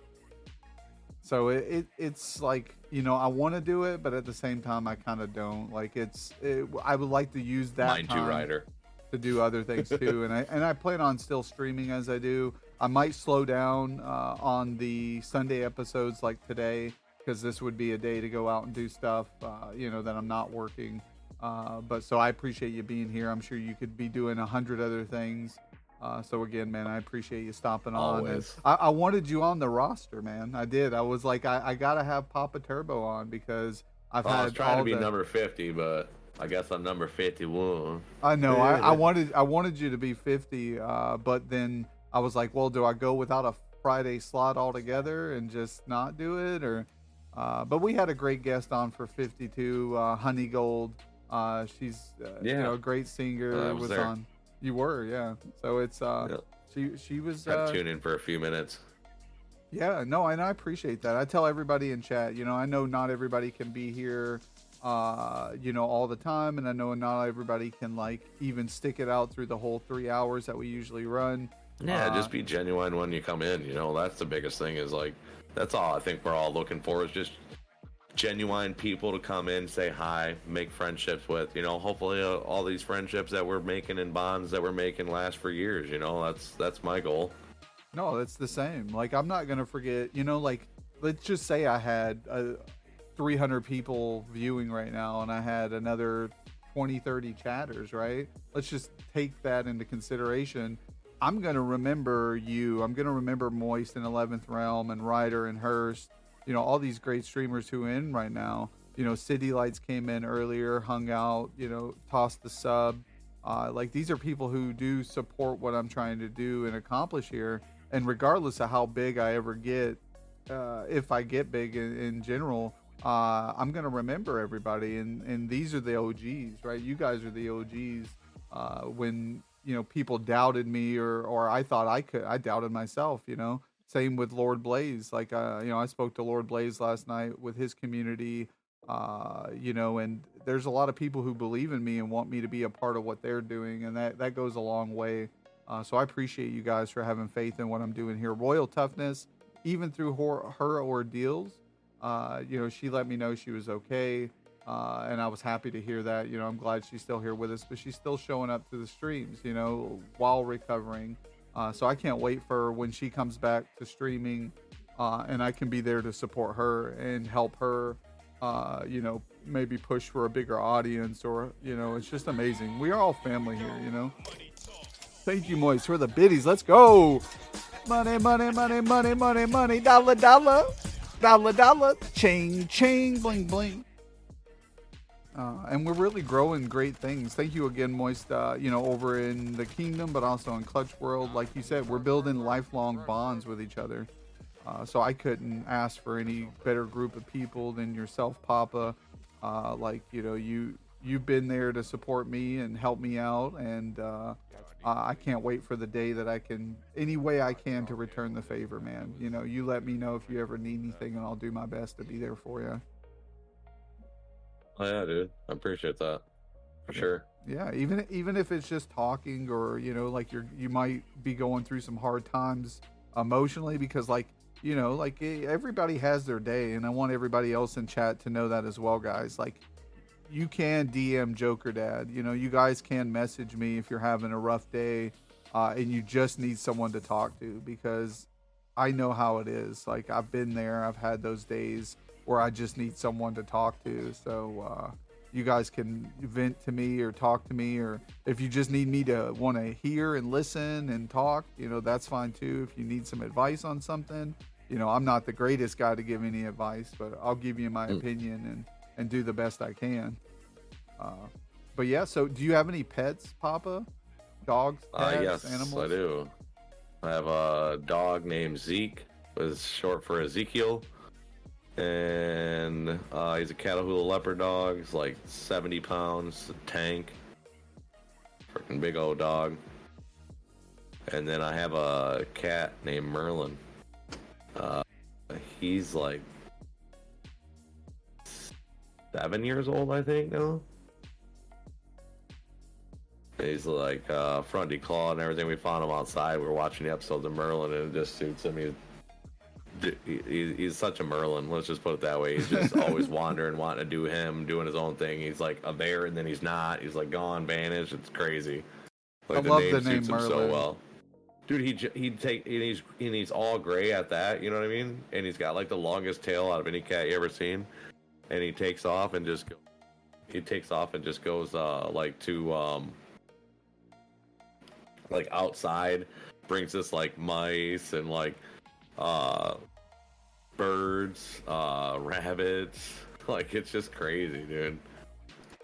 So it's like, you know, I want to do it, but at the same time I kind of don't. Like I would like to use that Mine too, time Ryder. to do other things too, and I plan on still streaming as I do. I might slow down on the Sunday episodes like today, because this would be a day to go out and do stuff, you know, that I'm not working. But so I appreciate you being here. I'm sure you could be doing 100 other things. So again, man, I appreciate you stopping on. Always. And I wanted you on the roster, man. I did. I was like, I gotta have Papa Turbo on because I was trying to be number 50, but I guess I'm number 51. I know. I wanted you to be 50, but then I was like, well, do I go without a Friday slot altogether and just not do it, or? But we had a great guest on for 52, Honey Gold. She's you know, a great singer. was there. On. You were, yeah. So it's Yep. she was. Had to tune in for a few minutes. Yeah, no, and I appreciate that. I tell everybody in chat, you know, I know not everybody can be here, you know, all the time, and I know not everybody can like even stick it out through the whole 3 hours that we usually run. Yeah, just be genuine when you come in. You know, that's the biggest thing. Is like, that's all I think we're all looking for, is just genuine people to come in, say hi, make friendships with. You know, hopefully all these friendships that we're making and bonds that we're making last for years. You know, that's my goal. No, it's the same. Like, I'm not gonna forget. You know, like, let's just say I had 300 people viewing right now, and I had another 20-30 chatters, right? Let's just take that into consideration. I'm gonna remember you. I'm gonna remember Moist and 11th Realm and Ryder and Hurst. You know, all these great streamers who are in right now. You know, City Lights came in earlier, hung out, you know, tossed the sub. Like, these are people who do support what I'm trying to do and accomplish here. And regardless of how big I ever get, if I get big in general, I'm going to remember everybody. And these are the OGs, right? You guys are the OGs. When, you know, people doubted me or I thought I doubted myself, you know. Same with Lord Blaze. Like, you know, I spoke to Lord Blaze last night with his community, you know, and there's a lot of people who believe in me and want me to be a part of what they're doing. And that goes a long way. So I appreciate you guys for having faith in what I'm doing here. Royal Toughness, even through her ordeals, you know, she let me know she was okay. And I was happy to hear that. You know, I'm glad she's still here with us, but she's still showing up to the streams, you know, while recovering. So I can't wait for when she comes back to streaming, and I can be there to support her and help her, you know, maybe push for a bigger audience, or, you know, it's just amazing. We are all family here, you know. Thank you, Moist, for the biddies. Let's go. Money, money, money, money, money, money. Dollar, dollar. Dollar, dollar. Chain, chain, bling, bling. And we're really growing great things. Thank you again, Moist, you know, over in the kingdom, but also in Clutch World. Like you said, we're building lifelong bonds with each other. So I couldn't ask for any better group of people than yourself, Papa. Like, you know, you've been there to support me and help me out. And I can't wait for the day that I can, any way I can, to return the favor, man. You know, you let me know if you ever need anything, and I'll do my best to be there for you. Oh yeah, dude. I appreciate that. For sure. Yeah, even if it's just talking, or, you know, like you might be going through some hard times emotionally, because, like, you know, like, everybody has their day, and I want everybody else in chat to know that as well, guys. Like, you can DM Jokerdad. You know, you guys can message me if you're having a rough day, and you just need someone to talk to, because I know how it is. Like, I've been there. I've had those days where I just need someone to talk to. So you guys can vent to me or talk to me, or if you just need me to want to hear and listen and talk, you know, that's fine too. If you need some advice on something, you know, I'm not the greatest guy to give any advice, but I'll give you my opinion and do the best I can. But yeah, so do you have any pets, Papa? Dogs, cats, yes, animals? I do. I have a dog named Zeke, was short for Ezekiel. And he's a Catahoula leopard dog. He's like 70 pounds, a tank. Freaking big old dog. And then I have a cat named Merlin. He's like 7 years old, I think, now. He's like front declaw and everything. We found him outside. We were watching the episodes of Merlin, and it just suits him. He's such a Merlin. Let's just put it that way. He's just always wandering, wanting to do him, doing his own thing. He's like a bear, and then he's not. He's like gone, vanished. It's crazy. Like I love the name suits him Merlin. so well. Dude, he's all gray at that. You know what I mean? And he's got like the longest tail out of any cat you ever seen. And he takes off and just goes like to like outside, brings us like mice and like birds, rabbits. Like, it's just crazy, dude.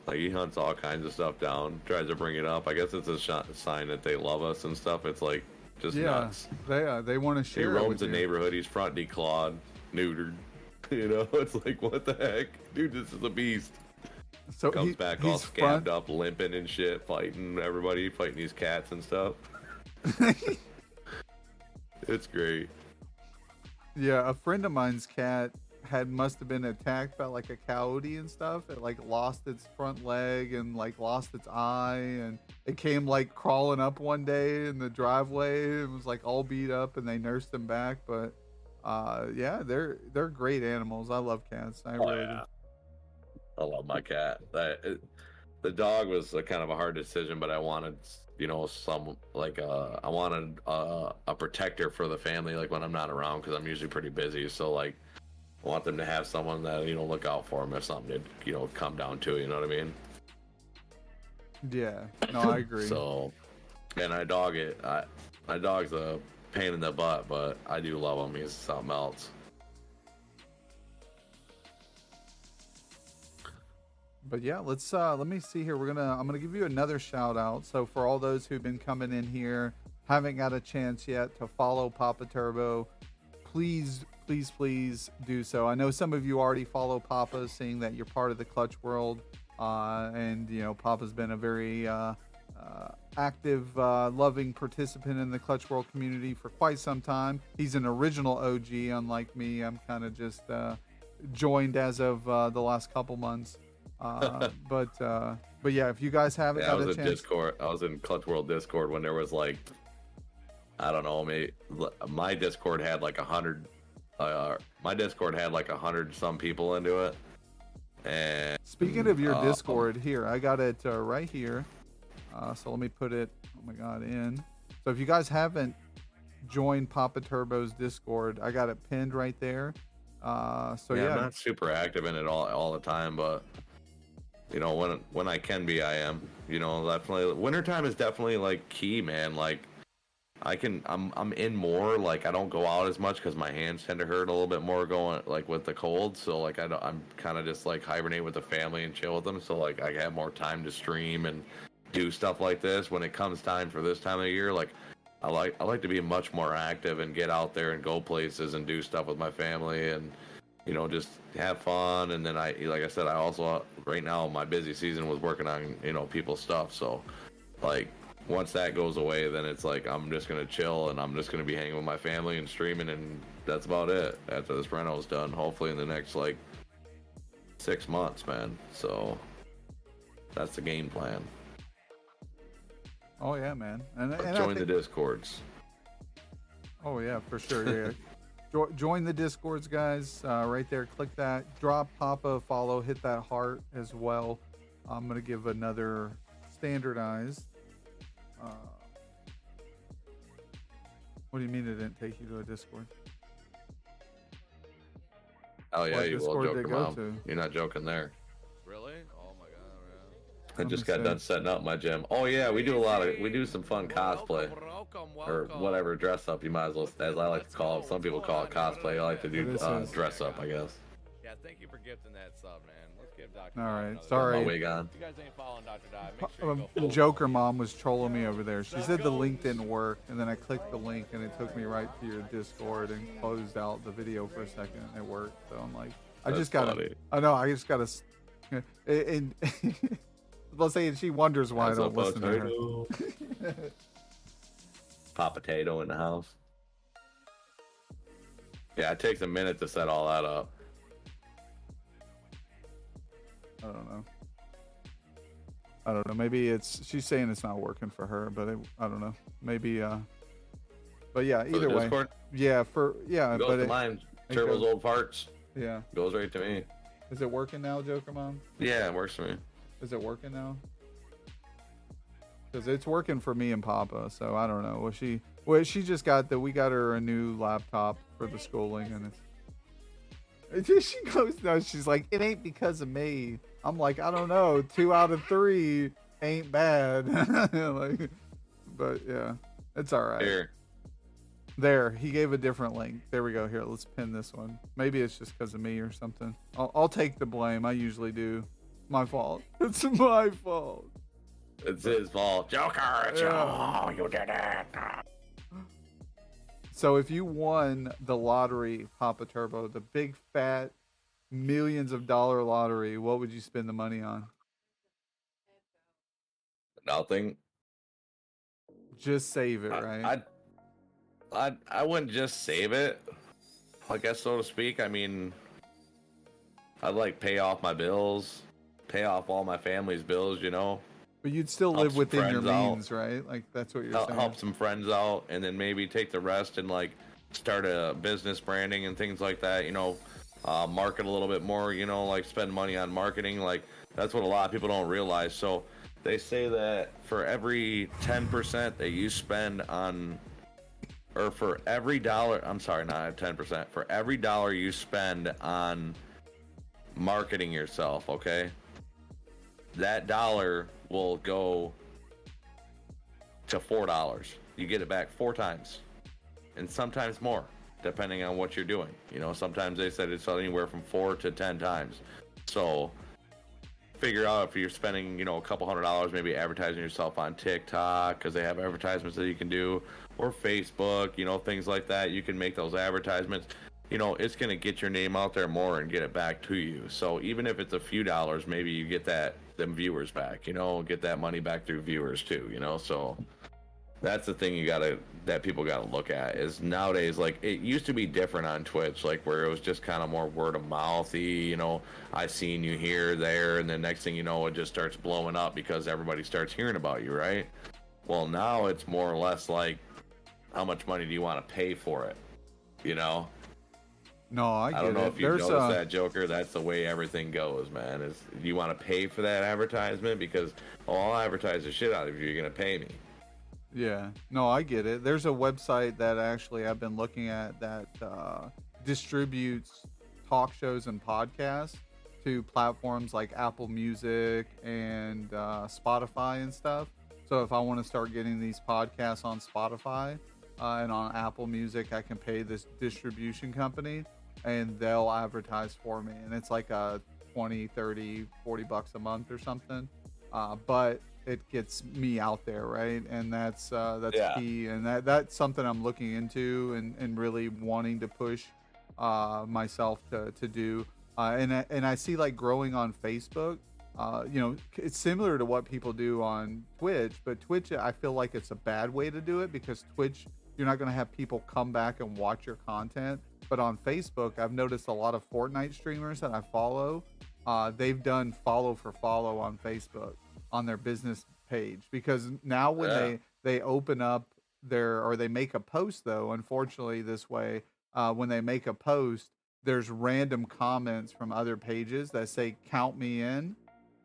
Like, he hunts all kinds of stuff down, tries to bring it up. I guess it's a sign that they love us and stuff. It's like just nuts. They want to share. He roams the neighborhood. He's front declawed, neutered. You know, it's like, what the heck, dude? This is a beast. So Comes back all scabbed up, limping and shit, fighting everybody, fighting these cats and stuff. It's great. Yeah, a friend of mine's cat must have been attacked by like a coyote and stuff. It like lost its front leg and like lost its eye, and it came like crawling up one day in the driveway. It was like all beat up, and they nursed him back. But yeah, they're great animals. I love cats. I really do. I love my cat. The dog was a kind of a hard decision, but I wanted, you know, I wanted a protector for the family, like when I'm not around, because I'm usually pretty busy. So like, I want them to have someone that, you know, look out for them if something did, you know, come down to, you know what I mean? Yeah, no, I agree. So, and my dog's a pain in the butt, but I do love him. He's something else. But yeah, let me see here. I'm gonna give you another shout out. So for all those who've been coming in here, haven't got a chance yet to follow Papa Turbo, please do so. I know some of you already follow Papa, seeing that you're part of the Clutch world, and you know Papa's been a very active, loving participant in the Clutch world community for quite some time. He's an original OG, unlike me. I'm kind of just joined as of the last couple months. But yeah, if you guys haven't got a chance, Discord. I was in Clutch World Discord when there was like, I don't know, maybe my Discord had like 100. My Discord had like 100 some people into it. And speaking of your Discord, here I got it right here. So let me put it. Oh my God, in. So if you guys haven't joined Papa Turbo's Discord, I got it pinned right there. So yeah, I'm not super active in it all the time, but you know, when I can be, I am. You know, definitely wintertime is definitely like key, man. Like I'm in more. Like I don't go out as much because my hands tend to hurt a little bit more going like with the cold. So like I'm kind of just like hibernate with the family and chill with them. So like I have more time to stream and do stuff like this. When it comes time for this time of year, like I like to be much more active and get out there and go places and do stuff with my family and, you know, just have fun. And then like I said, I also, right now, my busy season was working on, you know, people's stuff. So, like, once that goes away, then it's like, I'm just going to chill and I'm just going to be hanging with my family and streaming. And that's about it after this reno's done, hopefully in the next, like, 6 months, man. So, that's the game plan. Oh, yeah, man. And join the Discords. Oh, yeah, for sure. Yeah. Join the Discords, guys. Right there, click that. Drop Papa a follow. Hit that heart as well. I'm going to give another standardized. What do you mean it didn't take you to a Discord? Oh, yeah, What you will, Discord Joker did it go Mom. to? You're not joking there. Really? Oh my god, man. I just got done setting up my gym. Oh yeah, we do some fun cosplay or whatever dress up. You might as well, as I like to call it. Some people call it cosplay. I like to do dress up, I guess. Yeah, thank you for gifting that sub, man. Let's give Dr. All right, another sorry. My wig on. If you guys ain't following Dr. Di, make sure you go follow Joker Mom was trolling me over there. She said the link didn't work, and then I clicked the link, and it took me right to your Discord and closed out the video for a second. It worked, so I'm like, I just gotta. And let's say she wonders why I don't listen to her. Pop potato in the house. Yeah, it takes a minute to set all that up. I don't know. I don't know. Maybe she's saying it's not working for her, but I don't know. Maybe but yeah, For the either way. Discord? Yeah, It goes but to mine. it Turbo's goes- old parts. yeah. Goes right to me. Is it working now, Joker Mom? Yeah, it works for me. Is it working now? Because it's working for me and Papa, so I don't know. She just got we got her a new laptop for the schooling, and she goes, no, she's like, it ain't because of me. I'm like, I don't know, 2 out of 3 ain't bad. Like, but yeah, it's all right. Here. There, he gave a different link. There we go. Here, let's pin this one. Maybe it's just because of me or something. I'll take the blame. I usually do. My fault. It's my fault. It's his fault. Joker, it's Yeah. you did it. So if you won the lottery, Papa Turbo, the big fat millions of dollar lottery, what would you spend the money on? Nothing. Just save it, right? I wouldn't just save it, I guess, so to speak. I mean, I'd like pay off my bills, pay off all my family's bills, you know. But you'd still Help live some within your friends out. means, right? Like that's what you're saying. Help some friends out, and then maybe take the rest and like start a business branding and things like that, you know. Market a little bit more, you know, like spend money on marketing. Like that's what a lot of people don't realize. So they say that for every 10% that you spend on, or for every dollar, I'm sorry, not 10%, for every dollar you spend on marketing yourself, okay, that dollar will go to $4. You get it back 4 times, and sometimes more, depending on what you're doing. You know, sometimes they said it's anywhere from 4 to 10 times. So figure out if you're spending, you know, a couple $100 maybe advertising yourself on TikTok, because they have advertisements that you can do, or Facebook, you know, things like that. You can make those advertisements. You know, it's going to get your name out there more and get it back to you. So even if it's a few dollars, maybe you get them viewers back, you know, get that money back through viewers too, you know. So that's the thing that people gotta look at, is nowadays, like, it used to be different on Twitch, like where it was just kind of more word of mouthy, you know, I seen you here, there, and then next thing you know, it just starts blowing up because everybody starts hearing about you, right? Well, now it's more or less like, how much money do you want to pay for it, you know? No, I get it. I don't know if you've noticed that, Joker. That's the way everything goes, man. Is you want to pay for that advertisement, because I'll advertise the shit out of you. You're gonna pay me. Yeah, no, I get it. There's a website that actually I've been looking at that distributes talk shows and podcasts to platforms like Apple Music and Spotify and stuff. So if I want to start getting these podcasts on Spotify and on Apple Music, I can pay this distribution company and they'll advertise for me. And it's like a 20, 30, 40 bucks a month or something. But it gets me out there, right? And that's Yeah. key. And that's something I'm looking into and really wanting to push myself to do. And I see, like, growing on Facebook, you know, it's similar to what people do on Twitch, but Twitch, I feel like it's a bad way to do it, because Twitch, you're not going to have people come back and watch your content. But on Facebook, I've noticed a lot of Fortnite streamers that I follow, they've done follow for follow on Facebook on their business page, because now when they open up or they make a post, though, unfortunately this way, when they make a post, there's random comments from other pages that say count me in,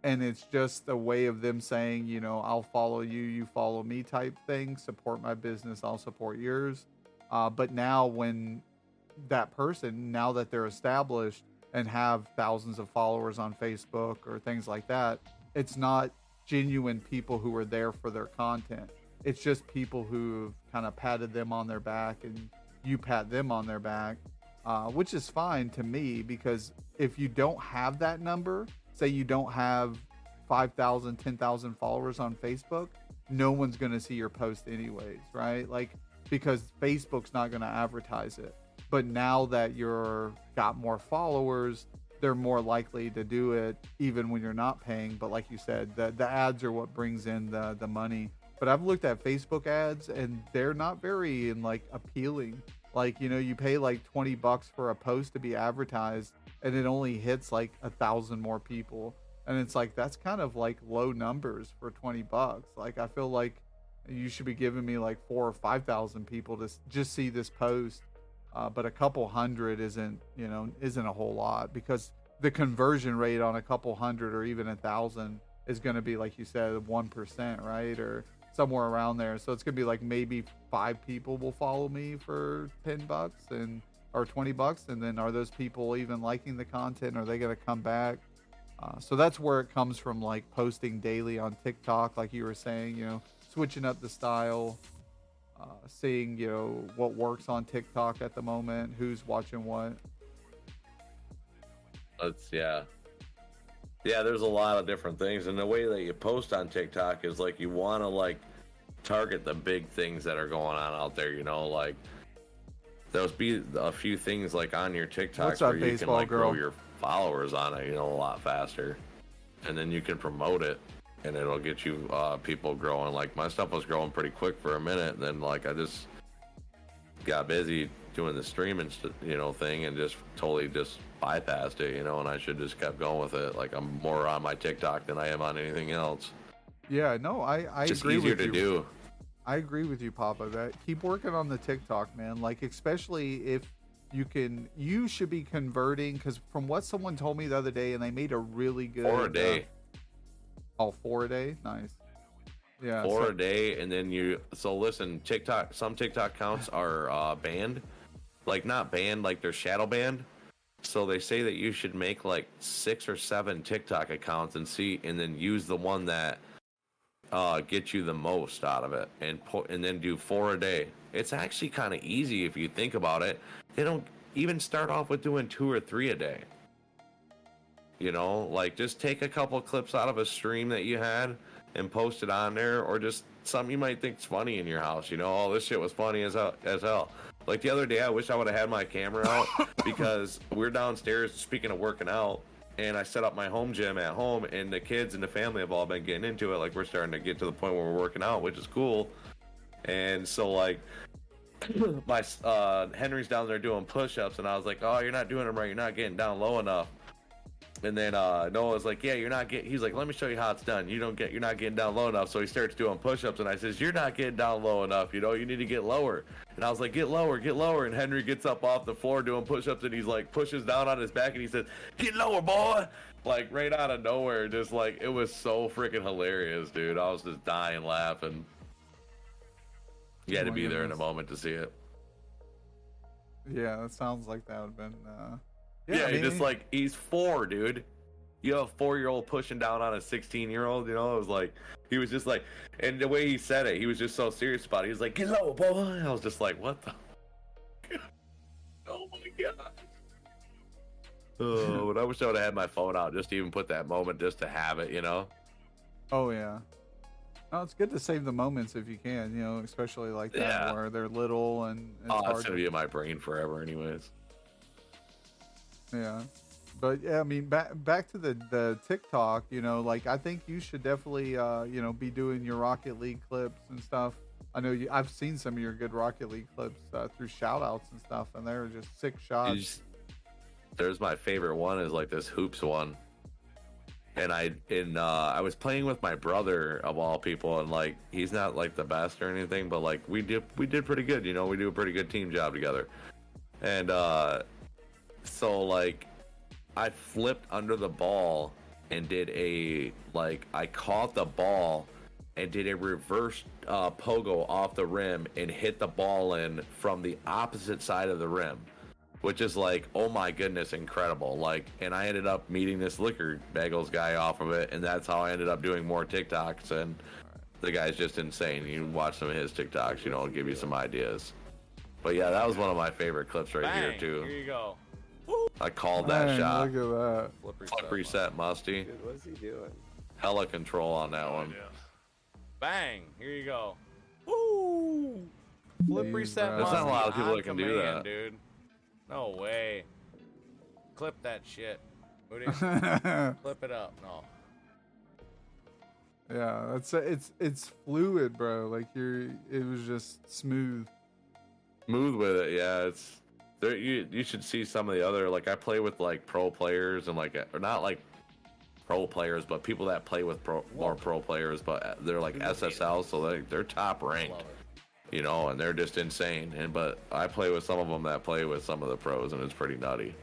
and it's just a way of them saying, you know, I'll follow you, you follow me type thing, support my business, I'll support yours. But now when that person, now that they're established and have thousands of followers on Facebook or things like that, it's not genuine people who are there for their content. It's just people who've kind of patted them on their back, and you pat them on their back, which is fine to me, because if you don't have that number, say you don't have 5,000, 10,000 followers on Facebook, no one's going to see your post anyways, right? Like, because Facebook's not going to advertise it. But now that you're got more followers, they're more likely to do it even when you're not paying. But like you said, the ads are what brings in the money. But I've looked at Facebook ads and they're not very appealing. Like, you know, you pay like $20 for a post to be advertised and it only hits like 1,000 more people. And it's like that's kind of like low numbers for $20. Like I feel like you should be giving me like 4 or 5,000 people to just see this post, but a couple hundred isn't a whole lot, because the conversion rate on a couple hundred or even 1,000 is going to be, like you said, 1%, right, or somewhere around there. So it's going to be like maybe 5 people will follow me for $10 and or $20, and then are those people even liking the content? Are they going to come back? So that's where it comes from, like posting daily on TikTok, like you were saying, switching up the style, seeing, what works on TikTok at the moment, who's watching what. Yeah, there's a lot of different things. And the way that you post on TikTok is like you want to like target the big things that are going on out there, like there'll be a few things like on your TikToks where you can like grow your followers on it, a lot faster, and then you can promote it and it'll get you people growing. Like my stuff was growing pretty quick for a minute, and then like I just got busy doing the streaming thing and just totally just bypassed it, and I should just kept going with it. Like I'm more on my TikTok than I am on anything else. Yeah, no, I just agree easier with to you. do. I agree with you, Papa. That keep working on the TikTok, man. Like especially if you should be converting, because from what someone told me the other day, and they made a really good 4 a day. 4 a day, nice. Yeah, 4 a day, and then listen, TikTok. Some TikTok accounts are banned, like not banned, like they're shadow banned. So they say that you should make like 6 or 7 TikTok accounts and then use the one that get you the most out of it, and then do 4 a day. It's actually kind of easy if you think about it. They don't even start off with doing 2 or 3 a day. Like just take a couple clips out of a stream that you had and post it on there, or just something you might think's funny in your house. Oh, this shit was funny as hell. Like the other day, I wish I would have had my camera out because we're downstairs, speaking of working out, and I set up my home gym at home, and the kids and the family have all been getting into it. Like we're starting to get to the point where we're working out, which is cool. And so like my Henry's down there doing push-ups, and I was like, oh, you're not doing them right. You're not getting down low enough. And then Noah's like, yeah, you're not getting. He's like, let me show you how it's done. You're not getting down low enough. So he starts doing push-ups, and I says, you're not getting down low enough. You need to get lower. And I was like, get lower. And Henry gets up off the floor doing push-ups, and he's like pushes down on his back, and he says, get lower, boy. Like right out of nowhere, just like it was so freaking hilarious, dude. I was just dying laughing. You had to be there in a moment to see it. Yeah, that sounds like that would have been. Yeah, just like he's 4, dude. You have a 4-year-old pushing down on a 16-year-old. It was like he was just like, and the way he said it, he was just so serious about it. He was like, "Get low, boy." I was just like, "What the?" Oh my god. Oh, but I wish I would have had my phone out just to even put that moment, just to have it, Oh yeah. No, it's good to save the moments if you can, especially like that where they're little and it's gonna be in my brain forever, anyways. Yeah, but yeah, I mean, back to the TikTok, like I think you should definitely, be doing your Rocket League clips and stuff. I know I've seen some of your good Rocket League clips through shout outs and stuff, and they're just sick shots. There's my favorite one is like this hoops one. And I was playing with my brother of all people, and like he's not like the best or anything, but like we did pretty good, we do a pretty good team job together. And so like I flipped under the ball and I caught the ball and did a reverse pogo off the rim and hit the ball in from the opposite side of the rim, which is like, oh my goodness, incredible. Like, and I ended up meeting this liquor bagels guy off of it, and that's how I ended up doing more TikToks. And the guy's just insane. You can watch some of his TikToks, it'll give you some ideas. But yeah, that was one of my favorite clips right here too. Here you go. I called that shot. Look at that. Flip reset, Musty. Dude, what's he doing? Hella control on that one. Bang! Here you go. Woo! Flip Jeez, reset. bro. There's not a lot of people on that can do command, that. dude. No way. Clip that shit. Moody. Flip it up. No. Yeah, it's fluid, bro. Like it was just smooth. Smooth with it, yeah. It's there. You should see some of the other, like I play with like pro players and like, or not like pro players, but people that play with more pro players, but they're like SSL, so they're top ranked. Love it. You know, and they're just insane. But I play with some of them that play with some of the pros, and it's pretty nutty.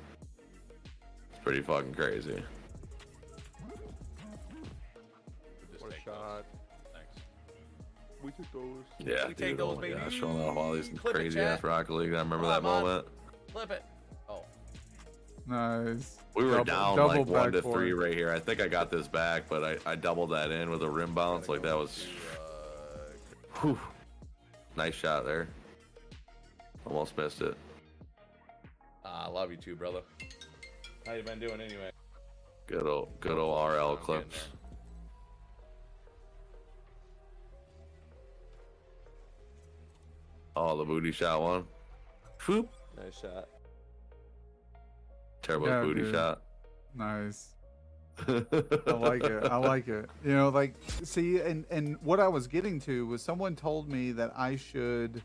It's pretty fucking crazy. Just What a take shot. those. Thanks. We took those. Yeah, We dude, take those, oh my gosh, baby. showing off all these Clip it, crazy chat. ass Rocket League. I remember Come that on, man. moment. Flip it. Oh. Nice. We were down double like 1 to backboard. 3 right here. I think I got this back, but I doubled that in with a rim bounce. Like that was, whew. Nice shot there. Almost missed it. I love you too, brother. How you been doing anyway? Good old RL I'm clips. getting Oh, the booty shot one. Whoop. Nice shot. Turbo's Yeah, booty dude. shot. Nice. I like it. I like it. You know, like, see, and what I was getting to was someone told me that I should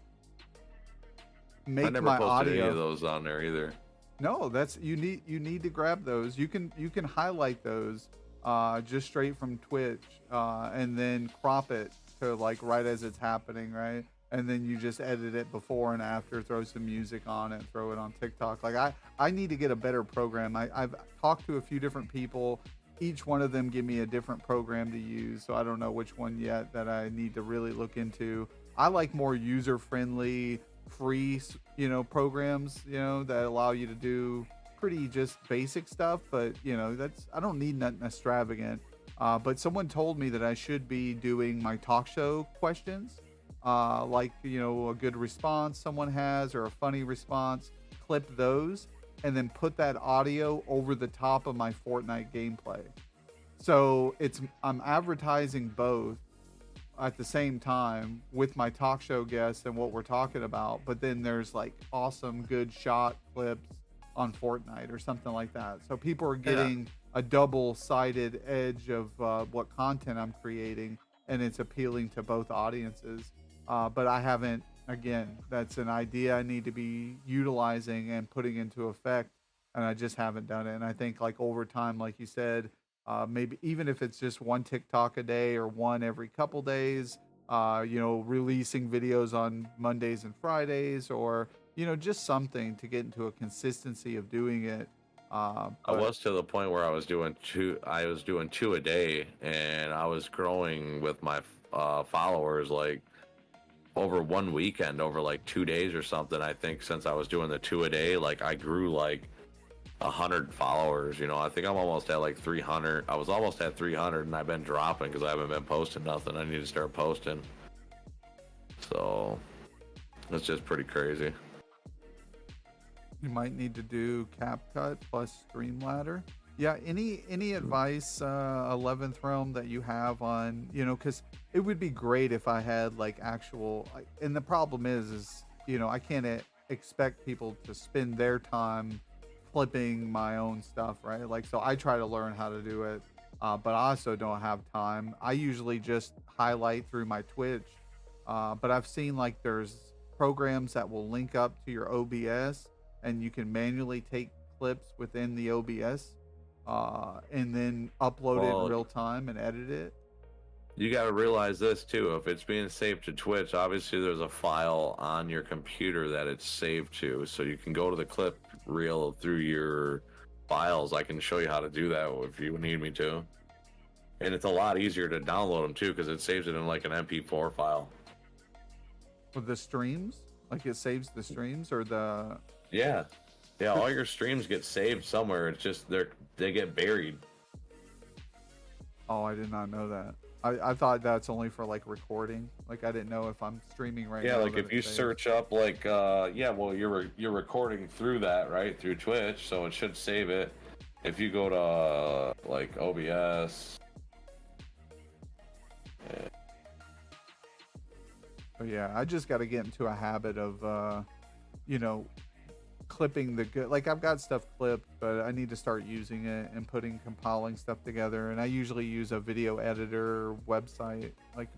make I never my posted audio. any of those on there either. No, that's you need to grab those. You can highlight those just straight from Twitch and then crop it to like right as it's happening, right? And then you just edit it before and after, throw some music on it, throw it on TikTok. Like I need to get a better program. I've talked to a few different people. Each one of them give me a different program to use, so I don't know which one yet that I need to really look into. I like more user-friendly, free, programs, that allow you to do pretty just basic stuff. But I don't need nothing extravagant. But someone told me that I should be doing my talk show questions, like a good response someone has or a funny response, clip those, and then put that audio over the top of my Fortnite gameplay. So I'm advertising both at the same time with my talk show guests and what we're talking about, but then there's like awesome good shot clips on Fortnite or something like that. So people are getting a double-sided edge of what content I'm creating, and it's appealing to both audiences. But I haven't, again, that's an idea I need to be utilizing and putting into effect, and I just haven't done it. And I think like over time, like you said, maybe even if it's just one TikTok a day or one every couple days, releasing videos on Mondays and Fridays, or, just something to get into a consistency of doing it. I was to the point where I was doing two a day, and I was growing with my followers like over one weekend, over like 2 days or something. I think since I was doing the 2 a day, like I grew like 100 followers. I think I'm almost at like 300. I was almost at 300, and I've been dropping because I haven't been posting nothing. I need to start posting. So it's just pretty crazy. You might need to do CapCut plus Streamladder. Yeah, any advice, 11th Realm, that you have on, because it would be great if I had like actual, and the problem is I can't expect people to spend their time flipping my own stuff, right? Like, so I try to learn how to do it, but I also don't have time. I usually just highlight through my Twitch, but I've seen like there's programs that will link up to your OBS, and you can manually take clips within the OBS and then upload it in real time and edit it. You got to realize this too. If it's being saved to Twitch, obviously there's a file on your computer that it's saved to, so you can go to the clip reel through your files. I can show you how to do that if you need me to. And it's a lot easier to download them too, because it saves it in like an MP4 file. For the streams, like it saves the streams or the. Yeah, all your streams get saved somewhere. It's just they get buried. Oh, I did not know that. I thought that's only for like recording. Like I didn't know if I'm streaming right now. Yeah, like that if you it saves. search up like you're recording through that, right, through Twitch, so it should save it. If you go to like OBS. But yeah, I just got to get into a habit of clipping the good. Like I've got stuff clipped, but I need to start using it and compiling stuff together. And I usually use a video editor website, like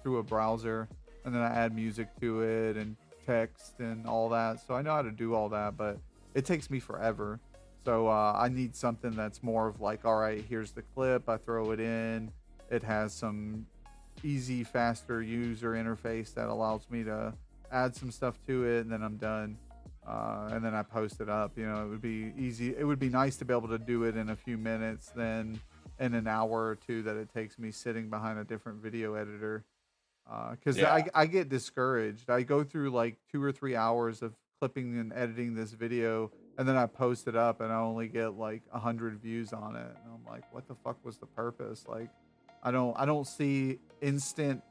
through a browser, and then I add music to it and text and all that. So I know how to do all that, but it takes me forever. So I need something that's more of like, all right, here's the clip, I throw it in. It has some easy, faster user interface that allows me to add some stuff to it, and then I'm done. And then I post it up. You know, it would be easy. It would be nice to be able to do it in a few minutes than in an hour or two that it takes me sitting behind a different video editor. Because I get discouraged. I go through like 2 or 3 hours of clipping and editing this video, and then I post it up, and I only get like 100 views on it. And I'm like, what the fuck was the purpose? Like, I don't see instant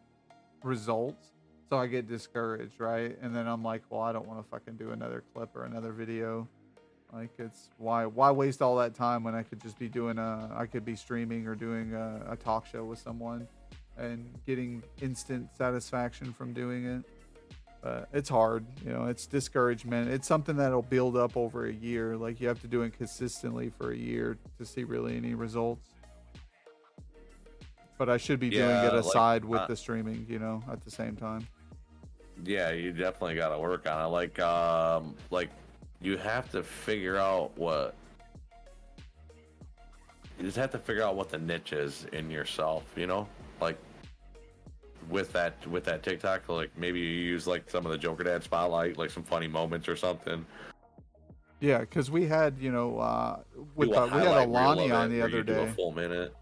results, so I get discouraged, right? And then I'm like, well, I don't want to fucking do another clip or another video. Like, it's why waste all that time when I could just be doing I could be streaming or doing a talk show with someone and getting instant satisfaction from doing it. But it's hard, you know, it's discouragement. It's something that'll build up over a year. Like, you have to do it consistently for a year to see really any results. But I should be doing it aside with the streaming, you know, at the same time. Yeah, you definitely got to work on it. Like you have to figure out what. You just have to figure out what the niche is in yourself, you know, like with that TikTok. Like, maybe you use like some of the Jokerdad spotlight, like some funny moments or something. Yeah, because we had, you know, we had Alani on the other day. A full minute.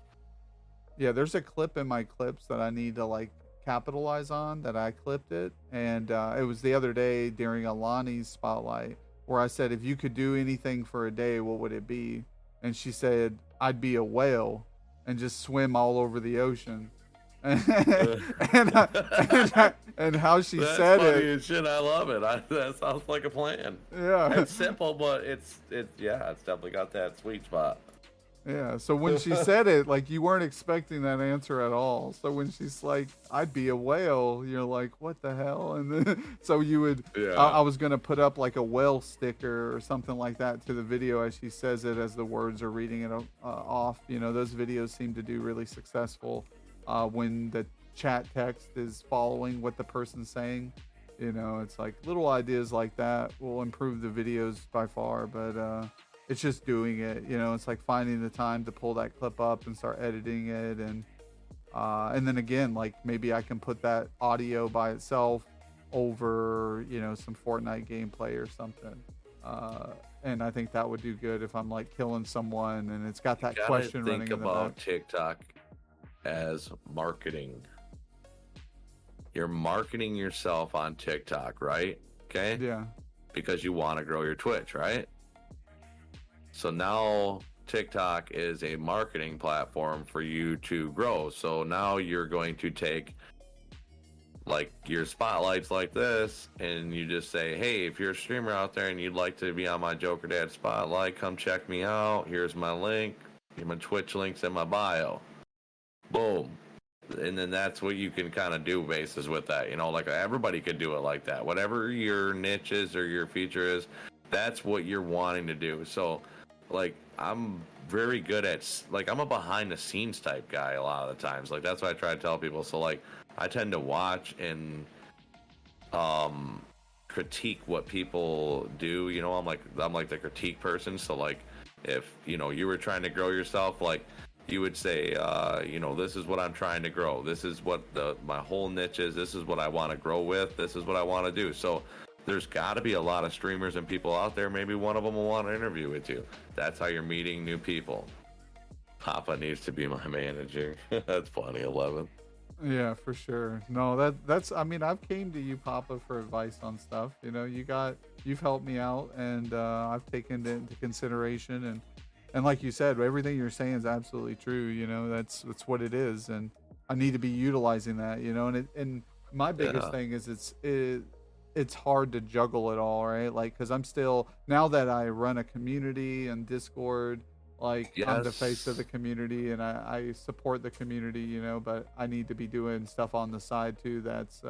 Yeah, there's a clip in my clips that I need to like capitalize on that I clipped it, and it was the other day during Alani's spotlight where I said, if you could do anything for a day, what would it be? And she said, I'd be a whale and just swim all over the ocean. And how she That's said funny it. as shit. I love it. That sounds like a plan. Yeah, it's simple, but it's definitely got that sweet spot. Yeah, so when she said it, like, you weren't expecting that answer at all. So when she's like, I'd be a whale, you're like, what the hell? And then, so you would, I was going to put up like a whale sticker or something like that to the video as she says it, as the words are reading it off. You know, those videos seem to do really successful when the chat text is following what the person's saying. You know, it's like little ideas like that will improve the videos by far, but it's just doing it, you know. It's like finding the time to pull that clip up and start editing it, and then again, like, maybe I can put that audio by itself over, you know, some Fortnite gameplay or something, and I think that would do good if I'm like killing someone and it's got that question running in the back. Think about TikTok as marketing. You're marketing yourself on TikTok, right? Okay. Yeah. Because you want to grow your Twitch, right? So now TikTok is a marketing platform for you to grow. So now you're going to take like your spotlights like this, and you just say, hey, if you're a streamer out there and you'd like to be on my Jokerdad spotlight, come check me out. Here's my link. My Twitch link's in my bio. Boom. And then that's what you can kind of do basis with that. You know, like, everybody could do it like that. Whatever your niche is or your feature is, that's what you're wanting to do. So, like, I'm very good at, like, I'm a behind the scenes type guy a lot of the times. Like, that's what I try to tell people. So, like, I tend to watch and critique what people do. You know, I'm like the critique person. So, like, if, you know, you were trying to grow yourself, like, you would say, you know, this is what I'm trying to grow. This is what my whole niche is. This is what I want to grow with. This is what I want to do. So there's got to be a lot of streamers and people out there. Maybe one of them will want to interview with you. That's how you're meeting new people. Papa needs to be my manager. That's funny, 11. Yeah, for sure. No, that's, I mean, I've came to you, Papa, for advice on stuff. You know, you've helped me out, and I've taken it into consideration, and like you said, everything you're saying is absolutely true. You know, that's what it is, and I need to be utilizing that. You know, and my biggest thing is it's hard to juggle it all, right? Like, because I'm still, now that I run a community and Discord, like, I'm the face of the community, and I support the community. You know, but I need to be doing stuff on the side too. That's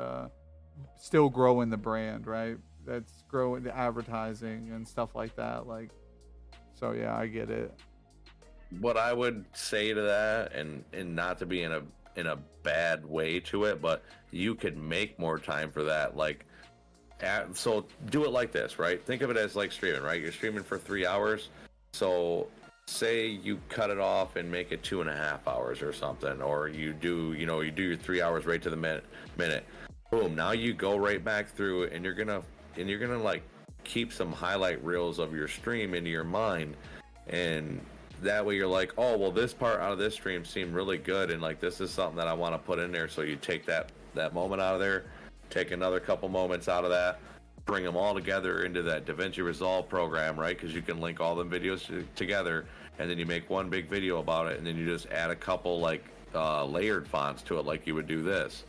still growing the brand, right? That's growing the advertising and stuff like that. Like. So yeah, I get it. What I would say to that, and not to be in a bad way to it, but you could make more time for that. Like, so do it like this, right? Think of it as like streaming, right? You're streaming for 3 hours. So say you cut it off and make it 2.5 hours or something, or you do your 3 hours right to the minute. Boom. Now you go right back through and you're gonna like keep some highlight reels of your stream into your mind, and that way you're like, oh well, this part out of this stream seemed really good, and like this is something that I want to put in there. So you take that moment out of there, take another couple moments out of that, bring them all together into that DaVinci Resolve program, right? Because you can link all them videos together, and then you make one big video about it, and then you just add a couple like layered fonts to it, like you would do this.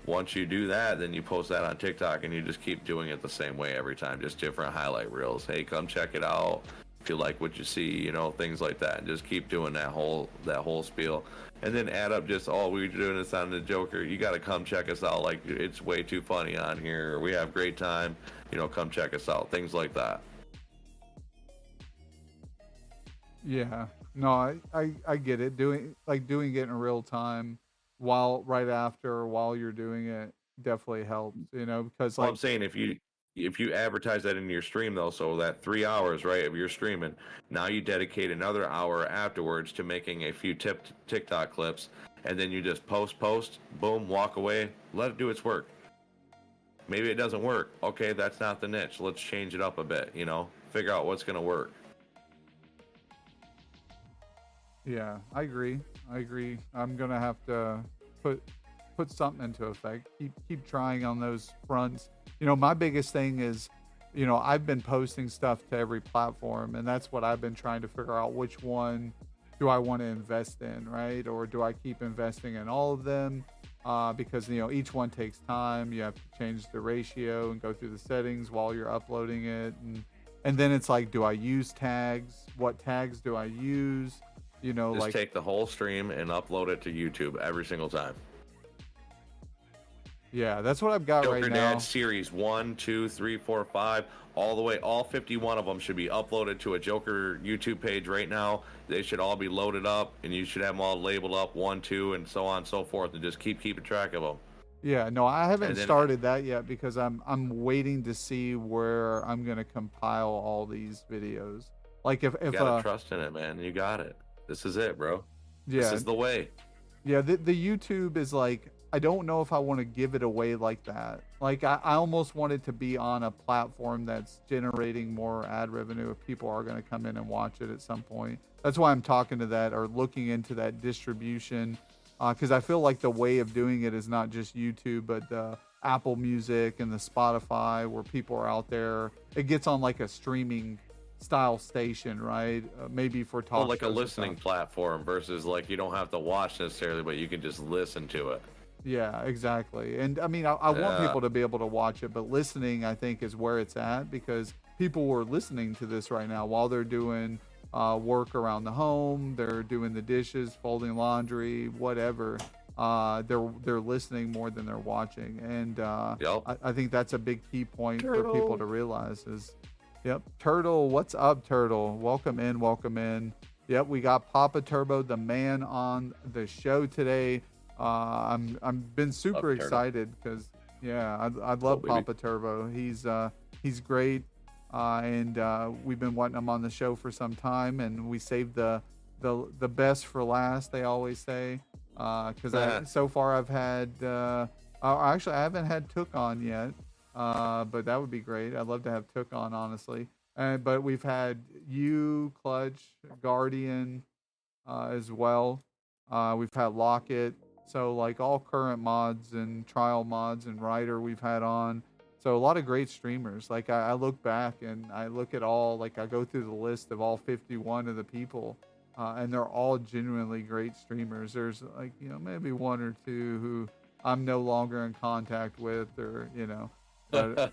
Once you do that, then you post that on TikTok, and you just keep doing it the same way every time, just different highlight reels. Hey, come check it out if you like what you see, things like that, and just keep doing that whole spiel, and then add up just, oh, we're doing this on the Joker, you got to come check us out, like it's way too funny on here, we have great time, come check us out, things like that. Yeah, no, I get it. Doing it in real time right after while you're doing it definitely helps, because Well, I'm saying if you advertise that in your stream though, so that 3 hours, right, of your streaming, now you dedicate another hour afterwards to making a few TikTok clips, and then you just post, boom, walk away, let it do its work. Maybe it doesn't work. Okay, that's not the niche. Let's change it up a bit, figure out what's going to work. Yeah, I agree. I'm gonna have to put something into effect. Keep trying on those fronts. My biggest thing is, I've been posting stuff to every platform, and that's what I've been trying to figure out, which one do I want to invest in, right? Or do I keep investing in all of them? Because each one takes time. You have to change the ratio and go through the settings while you're uploading it, and then it's like, do I use tags? What tags do I use? Just take the whole stream and upload it to YouTube every single time. Yeah, that's what I've got right now. Jokerdad series 1, 2, 3, 4, 5, all the way, all 51 of them should be uploaded to a Joker YouTube page right now. They should all be loaded up, and you should have them all labeled up 1, 2, and so on and so forth, and just keep track of them. Yeah, no, I haven't started that yet because I'm waiting to see where I'm gonna compile all these videos. Like if you gotta trust in it, man. You got it. This is it, bro. Yeah, this is the way. Yeah, the YouTube is like, I don't know if I want to give it away like that. Like I almost want it to be on a platform that's generating more ad revenue if people are going to come in and watch it at some point. That's why I'm talking to that, or looking into that distribution, because I feel like the way of doing it is not just YouTube, but the Apple Music and the Spotify, where people are out there. It gets on like a streaming style station, right? Maybe for talk like a listening platform versus like you don't have to watch necessarily, but you can just listen to it. Yeah, exactly. And I mean, I want people to be able to watch it, but listening, I think, is where it's at, because people are listening to this right now while they're doing work around the home, they're doing the dishes, folding laundry, whatever. They're listening more than they're watching, and I think that's a big key point for people to realize is. Yep, Turtle, what's up, Turtle? Welcome in. Yep, we got papaturb0, the man, on the show today. I'm been super excited because I love papaturb0. He's great, and we've been wanting him on the show for some time, and we saved the best for last. They always say, because so far I've had actually I haven't had Took on yet. But that would be great. I'd love to have Took on, honestly. But we've had you, Clutch, Guardian, as well. We've had Locket. So like all current mods and trial mods and Ryder we've had on. So a lot of great streamers. Like I look back and I look at all, like I go through the list of all 51 of the people, and they're all genuinely great streamers. There's like, maybe one or two who I'm no longer in contact with, or, But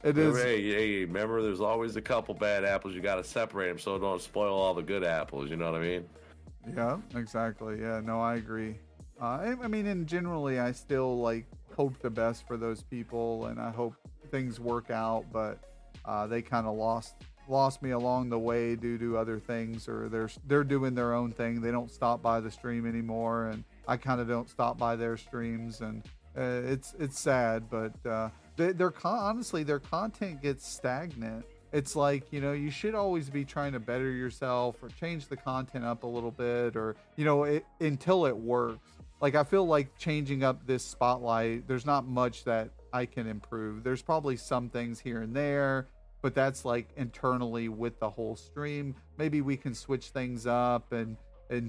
it is. Hey, remember, there's always a couple bad apples. You got to separate them so don't spoil all the good apples. You know what I mean? Yeah, exactly. Yeah, no, I agree. I mean, and generally, I still like hope the best for those people, and I hope things work out. But they kind of lost me along the way due to other things, or they're doing their own thing. They don't stop by the stream anymore, and I kind of don't stop by their streams, and it's sad, but. Honestly, their content gets stagnant, it's like, you should always be trying to better yourself or change the content up a little bit, or until it works. Like, I feel like changing up this spotlight, there's not much that I can improve. There's probably some things here and there, but that's like internally with the whole stream. Maybe we can switch things up and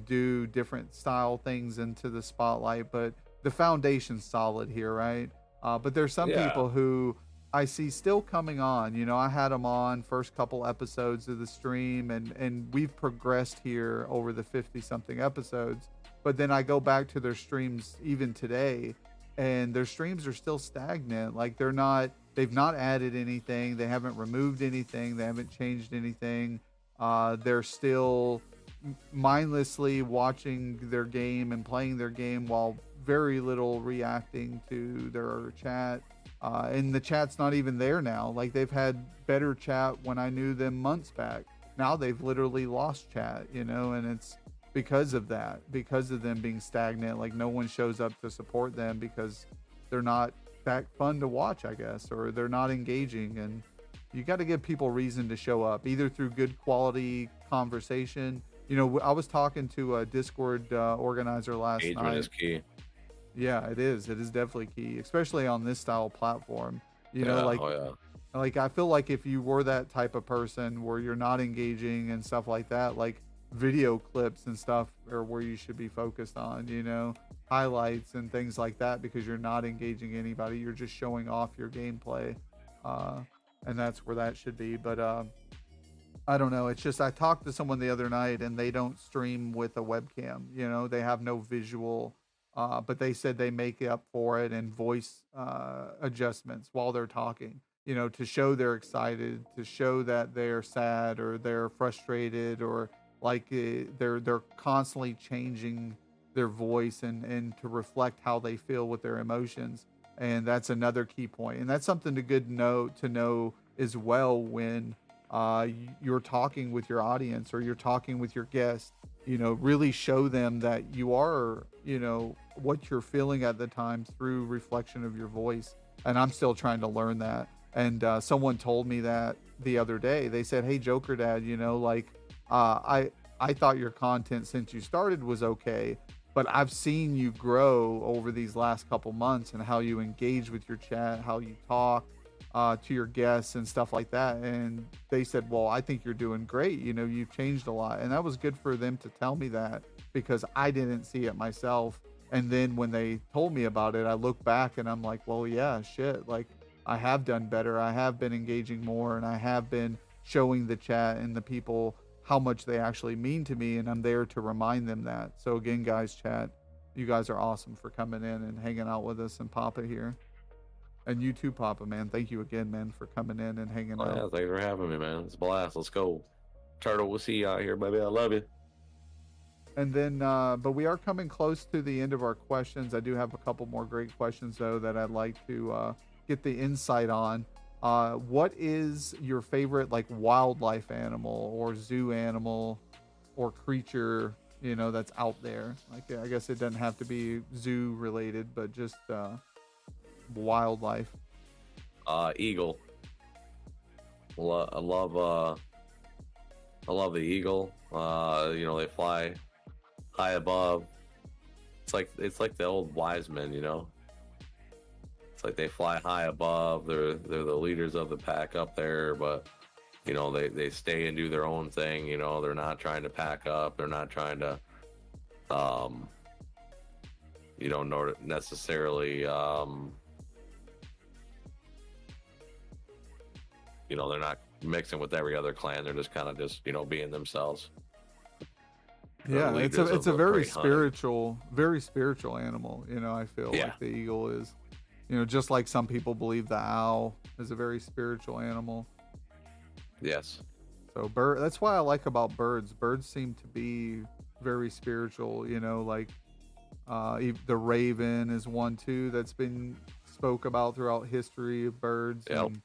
do different style things into the spotlight, but the foundation's solid here, right? But there's some Yeah. people who I see still coming on. I had them on first couple episodes of the stream, and we've progressed here over the 50 something episodes. But then I go back to their streams even today, and their streams are still stagnant. Like, they've not added anything, they haven't removed anything, they haven't changed anything. They're still mindlessly watching their game and playing their game while very little reacting to their chat. And the chat's not even there now. Like, they've had better chat when I knew them months back. Now they've literally lost chat, and it's because of that, because of them being stagnant. Like, no one shows up to support them because they're not that fun to watch, I guess, or they're not engaging. And you got to give people reason to show up, either through good quality conversation. I was talking to a Discord organizer last Engagement night. is key. Yeah, it is. It is definitely key, especially on this style platform. Yeah, Like, oh yeah. like I feel like if you were that type of person where you're not engaging and stuff like that, like video clips and stuff are where you should be focused on, highlights and things like that, because you're not engaging anybody. You're just showing off your gameplay. And that's where that should be. But I don't know. It's just, I talked to someone the other night and they don't stream with a webcam. They have no visual, but they said they make up for it in voice adjustments while they're talking, to show they're excited, to show that they're sad or they're frustrated, or like they're constantly changing their voice and to reflect how they feel with their emotions. And that's another key point. And that's something to know as well when you're talking with your audience or you're talking with your guest. Really show them that you are, what you're feeling at the time through reflection of your voice. And I'm still trying to learn that. And someone told me that the other day. They said, "Hey, Jokerdad, I thought your content since you started was okay, but I've seen you grow over these last couple months and how you engage with your chat, how you talk to your guests and stuff like that." And they said, "Well, I think you're doing great. You've changed a lot." And that was good for them to tell me that, because I didn't see it myself. And then when they told me about it, I look back and I'm like, well, yeah, shit. Like, I have done better. I have been engaging more, and I have been showing the chat and the people how much they actually mean to me. And I'm there to remind them that. So again, guys, chat, you guys are awesome for coming in and hanging out with us, and Papa here. And you too, Papa, man. Thank you again, man, for coming in and hanging out. Yeah, thanks for having me, man. It's a blast. Let's go. Turtle, we'll see you out here, baby. I love you. And then, but we are coming close to the end of our questions. I do have a couple more great questions, though, that I'd like to get the insight on. What is your favorite, like, wildlife animal or zoo animal or creature, that's out there? Like, I guess it doesn't have to be zoo related, but just wildlife. Eagle. I love the eagle. They fly high above. It's like the old wise men, It's like they fly high above. They're the leaders of the pack up there, but they stay and do their own thing. They're not trying to pack up. They're not trying to nor necessarily they're not mixing with every other clan. They're just kind of being themselves. Yeah, it's a very spiritual animal. I feel Yeah. like the eagle is, just like some people believe the owl is a very spiritual animal. Yes. So that's why I like about birds. Birds seem to be very spiritual. Like the raven is one too that's been spoke about throughout history of birds. Yep. And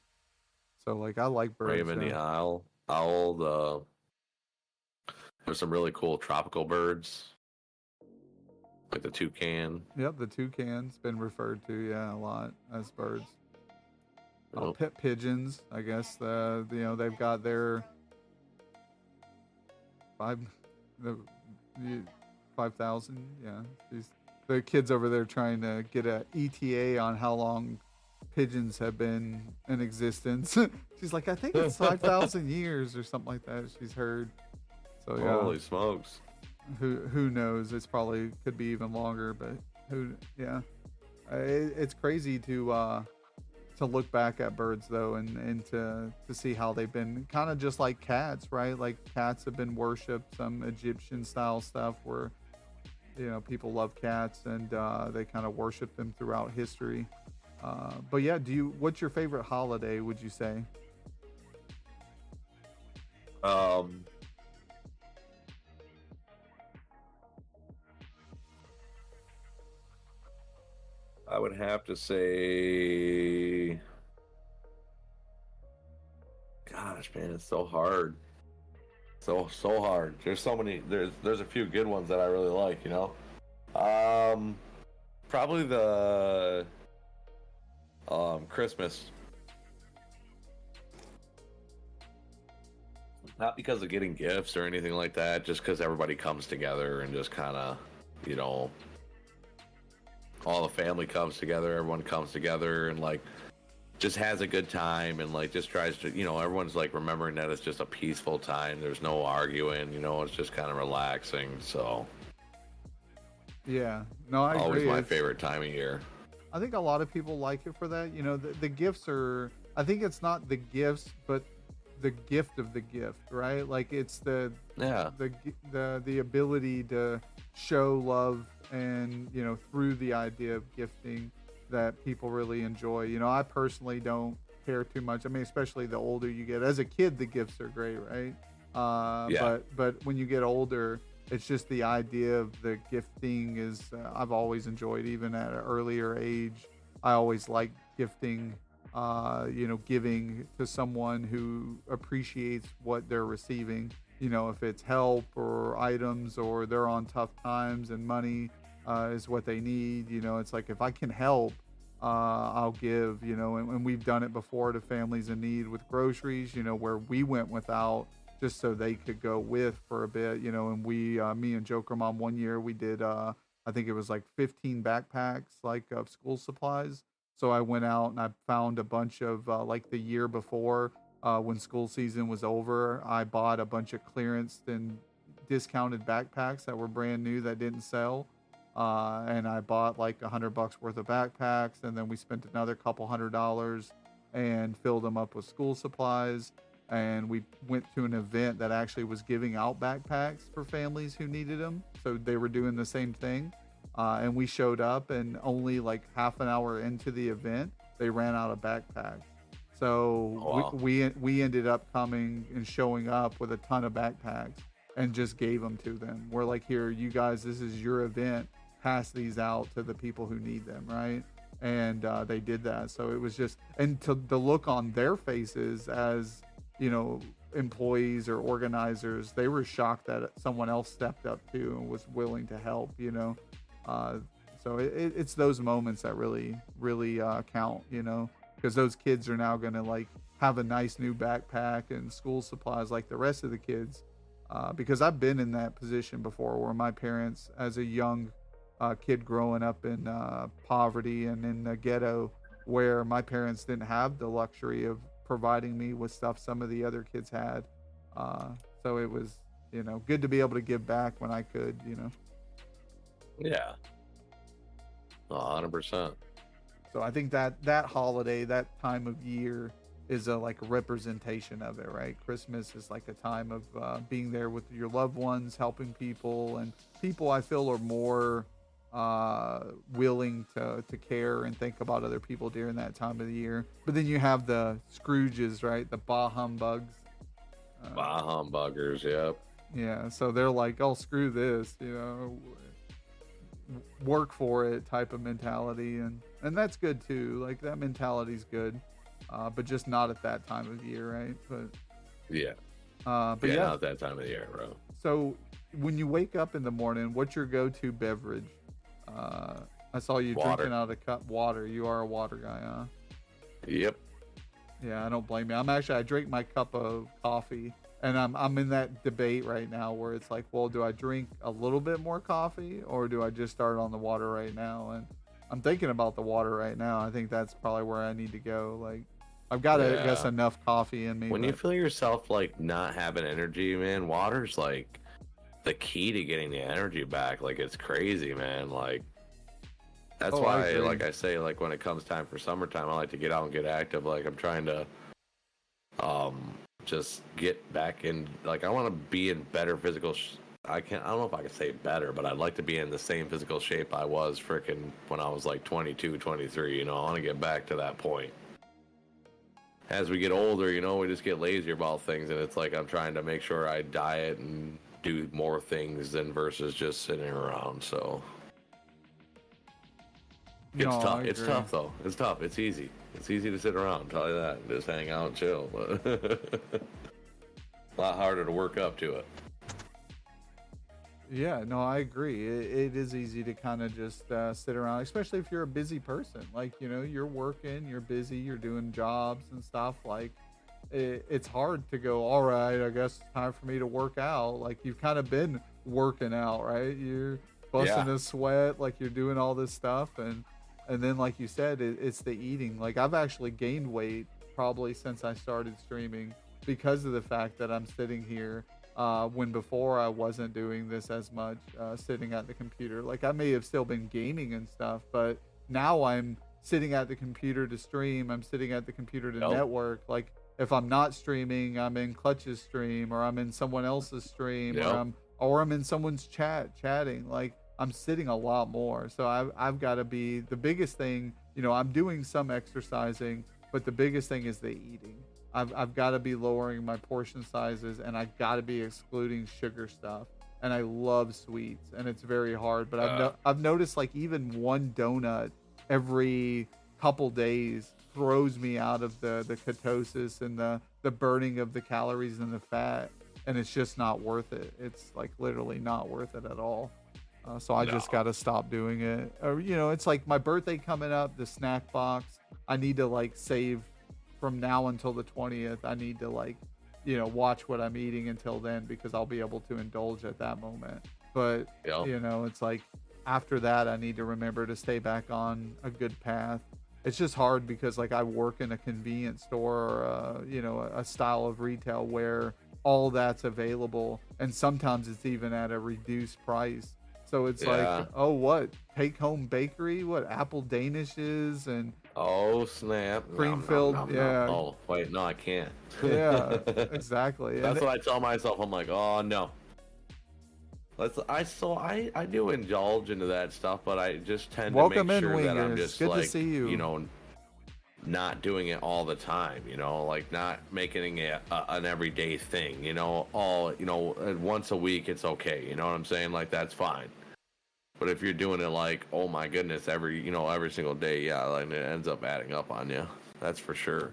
so, like, I like birds. Raven, the owl, there's some really cool tropical birds, like the toucan. Yep, the toucan's been referred to, a lot as birds. Oh. Pet pigeons, I guess. They've got their five, the 5,000. Yeah, the kids over there trying to get a ETA on how long pigeons have been in existence. She's like, I think it's 5,000 years or something like that. She's heard. So yeah, Holy smokes! who knows? It's probably could be even longer, but it's crazy to look back at birds though, and to see how they've been kind of just like cats, right? Like cats have been worshipped, some Egyptian style stuff where people love cats and they kind of worship them throughout history. But yeah, what's your favorite holiday, would you say? I would have to say, gosh, man, it's so hard. So hard. There's so many. There's a few good ones that I really like. Probably the Christmas. Not because of getting gifts or anything like that, just because everybody comes together and just kind of, all the family comes together, everyone comes together and like just has a good time and like just tries to, everyone's like remembering that it's just a peaceful time. There's no arguing, it's just kind of relaxing. So Yeah, no, I always agree. my favorite time of year. I think a lot of people like it for that. The gifts are, I think it's not the gifts, but the gift of the gift, right? Like it's the ability to show love and, through the idea of gifting that people really enjoy. I personally don't care too much. I mean, especially the older you get. As a kid, the gifts are great, right? But when you get older, it's just the idea of the gifting is I've always enjoyed, even at an earlier age. I always liked gifting, giving to someone who appreciates what they're receiving. If it's help or items or they're on tough times and money is what they need. It's like if I can help, I'll give. And we've done it before to families in need with groceries. Where we went without, just so they could go with for a bit, and me and Jokerdad one year, we did, I think it was like 15 backpacks, like of school supplies. So I went out and I found a bunch of, like the year before, when school season was over, I bought a bunch of clearance and discounted backpacks that were brand new that didn't sell. And I bought like $100 worth of backpacks, and then we spent another couple $100 and filled them up with school supplies. And we went to an event that actually was giving out backpacks for families who needed them. So they were doing the same thing. And we showed up, and only like half an hour into the event, they ran out of backpacks. So we ended up coming and showing up with a ton of backpacks and just gave them to them. We're like, here, you guys, this is your event. Pass these out to the people who need them, right? And they did that. So it was just, and to the look on their faces as, employees or organizers, they were shocked that someone else stepped up too and was willing to help, so it's those moments that really count, because those kids are now going to like have a nice new backpack and school supplies like the rest of the kids, because I've been in that position before where my parents, as a young kid growing up in poverty and in the ghetto, where my parents didn't have the luxury of providing me with stuff some of the other kids had. So it was, good to be able to give back when I could, Yeah. 100%. So I think that holiday, that time of year is a like representation of it, right? Christmas is like a time of being there with your loved ones, helping people, and people I feel are more willing to care and think about other people during that time of the year. But then you have the Scrooges, right? The bah humbugs. Bah humbuggers, yep. Yeah, so they're like, oh, screw this, work for it type of mentality, and that's good too. Like that mentality's good, but just not at that time of year, right? But yeah, but yeah, not that time of the year, bro. So when you wake up in the morning, what's your go-to beverage? I saw you Water. drinking out of a cup. Water. You are a water guy, huh? Yep. Yeah, I don't blame you. I drink my cup of coffee, and I'm in that debate right now where it's like, well, do I drink a little bit more coffee or do I just start on the water right now? And I'm thinking about the water right now. I think that's probably where I need to go. Like, I've got, I guess, Yeah. enough coffee in me. When you but feel yourself like not having energy, man, water's like the key to getting the energy back. Like it's crazy, man. Like that's Oh, I why, agree. like I say, like when it comes time for summertime, I like to get out and get active. Like I'm trying to just get back in. Like I want to be in better physical. I don't know if I can say better, but I'd like to be in the same physical shape I was freaking when I was like 22, 23. You know, I want to get back to that point. As we get older, you know, we just get lazier about things, and it's like I'm trying to make sure I diet and do more things than versus just sitting around. So it's No, tough. I It's agree. tough though. It's tough. It's easy. It's easy to sit around. Tell you that. Just hang out and chill. But a lot harder to work up to it. Yeah, no, I agree. It is easy to kind of just sit around, especially if you're a busy person. Like, you know, you're working, you're busy, you're doing jobs and stuff. Like, it's hard to go, all right, I guess it's time for me to work out. Like, you've kind of been working out, right? You're busting Yeah. a sweat, like, you're doing all this stuff. And then, like you said, it's the eating. Like, I've actually gained weight probably since I started streaming because of the fact that I'm sitting here when before I wasn't doing this as much, sitting at the computer. Like I may have still been gaming and stuff, but now I'm sitting at the computer to stream. I'm sitting at the computer to Yep. network. Like if I'm not streaming, I'm in Clutch's stream or I'm in someone else's stream Yep. or I'm in someone's chatting. Like I'm sitting a lot more. So I've got to be the biggest thing. You know, I'm doing some exercising, but the biggest thing is the eating. I've got to be lowering my portion sizes and I got to be excluding sugar stuff. And I love sweets and it's very hard. But I've noticed like even one donut every couple days throws me out of the ketosis and the burning of the calories and the fat. And it's just not worth it. It's like literally not worth it at all. So I just No. got to stop doing it. Or, you know, it's like my birthday coming up, the snack box. I need to like save from now until the 20th. I need to like, you know, watch what I'm eating until then because I'll be able to indulge at that moment. But, Yep. you know, it's like after that, I need to remember to stay back on a good path. It's just hard because like I work in a convenience store or, you know, a style of retail where all that's available. And sometimes it's even at a reduced price. So it's Yeah. like, oh, what? Take home bakery? What? Apple Danishes and Oh snap! cream Nom, nom, filled? nom, nom. Yeah. Oh wait, no, I can't. Yeah, exactly. And That's what I tell myself. I'm like, oh no. I do indulge into that stuff, but I just tend welcome to in, make sure that I'm Wingers. just Good like, to see you. you know, not doing it all the time. You know, like not making it an everyday thing. You know, once a week it's okay. You know what I'm saying? Like that's fine. But if you're doing it like, oh my goodness, every single day, yeah, like it ends up adding up on you. That's for sure.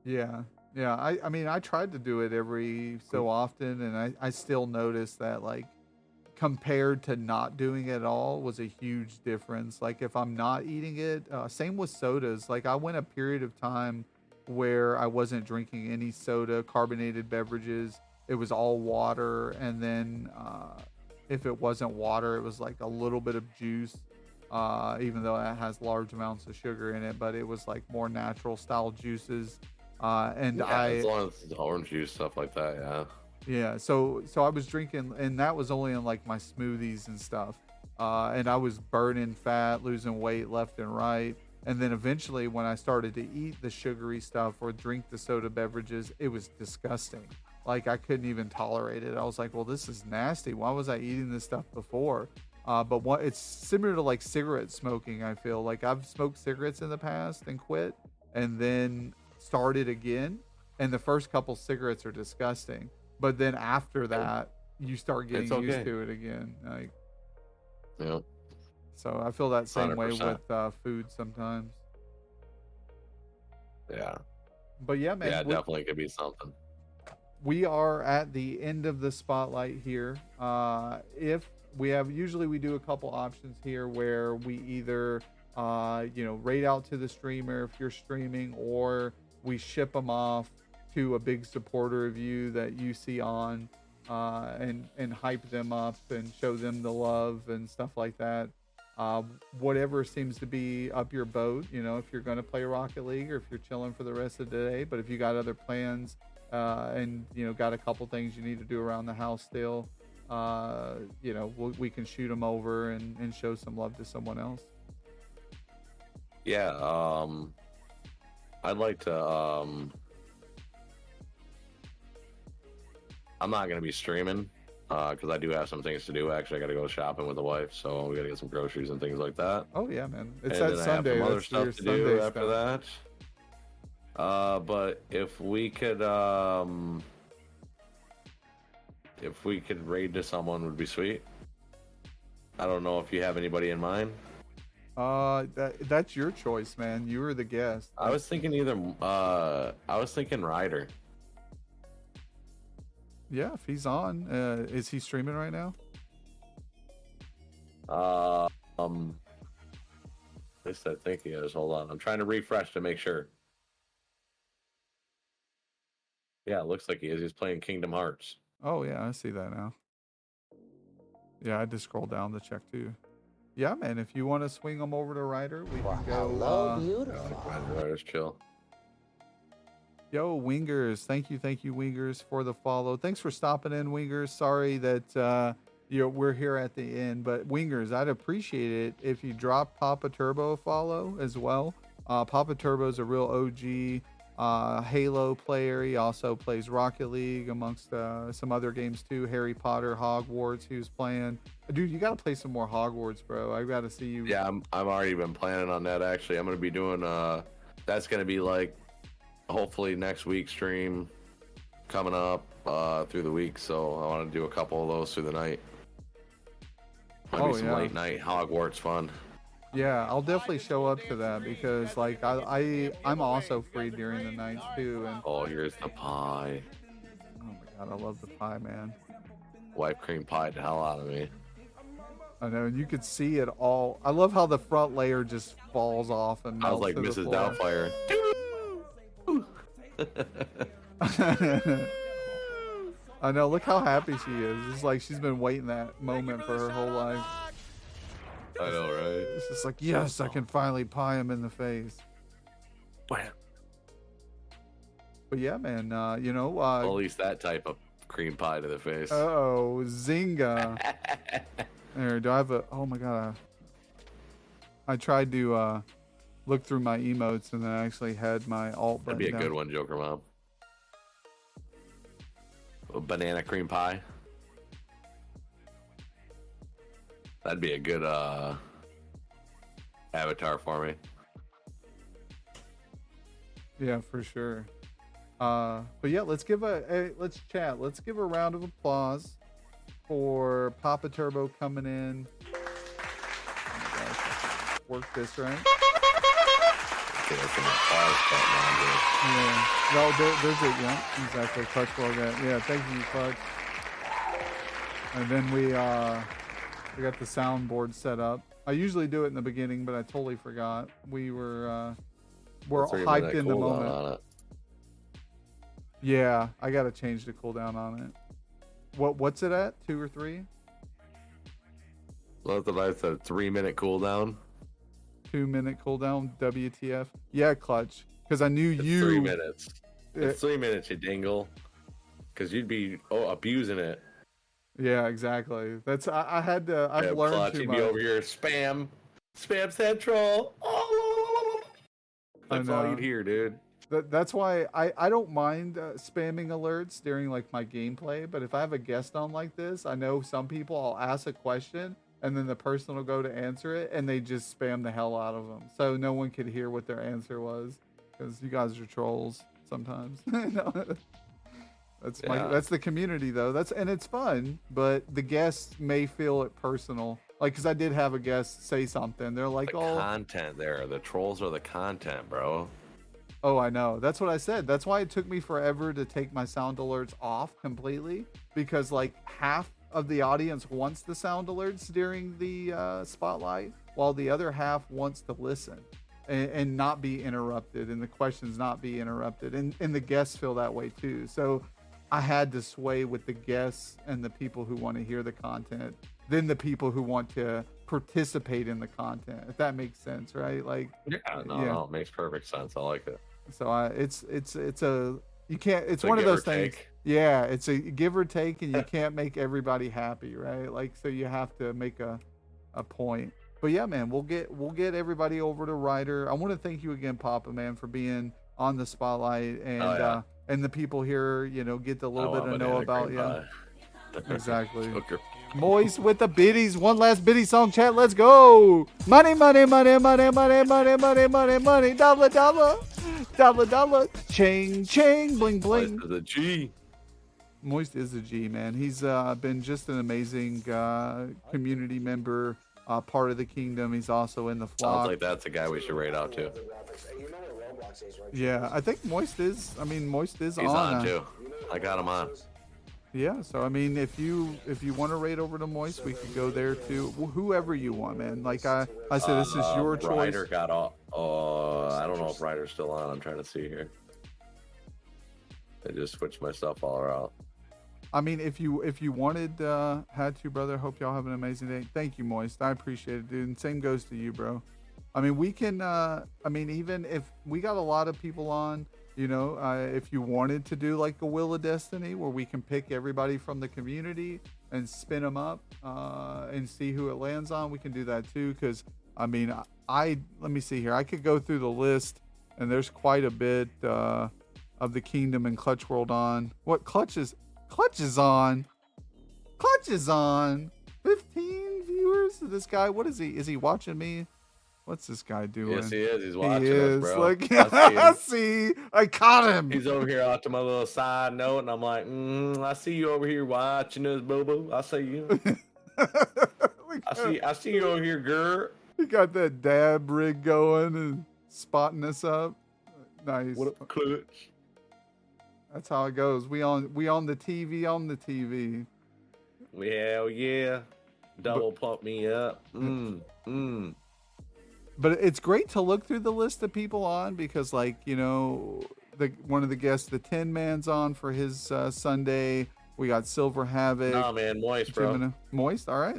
Yeah. Yeah. I mean, I tried to do it every so often, and I still notice that, like, compared to not doing it at all was a huge difference. Like, if I'm not eating it, same with sodas. Like, I went a period of time where I wasn't drinking any soda, carbonated beverages. It was all water, and then if it wasn't water, it was like a little bit of juice, even though it has large amounts of sugar in it. But it was like more natural style juices, and Yeah, as long as it's orange juice, stuff like that, yeah. yeah. So I was drinking, and that was only in like my smoothies and stuff, and I was burning fat, losing weight left and right. And then eventually, when I started to eat the sugary stuff or drink the soda beverages, it was disgusting. Like I couldn't even tolerate it. I was like, well, this is nasty. Why was I eating this stuff before? But what it's similar to like cigarette smoking. I feel like I've smoked cigarettes in the past and quit, and then started again. And the first couple cigarettes are disgusting, but then after that, you start getting It's okay. used to it again. Like, Yeah. so I feel that same way 100%. with food sometimes. Yeah. But yeah, man, Yeah, definitely could be something. we are at the end of the spotlight here. If we have, usually we do a couple options here where we either, rate out to the streamer if you're streaming, or we ship them off to a big supporter of you that you see on, and hype them up and show them the love and stuff like that. Whatever seems to be up your boat, if you're going to play Rocket League or if you're chilling for the rest of the day. But if you got other plans, and got a couple things you need to do around the house still, we can shoot them over and show some love to someone else. Yeah, I'd like to. I'm not gonna be streaming because I do have some things to do. Actually, I gotta go shopping with the wife, so we gotta get some groceries and things like that. Oh yeah, man! It's And that then Sunday. I have some other That's stuff your to Sunday do after stuff. that. But if we could raid to someone, would be sweet. I don't know if you have anybody in mind. That's your choice, man. You were the guest. I was thinking Ryder. Yeah, if he's on, is he streaming right now? At least I think he is. Hold on, I'm trying to refresh to make sure. Yeah, it looks like he is. He's playing Kingdom Hearts. Oh yeah, I see that now. Yeah, I just scrolled down to check too. Yeah, man. If you want to swing them over to Ryder, we can go. Ryder's chill. Yo, Wingers, thank you, Wingers, for the follow. Thanks for stopping in, Wingers. Sorry that we're here at the end, but Wingers, I'd appreciate it if you drop Papa Turbo a follow as well. Papa Turbo is a real OG Halo player. He also plays Rocket League amongst some other games too. Harry Potter, Hogwarts. He was playing. Dude, you gotta play some more Hogwarts, bro. I gotta see you. Yeah, I've already been planning on that. Actually, I'm gonna be doing that's gonna be like hopefully next week's stream coming up through the week. So I want to do a couple of those through the night. Might be some late night Hogwarts fun. Yeah, I'll definitely show up to that because like I'm also free during the nights too. And oh, here's the pie. oh my god, I love the pie, man. White cream pie the hell out of me. I know, and you could see it all. I love how the front layer just falls off and I was melts like to the Mrs. floor. Doubtfire. I know, look how happy she is. It's like she's been waiting that moment for her whole life. I know, right? It's just like, yes, I can finally pie him in the face. Bam. But yeah, man, At least that type of cream pie to the face. oh, Zynga. There, do I have a? Oh my god! I tried to look through my emotes and then I actually had my alt button. That'd be a down. good one, Joker Mom. A banana cream pie. That'd be a good avatar for me. Yeah, for sure. But yeah, let's give let's chat. Let's give a round of applause for Papa Turbo coming in. Oh my gosh, work this right. Okay, that's an applause button on here. Yeah. No, there's it. Yeah, exactly. Clutch well got. Yeah, thank you, Clutch. And then we got the soundboard set up. I usually do it in the beginning, but I totally forgot. We're all hyped in the moment. On it. Yeah, I gotta change the cooldown on it. What's it at? 2 or 3? That's what I said. 3-minute cooldown. 2-minute cooldown. WTF? Yeah, Clutch. Because I knew It's you. 3 minutes. It's 3 minutes, you dingle. Because you'd be abusing it. Yeah, exactly. That's I had to. I've Yeah, learned Clutch, too you'd much. be over here spam central. That's all know. you'd hear, dude. That's why I don't mind spamming alerts during like my gameplay, but if I have a guest on like this, I know some people, I'll ask a question and then the person will go to answer it and they just spam the hell out of them, so no one could hear what their answer was because you guys are trolls sometimes. That's the community though. And it's fun, but the guests may feel it personal. Like, because I did have a guest say something. They're like, The content there. The trolls are the content, bro. Oh, I know. That's what I said. That's why it took me forever to take my sound alerts off completely, because like half of the audience wants the sound alerts during the spotlight, while the other half wants to listen. and not be interrupted, and the questions not be interrupted, and the guests feel that way too. So I had to sway with the guests and the people who want to hear the content, then the people who want to participate in the content. If that makes sense, right? Like, No, it makes perfect sense. I like it. So it's a you can't. It's a one of give or those things. take. Yeah, it's a give or take, and you can't make everybody happy, right? Like, so you have to make a point. But yeah, man, we'll get everybody over to Ryder. I want to thank you again, Papa, man, for being on the spotlight, and and the people here, you know, get a little bit to know about you. Exactly. Joker. Moist with the biddies. One last biddy song, chat. Let's go. Money, money, money, money, money, money, money, money, money. Dollar, dollar, dollar, dollar. Ching, ching, bling, bling. Moist is a G. Moist is a G, man. He's been just an amazing community member, part of the kingdom. He's also in the flock. Sounds like that's a guy we should raid out to. Yeah, I think Moist is. I mean, Moist is He's on on too. I got him on. Yeah, so I mean, if you want to raid over to Moist, we could go there too. Whoever you want, man. Like I said, this is your choice. Ryder got off. I don't know if Ryder's still on. I'm trying to see here. I just switched my stuff all around. I mean, if you wanted, had to, brother. Hope y'all have an amazing day. Thank you, Moist. I appreciate it, dude. And same goes to you, bro. I mean, we can. I mean, even if we got a lot of people on. You know, if you wanted to do like a Wheel of Destiny where we can pick everybody from the community and spin them up and see who it lands on, we can do that too. Because, I mean, let me see here. I could go through the list and there's quite a bit of the Kingdom and Clutch World on. What Clutch is on? Clutch is on. 15 viewers? This guy, what is he? Is he watching me? What's this guy doing? Yes, he is. He's watching he is. us, bro. Like, I see, I caught him. He's over here off to my little side note, and I'm like, I see you over here watching us, Bobo. I see you. I see you over here, girl. He got that dab rig going and spotting us up. Nice. What up, Clutch? That's how it goes. We on the TV, on the TV. Hell yeah. Double pump me up. But it's great to look through the list of people on because, like, you know, one of the guests, the Tin Man's on for his Sunday. We got Silver Havoc. Nah, man, Moist, bro. Moist. All right,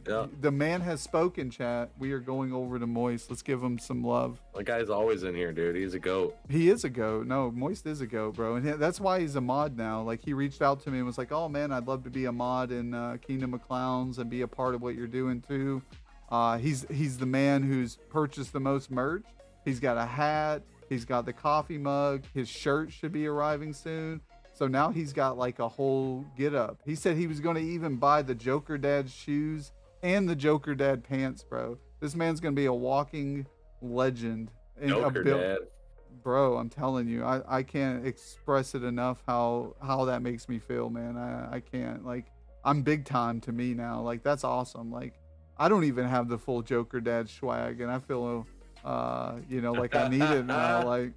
Yeah. The man has spoken, chat. We are going over to Moist. Let's give him some love. The guy's always in here, dude. He's a goat. He is a goat. No, Moist is a goat, bro, and that's why he's a mod now. Like, he reached out to me and was like, "Oh man, I'd love to be a mod in Kingdom of Clowns and be a part of what you're doing too." He's the man who's purchased the most merch. He's got a hat. He's got the coffee mug. His shirt should be arriving soon. So now he's got like a whole get up. He said he was going to even buy the Jokerdad shoes and the Jokerdad pants, bro. This man's going to be a walking legend. Jokerdad. Bro, I'm telling you, I can't express it enough how that makes me feel, man. I can't. Like, I'm big time to me now. Like, that's awesome. Like, I don't even have the full Jokerdad swag, and I feel, you know, like I need it now. Like,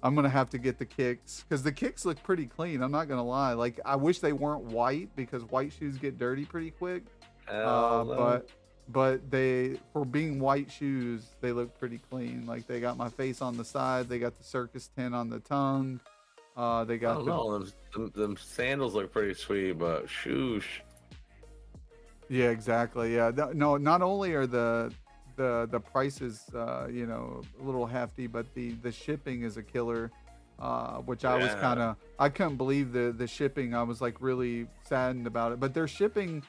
I'm going to have to get the kicks because the kicks look pretty clean. I'm not going to lie. Like, I wish they weren't white because white shoes get dirty pretty quick. But they, for being white shoes, they look pretty clean. Like, they got my face on the side. They got the circus tin on the tongue. They got them sandals look pretty sweet, but shoosh. Yeah, exactly. Yeah, no. Not only are the prices, you know, a little hefty, but the shipping is a killer. Which I couldn't believe the shipping. I was like really saddened about it. But their shipping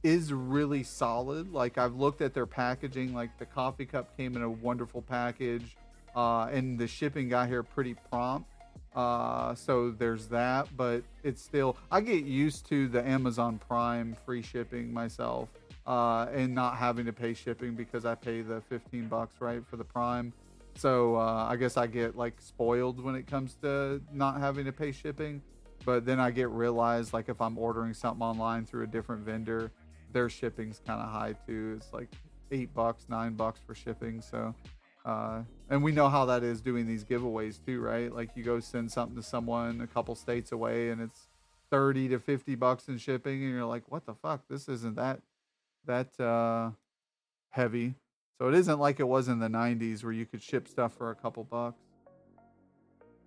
is really solid. Like, I've looked at their packaging. Like, the coffee cup came in a wonderful package, and the shipping got here pretty prompt. So there's that, but it's still, I get used to the Amazon Prime free shipping myself, and not having to pay shipping because I pay the $15, right, for the Prime. So, I guess I get like spoiled when it comes to not having to pay shipping, but then I get realized, like, if I'm ordering something online through a different vendor, their shipping's kind of high too. It's like $8, $9 for shipping. So, and we know how that is doing these giveaways too, right? Like, you go send something to someone a couple states away and it's $30 to $50 in shipping, and you're like, what the fuck? This isn't that heavy. So it isn't like it was in the 90s where you could ship stuff for a couple bucks.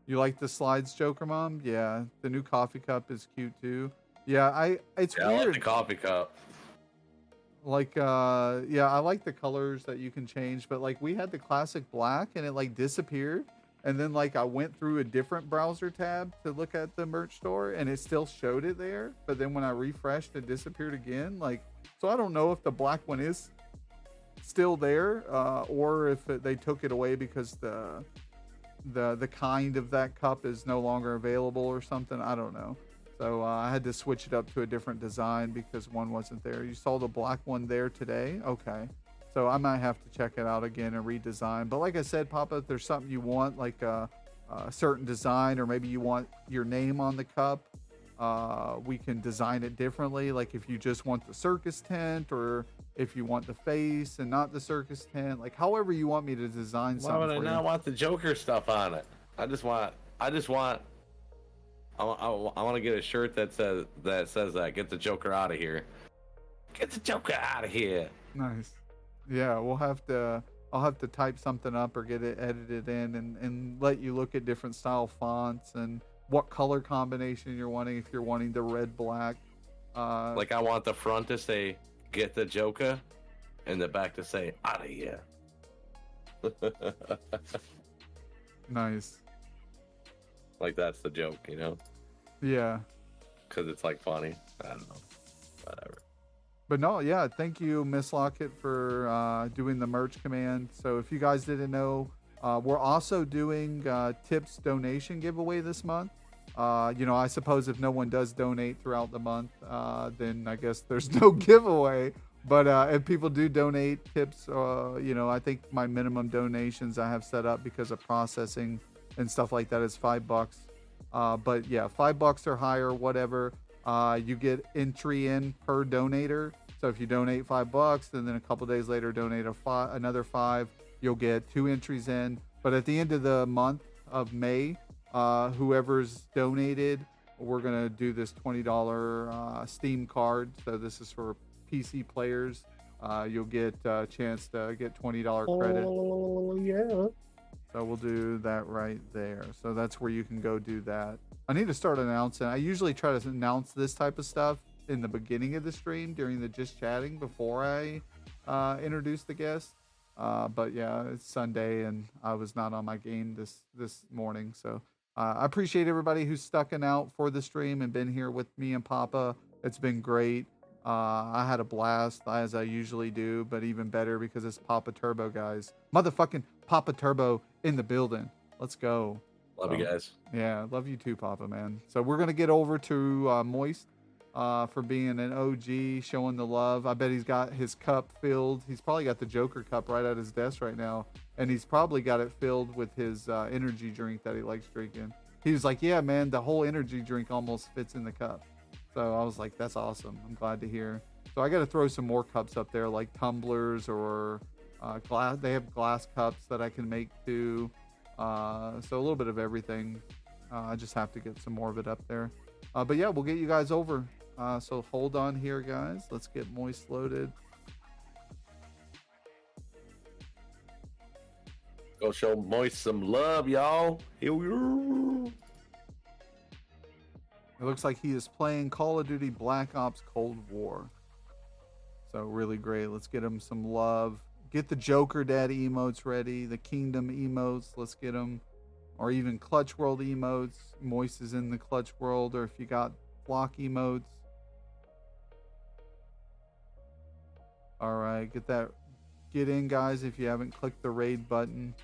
You like the slides, Joker Mom? Yeah, the new coffee cup is cute too. Yeah, it's Yeah, I like weird. the coffee cup. Like yeah, I like the colors that you can change, but like we had the classic black and it like disappeared. And then like I went through a different browser tab to look at the merch store and it still showed it there. But then when I refreshed, it disappeared again. Like, so I don't know if the black one is still there, or if they took it away because the kind of that cup is no longer available or something. I don't know. So I had to switch it up to a different design because one wasn't there. You saw the black one there today? Okay. So I might have to check it out again and redesign. But like I said, Papa, if there's something you want, like a certain design, or maybe you want your name on the cup, we can design it differently. Like if you just want the circus tent, or if you want the face and not the circus tent, like however you want me to design Why something would I for not you. want the Joker stuff on it? I want to get a shirt that says that. Get the Joker out of here. Get the Joker out of here. Nice. Yeah, I'll have to type something up or get it edited in and let you look at different style fonts and what color combination you're wanting, if you're wanting the red, black. Like I want the front to say "Get the Joker," and the back to say "Out of here." Nice. Like that's the joke, you know? Yeah. Because it's like funny. I don't know. Whatever. But no, yeah, thank you, Miss Lockett, for doing the merch command. So if you guys didn't know, we're also doing tips donation giveaway this month. You know, I suppose if no one does donate throughout the month, then I guess there's no giveaway. But if people do donate tips, you know, I think my minimum donations I have set up because of processing and stuff like that is $5. But yeah, $5 or higher, whatever. You get entry in per donator. So if you donate $5 and then a couple days later donate another $5, you'll get 2 entries in. But at the end of the month of May, whoever's donated, we're gonna do this $20 Steam card. So this is for PC players. You'll get a chance to get $20 credit. Oh, yeah. So we'll do that right there. So that's where you can go do that. I need to start announcing. I usually try to announce this type of stuff in the beginning of the stream during the just chatting before I introduce the guest. But yeah, it's Sunday and I was not on my game this morning. So I appreciate everybody who's stucking out for the stream and been here with me and Papa. It's been great. I had a blast, as I usually do, but even better because it's Papa Turbo, guys. Motherfucking Papa Turbo in the building. Let's go. Love you guys. Yeah, love you too, Papa, man. So we're going to get over to Moist for being an OG, showing the love. I bet he's got his cup filled. He's probably got the Joker cup right at his desk right now, and he's probably got it filled with his energy drink that he likes drinking. He was like, yeah, man, the whole energy drink almost fits in the cup. So I was like, that's awesome. I'm glad to hear. So I got to throw some more cups up there, like tumblers or glass. They have glass cups that I can make too. So a little bit of everything. I just have to get some more of it up there. But yeah, we'll get you guys over. So hold on here, guys. Let's get Moist loaded. Go show Moist some love, y'all. Here we are. It looks like he is playing Call of Duty Black Ops Cold War. So really great. Let's get him some love. Get the Jokerdad emotes ready. The Kingdom emotes. Let's get them. Or even Clutch World emotes. Moist is in the Clutch World. Or if you got Flock emotes. All right. Get in, guys, if you haven't clicked the raid button.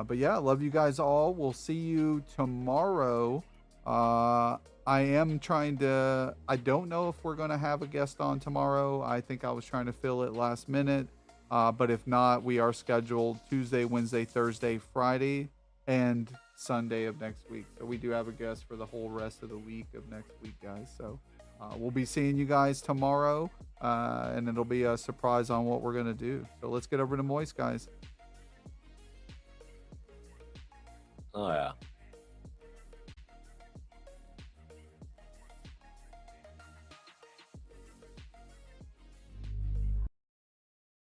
But yeah, love you guys all. We'll see you tomorrow. I am trying to, I don't know if we're going to have a guest on tomorrow. I think I was trying to fill it last minute. But if not, we are scheduled Tuesday, Wednesday, Thursday, Friday, and Sunday of next week. So we do have a guest for the whole rest of the week of next week, guys. So we'll be seeing you guys tomorrow, and it'll be a surprise on what we're going to do. So let's get over to Moist, guys. Oh, yeah.